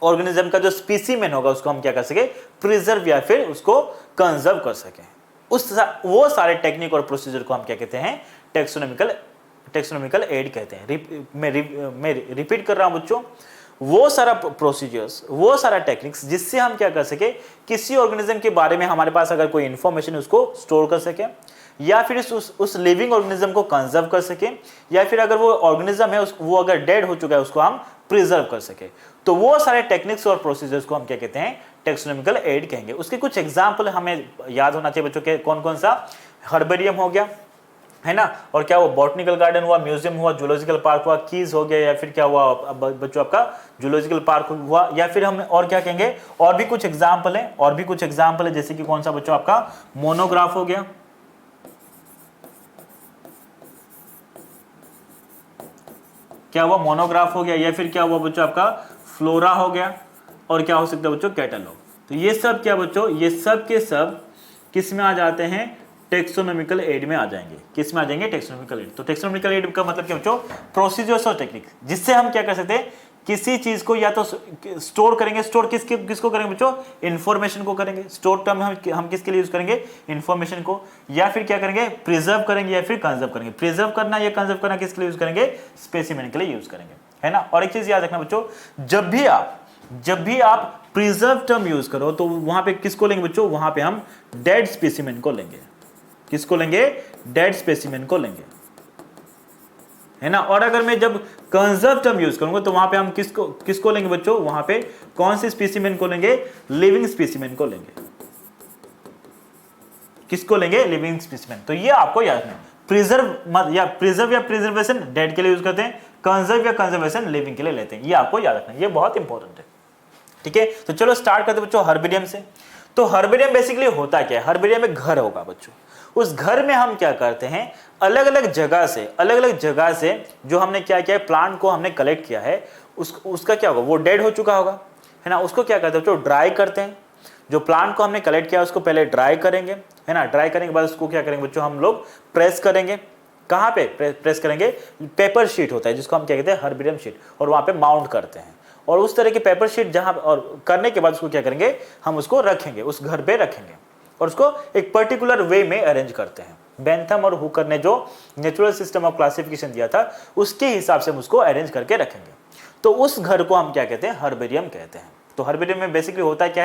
ऑर्गेनिज्म का जो स्पीसीमेन होगा उसको हम क्या कर सके, प्रिजर्व या फिर उसको कंजर्व कर सकें। वो सारे टेक्निक और प्रोसीजर को हम क्या कहते हैं, टेक्सोनोमिकल एड कहते हैं। मैं रिपीट कर रहा हूं बच्चों, वो सारा प्रोसीजर्स, वो सारा टेक्निक्स जिससे हम क्या कर सके, किसी ऑर्गेनिज्म के बारे में हमारे पास अगर कोई इंफॉर्मेशन उसको स्टोर कर सके, या फिर उस लिविंग ऑर्गेनिज्म को कंजर्व कर सके, या फिर अगर वो ऑर्गेनिज्म है वो अगर डेड हो चुका है उसको हम प्रिजर्व कर सके। तो वो सारे टेक्निक्स और प्रोसीजर्स को हम क्या कहते हैं, टेक्सोनोमिकल एड कहेंगे। उसके कुछ एग्जाम्पल हमें याद होना चाहिए बच्चों के, कौन कौन सा, हर्बेरियम हो गया है ना, और क्या वो बॉटनिकल गार्डन हुआ, म्यूजियम हुआ, जूलॉजिकल पार्क हुआ, कीज हो गया, या फिर क्या हुआ बच्चों आपका जूलॉजिकल पार्क हुआ, या फिर हम और क्या कहेंगे, और भी कुछ एग्जाम्पल है, जैसे कि कौन सा बच्चों आपका मोनोग्राफ हो गया, क्या हुआ मोनोग्राफ हो गया, या फिर क्या हुआ बच्चों आपका फ्लोरा हो गया, और क्या हो सकता है बच्चों कैटलॉग। तो ये सब क्या बच्चों, ये सब के सब किस में आ जाते हैं, टेक्सोनोमिकल एड में आ जाएंगे। किस में आ जाएंगे, टेक्सोनोमिकल एड। तो टेक्सोनोमिकल एड का मतलब क्या बच्चों, प्रोसीजर्स और टेक्निक जिससे हम क्या कर सकते हैं, किसी चीज को या तो स्टोर करेंगे, स्टोर किसको करेंगे बच्चों, इंफॉर्मेशन को करेंगे। स्टोर टर्म हम किसके लिए यूज करेंगे, इंफॉर्मेशन को, या फिर क्या करेंगे, प्रिजर्व करेंगे या फिर कंजर्व करेंगे। प्रिजर्व करना या कंजर्व करना किसके लिए यूज करेंगे, स्पेसिमेन के लिए यूज करेंगे, है ना। और एक चीज याद रखना बच्चों, जब भी आप प्रिजर्व टर्म यूज करो तो वहां पे किसको लेंगे बच्चों, वहां पे हम डेड स्पेसिमेन को लेंगे। किसको लेंगे, डेड स्पेसिमेन को लेंगे, है ना। और अगर मैं जब कंजर्व टर्म यूज करूंगा तो वहां पे हम किसको लेंगे बच्चों, वहां पे कौन से स्पेसिमेन को लेंगे, लिविंग स्पेसिमेन को लेंगे। किसको लेंगे, लिविंग स्पेसिमेन। तो ये आपको याद रखना, प्रिजर्व या प्रिजर्वेशन डेड के लिए यूज करते हैं, कंजर्व या कंजर्वेशन लिविंग के लिए लेते हैं। ये आपको याद रखना, ये बहुत इंपॉर्टेंट है, ठीक है। तो चलो स्टार्ट करते हैं बच्चों हर्बेरियम से। तो हर्बेरियम बेसिकली होता क्या है, हर्बेरियम में घर होगा बच्चों। उस घर में हम क्या करते हैं, अलग अलग जगह से जो हमने क्या किया है, प्लांट को हमने कलेक्ट किया है, उसका क्या होगा, वो डेड हो चुका होगा, है ना। उसको क्या करते हैं बच्चों, ड्राई करते हैं। जो प्लांट को हमने कलेक्ट किया उसको पहले ड्राई करेंगे, है ना। ड्राई करने के बाद उसको क्या करेंगे बच्चों, हम लोग प्रेस करेंगे। कहाँ पे प्रेस करेंगे, पेपर शीट होता है जिसको हम क्या कहते हैं, हर्बेरियम शीट, और वहाँ पे माउंट करते हैं। और उस तरह के पेपर शीट जहाँ, और करने के बाद उसको क्या करेंगे, हम उसको रखेंगे, उस घर पे रखेंगे, और उसको एक पर्टिकुलर वे में अरेंज करते हैं। बेंथम और हुकर ने जो नेचुरल सिस्टम ऑफ क्लासिफिकेशन दिया था उसके हिसाब से हम उसको अरेंज करके रखेंगे। तो उस घर को हम क्या कहते हैं, हर्बेरियम कहते हैं। तो हर्बेरियम में बेसिकली होता क्या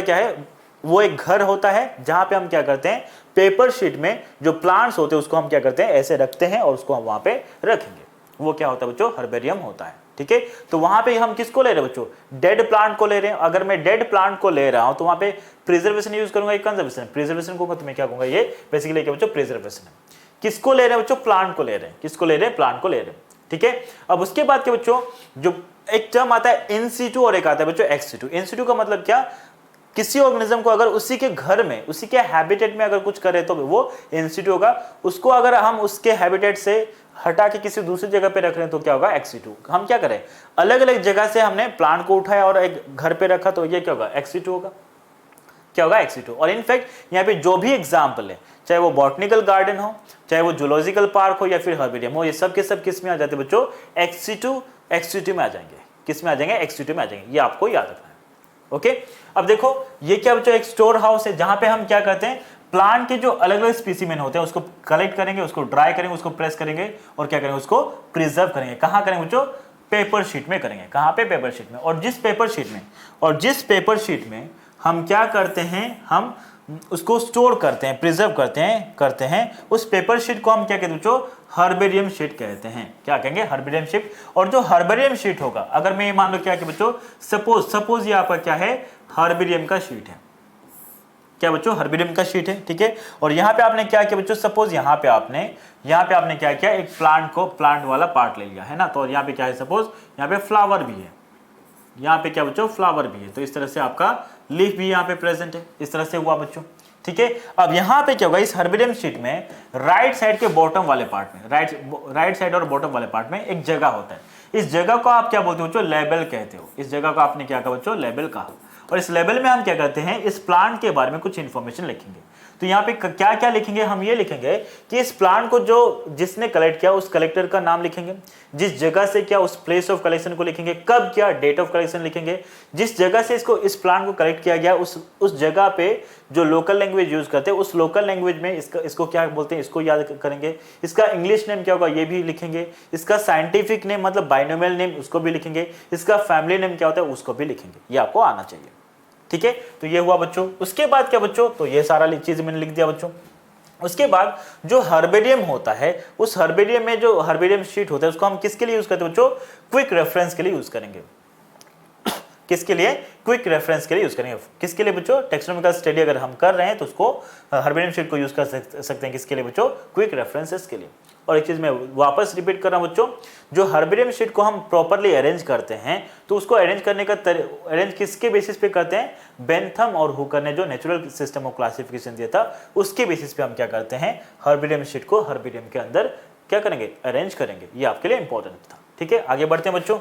है, वो एक घर होता है जहां पे हम क्या करते हैं, पेपर शीट में जो प्लांट्स होते हैं उसको हम क्या करते हैं, ऐसे रखते हैं और उसको हम वहां पे रखेंगे। वो क्या होता है बच्चों, हर्बेरियम होता है, ठीक है। तो वहां पे हम किसको ले रहे हैं बच्चों, डेड प्लांट को ले रहे हैं। अगर मैं डेड प्लांट को ले रहा हूं तो वहां पे प्रिजर्वेशन यूज करूंगा, एक कंजर्वेशन। प्रिजर्वेशन को तो मैं क्या कहूंगा, ये बेसिकली क्या बच्चों, प्रिजर्वेशन है। किसको ले रहे हैं बच्चों, प्लांट को ले रहे हैं। किसको ले रहे हैं, प्लांट को ले रहे हैं, ठीक है। अब उसके बाद के बच्चों जो एक टर्म आता है इन सीटू और एक आता है बच्चों एक्स सीटू। इन सीटू का मतलब क्या, किसी ऑर्गेनिज्म को अगर उसी के घर में, उसी के हैबिटेट में अगर कुछ करे तो वो इन सीटू होगा। उसको अगर हम उसके हैबिटेट से हटा के किसी दूसरी जगह पे रख रहे हैं तो क्या होगा, एक्स सीटू। हम क्या करें, अलग अलग जगह से हमने प्लांट को उठाया और एक घर पे रखा तो ये क्या होगा, एक्स सीटू होगा। क्या होगा, एक्स सीटू। और इनफैक्ट यहाँ पे जो भी एग्जाम्पल है, चाहे वो बॉटनिकल गार्डन हो, चाहे वो जूलॉजिकल पार्क हो, या फिर हर्बेरियम हो, ये सब के सब किस में आ जाते हैं बच्चों, एक्स सीटू में आ जाएंगे। किस में आ जाएंगे, एक्स सीटू में आ जाएंगे। ये आपको याद रखना है, ओके। अब देखो ये क्या बच्चों, एक स्टोर हाउस है जहां पे हम क्या करते हैं, प्लांट के जो अलग अलग स्पीसीमेन होते हैं उसको कलेक्ट करेंगे, उसको ड्राई करेंगे, उसको प्रेस करेंगे और क्या करेंगे, उसको प्रिजर्व करेंगे। कहां करेंगे बच्चों, पेपर शीट में करेंगे। कहां पे, पेपर शीट में। और जिस पेपर शीट में हम क्या करते हैं, हम उसको स्टोर करते हैं, प्रिजर्व करते हैं उस पेपर शीट को हम क्या कहते हैं बच्चों, हर्बेरियम शीट कहते हैं। क्या कहेंगे, हर्बेरियम शीट। और जो हर्बेरियम शीट होगा, अगर मैं ये मान लो क्या कि बच्चों, सपोज ये आपका क्या है, हर्बेरियम का शीट है। क्या बच्चों, हर्बेरियम का शीट है, ठीक है। और यहाँ पे आपने क्या किया बच्चों, सपोज यहाँ पे आपने क्या किया, एक प्लांट वाला पार्ट ले लिया, है ना। तो यहाँ पे क्या है, सपोज यहाँ पे फ्लावर भी है, यहाँ पे क्या बच्चों, फ्लावर भी है। तो इस तरह से आपका लीफ भी यहाँ पे प्रेजेंट है, इस तरह से हुआ बच्चों, ठीक है। अब यहाँ पे क्या होगा, इस हर्बेरियम शीट में राइट साइड के बॉटम वाले पार्ट में, राइट साइड और बॉटम वाले पार्ट में एक जगह होता है। इस जगह को आप क्या बोलते हो बच्चों, लेबल कहते हो। इस जगह को आपने क्या कहा बच्चों, लेबल कहा। और इस लेबल में हम क्या करते हैं, इस प्लांट के बारे में कुछ इंफॉर्मेशन लिखेंगे। तो यहाँ पे क्या क्या लिखेंगे, हम ये लिखेंगे कि इस प्लांट को जो जिसने कलेक्ट किया उस कलेक्टर का नाम लिखेंगे, जिस जगह से क्या उस प्लेस ऑफ कलेक्शन को लिखेंगे, कब क्या डेट ऑफ कलेक्शन लिखेंगे, जिस जगह से इस प्लांट को कलेक्ट किया गया उस जगह पे जो लोकल लैंग्वेज यूज करते हैं उस लोकल लैंग्वेज में इसको क्या बोलते हैं इसको याद करेंगे, इसका इंग्लिश नेम क्या होगा ये भी लिखेंगे, इसका साइंटिफिक नेम मतलब बाइनोमियल नेम उसको भी लिखेंगे, इसका फैमिली नेम क्या होता है उसको भी लिखेंगे, ये आपको आना चाहिए। ठीक है, तो ये हुआ बच्चों। उसके बाद क्या बच्चों, तो ये सारा चीज मैंने लिख दिया बच्चों। उसके बाद जो हर्बेरियम होता है, उस हर्बेरियम में जो हर्बेरियम शीट होता है उसको हम किसके लिए यूज करते हैं बच्चों, क्विक रेफरेंस के लिए यूज करेंगे। किसके लिए, क्विक रेफरेंस के लिए यूज करेंगे। किसके लिए बच्चों, टेक्सोनोमिकल स्टडी अगर हम कर रहे हैं तो उसको हर्बेरियम शीट को यूज कर सकते हैं। किसके लिए बच्चों, क्विक रेफरेंसेस के लिए। और एक चीज मैं वापस रिपीट कर रहा हूं बच्चों, जो हर्बेरियम शीट को हम प्रॉपर्ली अरेंज करते हैं तो उसको अरेंज करने का अरेंज किसके बेसिस पे करते हैं, बेंथम और हुकर ने जो नेचुरल सिस्टम ऑफ क्लासिफिकेशन दिया था उसके बेसिस पे हम क्या करते हैं, हर्बेरियम शीट को हर्बेरियम के अंदर क्या करेंगे, अरेंज करेंगे। ये आपके लिए इंपॉर्टेंट था। ठीक है, आगे बढ़ते हैं बच्चों।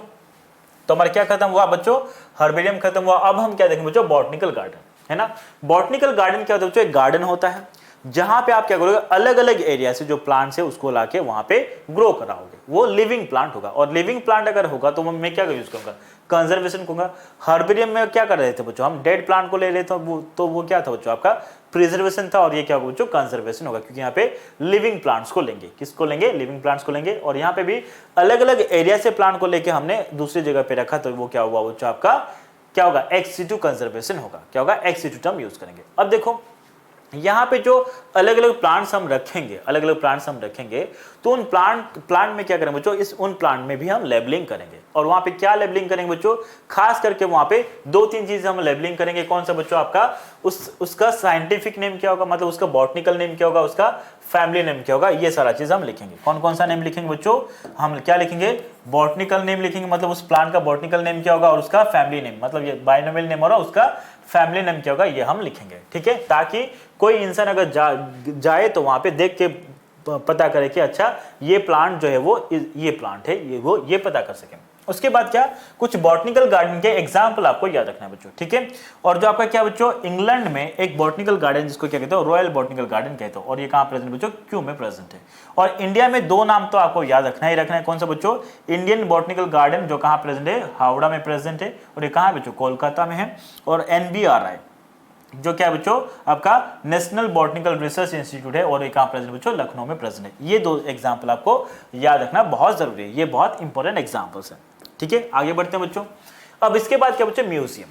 तो हमारा क्या खत्म हुआ बच्चों, हर्बेरियम खत्म हुआ। अब हम क्या देखेंगे बच्चों, बॉटनिकल गार्डन, है ना। बॉटनिकल गार्डन क्या होता है बच्चों, एक गार्डन होता है जहां पे आप क्या करोगे, अलग अलग एरिया से जो प्लांट्स है उसको लाके वहां पे ग्रो कराओगे, वो लिविंग प्लांट होगा। और लिविंग प्लांट अगर होगा तो मैं क्या यूज करूंगा, कंजर्वेशन कहूंगा। हर्बेरियम में क्या कर रहे थे बच्चों, हम डेड प्लांट को ले रहे थे, वो क्या था बच्चों, आपका प्रिजर्वेशन था। और ये क्या होगा बच्चों, कंजर्वेशन होगा, क्योंकि यहाँ पे लिविंग प्लांट्स को लेंगे। किसको लेंगे, लिविंग प्लांट्स को लेंगे। और यहाँ पे भी अलग अलग एरिया से प्लांट को लेके हमने दूसरी जगह पे रखा, तो वो क्या हुआ बच्चों, आपका क्या होगा, एक्स सिटू कंजर्वेशन होगा। क्या होगा, एक्स सिटू टर्म यूज करेंगे। अब देखो यहाँ पे जो अलग अलग प्लांट्स हम रखेंगे, अलग अलग प्लांट्स हम रखेंगे, तो उन प्लांट में क्या करेंगे बच्चों, उन प्लांट में भी हम लेबलिंग करेंगे। और वहां पे क्या लेबलिंग करेंगे बच्चों, खास करके वहां पे 2-3 चीजें हम लेबलिंग करेंगे। कौन सा बच्चों, आपका उसका साइंटिफिक नेम क्या होगा, मतलब उसका बॉटनिकल नेम क्या होगा, उसका फैमिली नेम क्या होगा, ये सारा चीज हम लिखेंगे। कौन कौन सा नेम लिखेंगे बच्चों, हम क्या लिखेंगे, बॉटनिकल नेम लिखेंगे, मतलब उस प्लांट का बॉटनिकल नेम क्या होगा, और उसका फैमिली नेम, मतलब ये बाइनोमियल नेम और उसका फैमिली नेम क्या होगा, ये हम लिखेंगे। ठीक है, ताकि कोई इंसान अगर जाए तो वहां पे देख के पता करे कि अच्छा ये प्लांट जो है वो ये प्लांट है, ये पता कर सके। उसके बाद क्या, कुछ बॉटनिकल गार्डन के एग्जाम्पल आपको याद रखना है बच्चों। ठीक है, और जो आपका क्या बच्चों, इंग्लैंड में एक बॉटनिकल गार्डन जिसको क्या कहते हो, रॉयल बॉटनिकल गार्डन कहते हो। और ये कहाँ प्रेजेंट बच्चों, क्यों में प्रेजेंट है। और इंडिया में 2 नाम तो आपको याद रखना ही रखना है। कौन सा बच्चों, इंडियन बॉटनिकल गार्डन जो कहाँ प्रेजेंट है, हावड़ा में प्रेजेंट है। और ये कहाँ बच्चों, कोलकाता में है। और NBRI जो क्या बच्चों, आपका नेशनल बॉटनिकल रिसर्च इंस्टीट्यूट है, और एक कहाँ प्रेजेंट बच्चों, लखनऊ में प्रेजेंट है। ये 2 एग्जाम्पल आपको याद रखना बहुत जरूरी है, ये बहुत इंपॉर्टेंट एग्जाम्पल्स है। ठीक है, आगे बढ़ते हैं बच्चों। अब इसके बाद क्या बच्चों, म्यूजियम।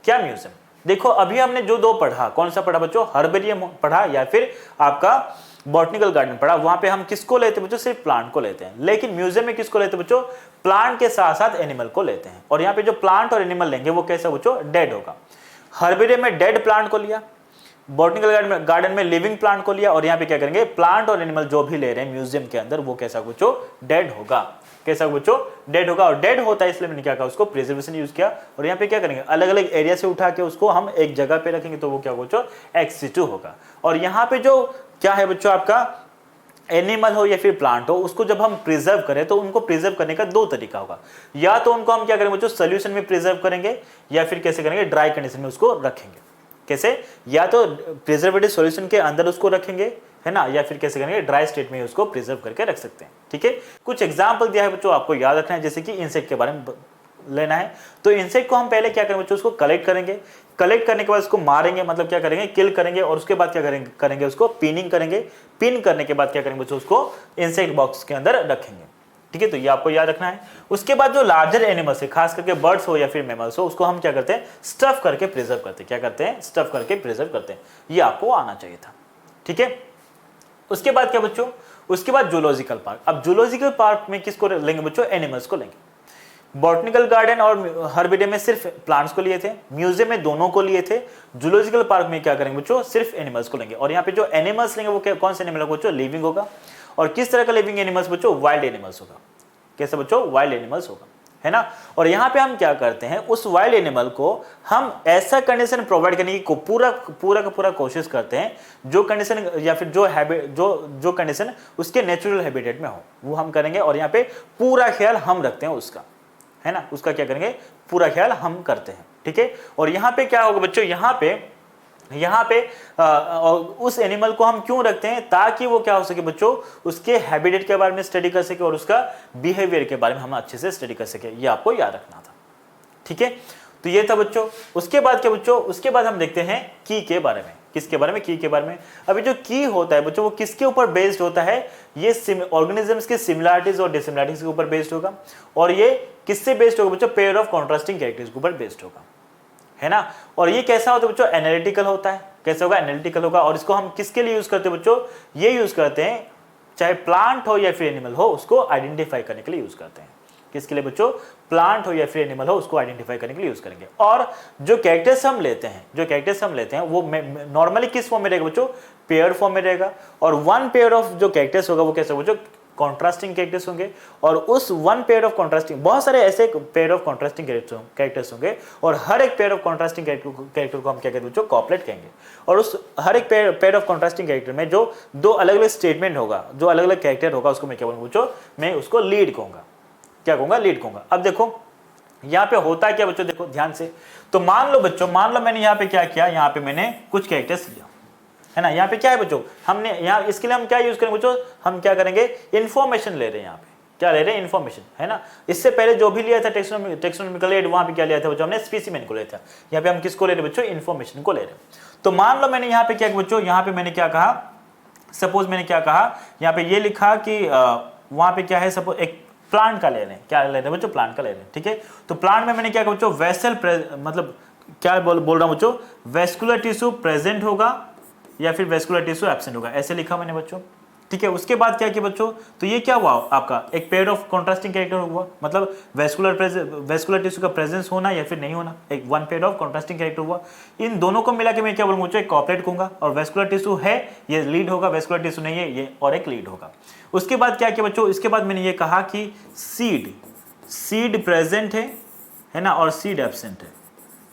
क्या म्यूजियम, देखो अभी हमने जो 2 पढ़ा, कौन सा पढ़ा बच्चों, हर्बेरियम पढ़ा या फिर आपका बॉटनिकल गार्डन पढ़ा। वहां पे हम किसको लेते हैं बच्चों, सिर्फ प्लांट को लेते हैं। लेकिन म्यूजियम में किसको लेते हैं बच्चों, प्लांट के साथ साथ एनिमल को लेते हैं। और यहाँ पे जो प्लांट और एनिमल लेंगे वो कैसा बच्चों, डेड होगा। हर्बेरियम में डेड प्लांट को लिया, बॉटनिकल गार्डन में लिविंग प्लांट को लिया। और यहाँ पे क्या करेंगे, प्लांट और एनिमल जो भी ले रहे हैं म्यूजियम के अंदर वो कैसा बच्चों, डेड होगा। कैसा बच्चों, डेड होगा। और डेड होता है इसलिए मैंने क्या कहा, उसको प्रिजर्वेशन यूज किया। और यहाँ पे क्या करेंगे, अलग अलग एरिया से उठा के उसको हम एक जगह पे रखेंगे, तो वो क्या बच्चों, एक्स सिटू होगा। और यहाँ पे जो क्या है बच्चों, आपका एनिमल हो या फिर प्लांट हो, उसको जब हम प्रिजर्व करें तो उनको प्रिजर्व करने का 2 तरीका होगा। या तो उनको हम क्या करेंगे बच्चों, सोल्यूशन में प्रिजर्व करेंगे, या फिर कैसे करेंगे, ड्राई कंडीशन में उसको रखेंगे। कैसे, या तो प्रिजर्वेटिव सॉल्यूशन के अंदर उसको रखेंगे, है ना, या फिर कैसे करेंगे, ड्राई स्टेट में उसको प्रिजर्व करके रख सकते हैं। ठीक है, कुछ एग्जांपल दिया है बच्चों, आपको याद रखना है। जैसे कि इंसेक्ट के बारे में लेना है, तो इंसेक्ट को हम पहले क्या करेंगे बच्चों, उसको कलेक्ट करेंगे। कलेक्ट करने के बाद उसको मारेंगे, मतलब क्या करेंगे, किल करेंगे। और उसके बाद क्या करेंगे, उसको पिनिंग करेंगे। पिन करने के बाद क्या करेंगे बच्चों, उसको इंसेक्ट बॉक्स के अंदर रखेंगे। ठीक है, तो ये आपको याद रखना है। उसके बाद जो लार्जर एनिमल्स है, खास करके बर्ड्स हो या फिर मैमल्स हो, उसको हम क्या करते हैं, स्टफ करके प्रिजर्व करते हैं। क्या करते हैं, स्टफ करके प्रिजर्व करते हैं। ये आपको आना चाहिए था। ठीक है, उसके बाद क्या बच्चों, उसके बाद जूलॉजिकल पार्क। अब जूलॉजिकल पार्क में किसको लेंगे बच्चों, एनिमल्स को लेंगे। बॉटनिकल गार्डन और हर्बेरियम में सिर्फ प्लांट्स को लिए थे, म्यूजियम में दोनों को लिए थे। जूलॉजिकल पार्क में क्या करेंगे बच्चों, सिर्फ एनिमल्स को लेंगे। और यहाँ पे जो एनिमल्स लेंगे वो कौन से एनिमल होगा बच्चों, लिविंग होगा। और किस तरह का लिविंग एनिमल्स बच्चों, वाइल्ड एनिमल्स होगा। कैसे बच्चों, वाइल्ड एनिमल्स होगा, है ना। और यहाँ पे हम क्या करते हैं, उस वाइल्ड एनिमल को हम ऐसा कंडीशन प्रोवाइड करने की पूरा कोशिश करते हैं जो कंडीशन या फिर जो कंडीशन उसके नेचुरल हैबिटेट में हो वो हम करेंगे। और यहाँ पे पूरा ख्याल हम रखते हैं उसका, है ना, उसका क्या करेंगे, पूरा ख्याल हम करते हैं। ठीक है, और यहाँ पे क्या होगा बच्चों, यहाँ पे यहाँ पे उस एनिमल को हम क्यों रखते हैं, ताकि वो क्या हो सके बच्चों, उसके हैबिटेट के बारे में स्टडी कर सके और उसका बिहेवियर के बारे में हम अच्छे से स्टडी कर सके। ये आपको याद रखना था, ठीक है। तो ये था बच्चों। उसके बाद क्या बच्चों, उसके बाद हम देखते हैं की के बारे में। किसके बारे में, की के बारे में। अभी जो की होता है बच्चों, वो किसके ऊपर बेस्ड होता है, ये ऑर्गेनिजम्स के सिमिलरिटीज और डिसिमिलरिटीज के ऊपर बेस्ड होगा। और ये किससे बेस्ड होगा बच्चों, पेयर ऑफ कॉन्ट्रास्टिंग कैरेक्टर्स के ऊपर बेस्ड होगा, है ना। और ये कैसा होता है बच्चों, एनालिटिकल होता है। कैसे होगा, एनालिटिकल होगा। और इसको हम किसके लिए यूज करते हैं बच्चों, ये यूज करते हैं चाहे प्लांट हो या फिर एनिमल हो, उसको आइडेंटिफाई करने के लिए यूज करते हैं। किसके लिए बच्चों, प्लांट हो या फिर एनिमल हो, उसको आइडेंटिफाई करने के लिए यूज करेंगे। और जो कैरेक्टर्स हम लेते हैं, वो नॉर्मली किस फॉर्म में रहेगा बच्चों, पेयर फॉर्म में रहेगा। और वन पेयर ऑफ जो कैरेक्टर्स होगा वो कैसे बच्चों, कॉन्ट्रास्टिंग कैरेक्टर्स होंगे। और उस वन पेयर ऑफ कॉन्ट्रास्टिंग, बहुत सारे ऐसे पेयर ऑफ कॉन्ट्रास्टिंग कैरेक्टर्स होंगे, और हर एक पेयर ऑफ कॉन्ट्रास्टिंग कैरेक्टर को हम क्या कहते हैं बच्चों, कॉपलेट कहेंगे। और उस हर एक पेयर ऑफ कॉन्ट्रास्टिंग कैरेक्टर में जो दो अलग अलग स्टेटमेंट होगा, जो अलग अलग कैरेक्टर होगा, उसको मैं क्या बोलूंगा बच्चों, मैं उसको लीड कहूंगा। क्या कहूंगा, लीड कहूंगा। अब देखो यहाँ पे होता है क्या बच्चों, देखो ध्यान से। तो मान लो बच्चों, मान लो मैंने यहाँ पे क्या किया, यहाँ पे मैंने कुछ कैरेक्टर्स लिया, है ना। यहाँ पे क्या है बच्चों, हमने यहाँ इसके लिए हम क्या यूज करेंगे बच्चों, हम क्या करेंगे, इन्फॉर्मेशन ले रहे हैं। यहाँ पे क्या ले रहे हैं, इन्फॉर्मेशन, है ना। इससे पहले जो भी लिया था टेक्सोनोमिकल एड, वहां पे क्या लिया था बच्चों, हमने स्पीसीमेन को लिया था। यहाँ पे हम किसको ले रहे हैं बच्चों, इन्फॉर्मेशन को ले रहे हैं। तो मान लो मैंने यहाँ पे क्या बच्चों, यहाँ पे मैंने क्या कहा, सपोज मैंने क्या कहा, यहाँ पे ये लिखा कि वहां पे क्या है, सपोज एक प्लांट का ले रहे हैं, क्या ले रहे हैं बच्चों, प्लांट का ले रहे हैं, ठीक है। तो प्लांट में मैंने क्या कहा बच्चों, वेसल मतलब क्या बोल रहा हूं बच्चों, वेस्कुलर टिश्यू प्रेजेंट होगा या फिर वेस्कुलर टिश्यू एब्सेंट होगा, ऐसे लिखा मैंने बच्चों, ठीक है। उसके बाद क्या किया बच्चों, तो ये क्या हुआ आपका, एक पेयर ऑफ कॉन्ट्रास्टिंग कैरेक्टर हुआ, मतलब वेस्कुलर टिश्यू का प्रेजेंस होना या फिर नहीं होना, एक one pair of contrasting character हुआ। इन दोनों को मिला के मैं क्या बोलूंगा बच्चों, एक कॉपलेट कहूंगा। और वेस्कुलर टिश्यू है ये लीड होगा, वेस्कुलर टिश्यू नहीं है ये और एक लीड होगा। उसके बाद क्या किया बच्चों, इसके बाद मैंने ये कहा कि सीड प्रेजेंट है ना, और सीड एब्सेंट है,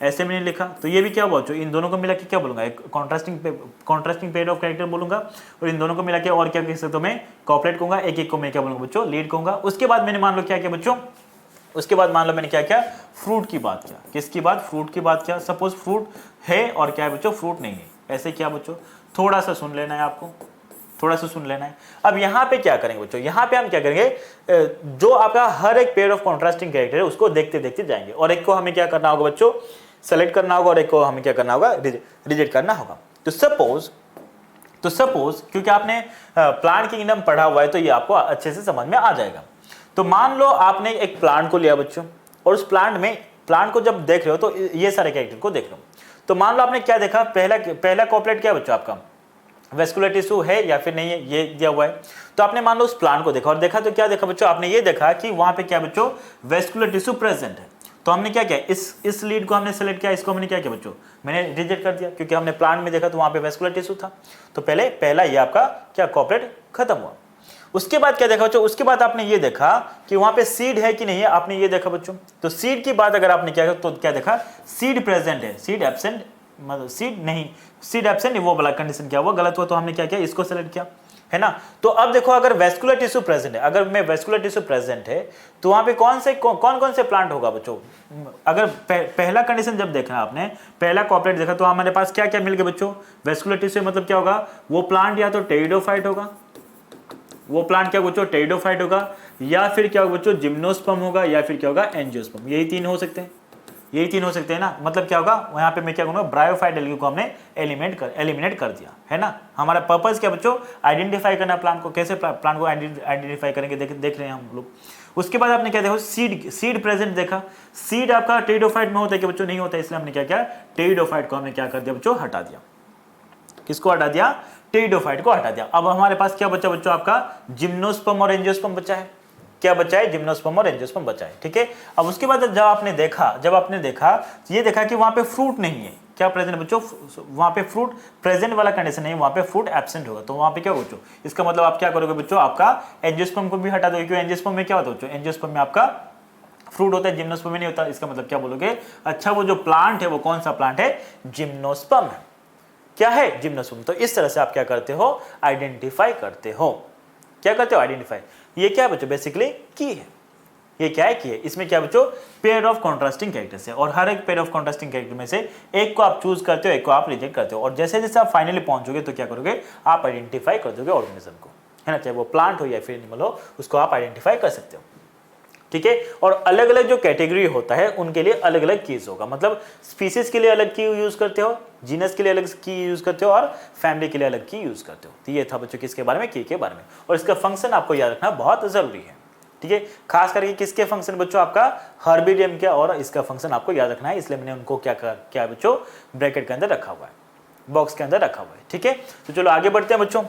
ऐसे मैंने लिखा। तो ये भी क्या हुआ बच्चों, इन दोनों को मिला के क्या बोलूंगा, एक कॉन्ट्रास्टिंग पेयर ऑफ कैरेक्टर बोलूंगा। और इन दोनों को मिला के और क्या कह सकता हूं मैं, कॉपलेट कहूंगा। एक एक को मैं क्या बोलूंगा बच्चों, लीड कहूंगा। उसके बाद मैंने मान लो क्या किया बच्चों, उसके बाद मान लो मैंने क्या किया, फ्रूट की बात किया। किसकी बात, फ्रूट की बात किया। सपोज फ्रूट है और क्या है बच्चों, फ्रूट नहीं है, ऐसे क्या बच्चों, थोड़ा सा सुन लेना है आपको, थोड़ा सा सुन लेना है। अब यहाँ पे क्या करेंगे बच्चों, यहाँ पे हम क्या करेंगे, जो आपका हर एक पेयर ऑफ कॉन्ट्रास्टिंग कैरेक्टर है उसको देखते देखते जाएंगे। और एक को हमें क्या करना होगा बच्चों, सेलेक्ट करना होगा, और एक को हमें क्या करना होगा, रिजेक्ट करना होगा। तो सपोज क्योंकि आपने प्लांट किंगडम पढ़ा हुआ है तो ये आपको अच्छे से समझ में आ जाएगा। तो मान लो आपने एक प्लांट को लिया बच्चों, और उस प्लांट को जब देख रहे हो तो ये सारे कैरेक्टर को देख रहे हो। तो मान लो आपने क्या देखा, पहला कॉपलेट क्या बच्चों आपका, वेस्कुलर टिश्यू है या फिर नहीं है, ये दिया हुआ है। तो आपने मान लो उस प्लांट को देखा, और देखा तो क्या देखा बच्चों, आपने ये देखा कि वहां पे क्या बच्चों, वेस्कुलर टिश्यू प्रेजेंट है। तो हमने क्या किया, इस लीड को हमने सेलेक्ट किया, इसको हमने क्या किया बच्चों, मैंने रिजेक्ट कर दिया, क्योंकि हमने प्लांट में देखा तो वहां पे वेस्कुलर टिश्यू था। तो पहला ये आपका क्या कॉपलेट खत्म हुआ। उसके बाद क्या देखा बच्चों, उसके बाद आपने ये देखा कि वहां पे सीड है कि नहीं है, आपने ये देखा बच्चों। तो सीड की बात अगर आपने क्या तो क्या देखा, सीड प्रेजेंट है, सीड एब्सेंट, मतलब सीड नहीं, सीड एब्सेंट, वो वाला कंडीशन क्या हुआ, गलत हुआ। तो हमने क्या किया, इसको सेलेक्ट किया, है ना। तो अब देखो, अगर वेस्कुलर टिश्यू प्रेजेंट है, अगर मैं वेस्कुलर टिश्यू प्रेजेंट है तो वहां पे कौन कौन से प्लांट होगा बच्चों। अगर पहला कंडीशन जब देखना आपने, पहला कॉपलेट देखा, तो हमारे पास क्या क्या मिल गया बच्चों, वेस्कुलर टिश्यू मतलब क्या होगा, वो प्लांट या तो टेरिडोफाइट होगा, वो प्लांट क्या बच्चों, टेरिडोफाइट होगा, या फिर क्या होगा बच्चों, जिम्नोस्पर्म होगा, या फिर क्या होगा, एंजियोस्पर्म। यही तीन हो सकते हैं, यही तीन हो सकते हैं ना। मतलब क्या होगा, यहाँ पे मैं क्या करूंगा, ब्रायोफाइट एल्गी को हमने एलिमिनेट कर दिया, है ना। हमारा पर्पस क्या बच्चों, आइडेंटिफाई करना प्लांट को। कैसे प्लांट को आइडेंटिफाई करेंगे, देख रहे हैं हम लोग। उसके बाद आपने क्या देखो, सीड प्रेजेंट देखा। सीड आपका टेरिडोफाइट में होता है कि बच्चों, नहीं होता है, इसलिए हमने क्या किया, टेरिडोफाइट को हमने क्या कर दिया बच्चों, हटा दिया। किसको हटा दिया, टेरिडोफाइट को हटा दिया। अब हमारे पास क्या बचा बच्चों, आपका जिम्नोस्पर्म और एंजियोस्पर्म बचा है। क्या बचा है, जिम्नोस्पर्म और एंजियोस्पर्म बचा है, ठीक है। अब उसके बाद जब आपने देखा ये देखा कि वहां पे फ्रूट नहीं है, क्या प्रेजेंट बच्चों, वहां पे फ्रूट प्रेजेंट वाला कंडीशन नहीं, वहां पे फ्रूट एब्सेंट होगा। तो वहां पे क्या बच्चों, इसका मतलब आप क्या करोगे बच्चों, आपका एंजियोस्पर्म को भी हटा दोगे, क्योंकि एंजियोस्पर्म में क्या होता है बच्चों, एंजियोस्पर्म में आपका फ्रूट होता है, जिम्नोस्पर्म में नहीं होता। इसका मतलब क्या बोलोगे, अच्छा वो जो प्लांट है वो कौन सा प्लांट है, जिम्नोस्पर्म है। क्या है, जिम्नोस्पर्म। तो इस तरह से आप क्या करते हो, आइडेंटिफाई करते हो। क्या करते हो, आइडेंटिफाई। ये क्या बच्चों, बेसिकली की है, ये क्या है कि इसमें क्या बच्चों, पेयर ऑफ कॉन्ट्रास्टिंग कैरेक्टर्स है, और हर एक पेयर ऑफ कॉन्ट्रास्टिंग कैरेक्टर में से एक को आप चूज करते हो, एक को आप रिजेक्ट करते हो, और जैसे जैसे आप फाइनली पहुंचोगे तो क्या करोगे, आप आइडेंटिफाई कर दोगे ऑर्गेनिज्म को, है ना, चाहे वो प्लांट हो या फिर एनिमल हो, उसको आप आइडेंटिफाई कर सकते हो। ठीक है, और अलग अलग जो कैटेगरी होता है उनके लिए अलग अलग कीज होगा, मतलब स्पीसीज के लिए अलग की यूज करते हो, जीनस के लिए अलग की यूज करते हो, और फैमिली के लिए अलग की यूज करते हो। तो ये था बच्चों किसके बारे में, की के बारे में, और इसका फंक्शन आपको याद रखना बहुत जरूरी है। ठीक है, खास करके किसके फंक्शन बच्चों, आपका हर्बिडियम के, और इसका फंक्शन आपको याद रखना है, इसलिए मैंने उनको क्या बच्चों ब्रैकेट के अंदर रखा हुआ है, बॉक्स के अंदर रखा हुआ है। ठीक है, तो चलो आगे बढ़ते हैं बच्चों।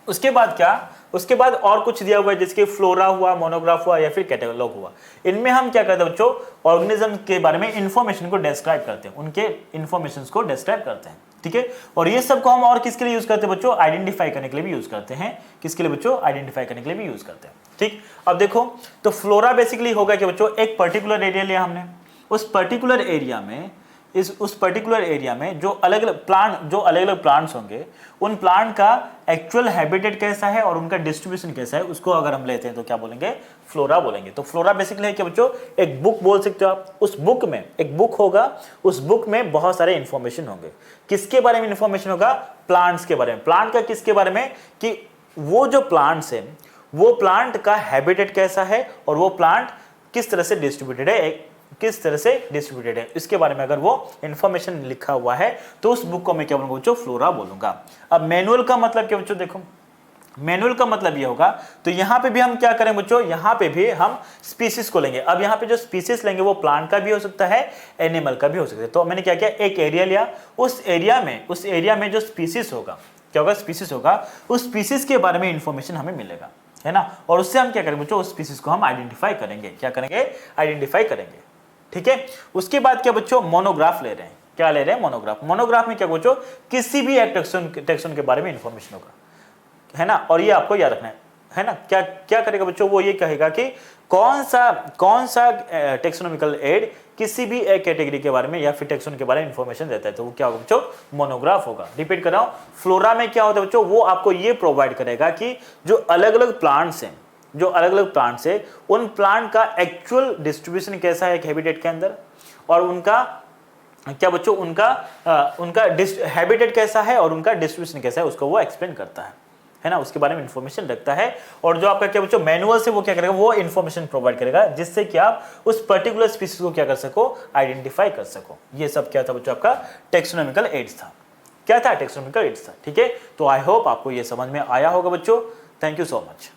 उसके बाद क्या, उसके बाद और कुछ दिया हुआ है, जिसके फ्लोरा हुआ, मोनोग्राफ हुआ, या फिर कैटेलॉग हुआ। इनमें हम क्या करते हैं बच्चों, ऑर्गेनिज्म के बारे में इंफॉर्मेशन को डिस्क्राइब करते हैं, उनके इंफॉर्मेशन को डिस्क्राइब करते हैं। ठीक है, और ये सब को हम और किसके लिए यूज करते हैं बच्चों, आइडेंटिफाई करने के लिए भी यूज करते हैं। किसके लिए बच्चों, आइडेंटिफाई करने के लिए भी यूज करते हैं। ठीक, अब देखो, तो फ्लोरा बेसिकली होगा कि बच्चों एक पर्टिकुलर एरिया लिया हमने, उस पर्टिकुलर एरिया में उस पर्टिकुलर एरिया में जो अलग अलग प्लांट्स होंगे, उन प्लांट का एक्चुअल हैबिटेट कैसा है और उनका डिस्ट्रीब्यूशन कैसा है, उसको अगर हम लेते हैं तो क्या बोलेंगे, फ्लोरा बोलेंगे। तो फ्लोरा बेसिकली है कि बच्चों एक बुक बोल सकते हो आप, उस बुक में एक बुक होगा, उस बुक में बहुत सारे इंफॉर्मेशन होंगे। किसके बारे में इंफॉर्मेशन होगा, प्लांट्स के बारे में। प्लांट का किसके बारे में, कि वो जो प्लांट्स है, वो प्लांट का हैबिटेट कैसा है और वो प्लांट किस तरह से डिस्ट्रीब्यूटेड है, इसके बारे में अगर वो इंफॉर्मेशन लिखा हुआ है, तो उस बुक को मैं क्या बोलूंगा बच्चों, फ्लोरा बोलूंगा। अब मैनुअल का मतलब क्या बच्चों, देखो मैनुअल का मतलब ये होगा, तो यहां पे भी हम क्या करें बच्चों, यहां पे भी हम स्पीसीज को लेंगे। अब यहां पे जो स्पीसीज लेंगे वो प्लांट का भी हो सकता है, एनिमल का भी हो सकता है। तो मैंने क्या किया, एक एरिया लिया, उस एरिया में जो स्पीसीज होगा, क्या होगा, स्पीसीज होगा, उस स्पीसीज के बारे में इंफॉर्मेशन हमें मिलेगा, है ना, और उससे हम क्या करेंगे बच्चों, उस स्पीसीज को हम आइडेंटिफाई करेंगे। क्या करेंगे, आइडेंटिफाई करेंगे। ठीक है, उसके बाद क्या बच्चों, मोनोग्राफ ले रहे हैं। क्या ले रहे हैं, मोनोग्राफ। मोनोग्राफ में क्या बच्चों, किसी भी एक टेक्सोन के बारे में इंफॉर्मेशन होगा, है ना, और ये आपको याद रखना है ना। क्या क्या करेगा बच्चों, वो ये कहेगा कि कौन सा टेक्सोनोमिकल एड किसी भी एक कैटेगरी के बारे में या फिर टेक्सोन के बारे में इंफॉर्मेशन देता है, तो वो क्या होगा बच्चों, मोनोग्राफ होगा। रिपीट कर रहा हूं, फ्लोरा में क्या होता है बच्चों, वो आपको ये प्रोवाइड करेगा कि जो अलग अलग प्लांट्स हैं, उन प्लांट का एक्चुअल डिस्ट्रीब्यूशन कैसा है एक हैबिटेट के अंदर, और उनका क्या बच्चों, उनका हैबिटेट कैसा है और उनका डिस्ट्रीब्यूशन कैसा है, उसको वो एक्सप्लेन करता है ना, उसके बारे में इंफॉर्मेशन रखता है। और जो आपका क्या बच्चों मैनुअल से वो क्या करेगा, वो इंफॉर्मेशन प्रोवाइड करेगा, जिससे कि आप उस पर्टिकुलर स्पीसीज को क्या कर सको, आइडेंटिफाई कर सको। ये सब क्या था बच्चों, आपका टेक्सोनोमिकल एड्स था। क्या था, टेक्सोनोमिकल एड्स था। ठीक है, तो आई होप आपको ये समझ में आया होगा बच्चों। Thank you so much.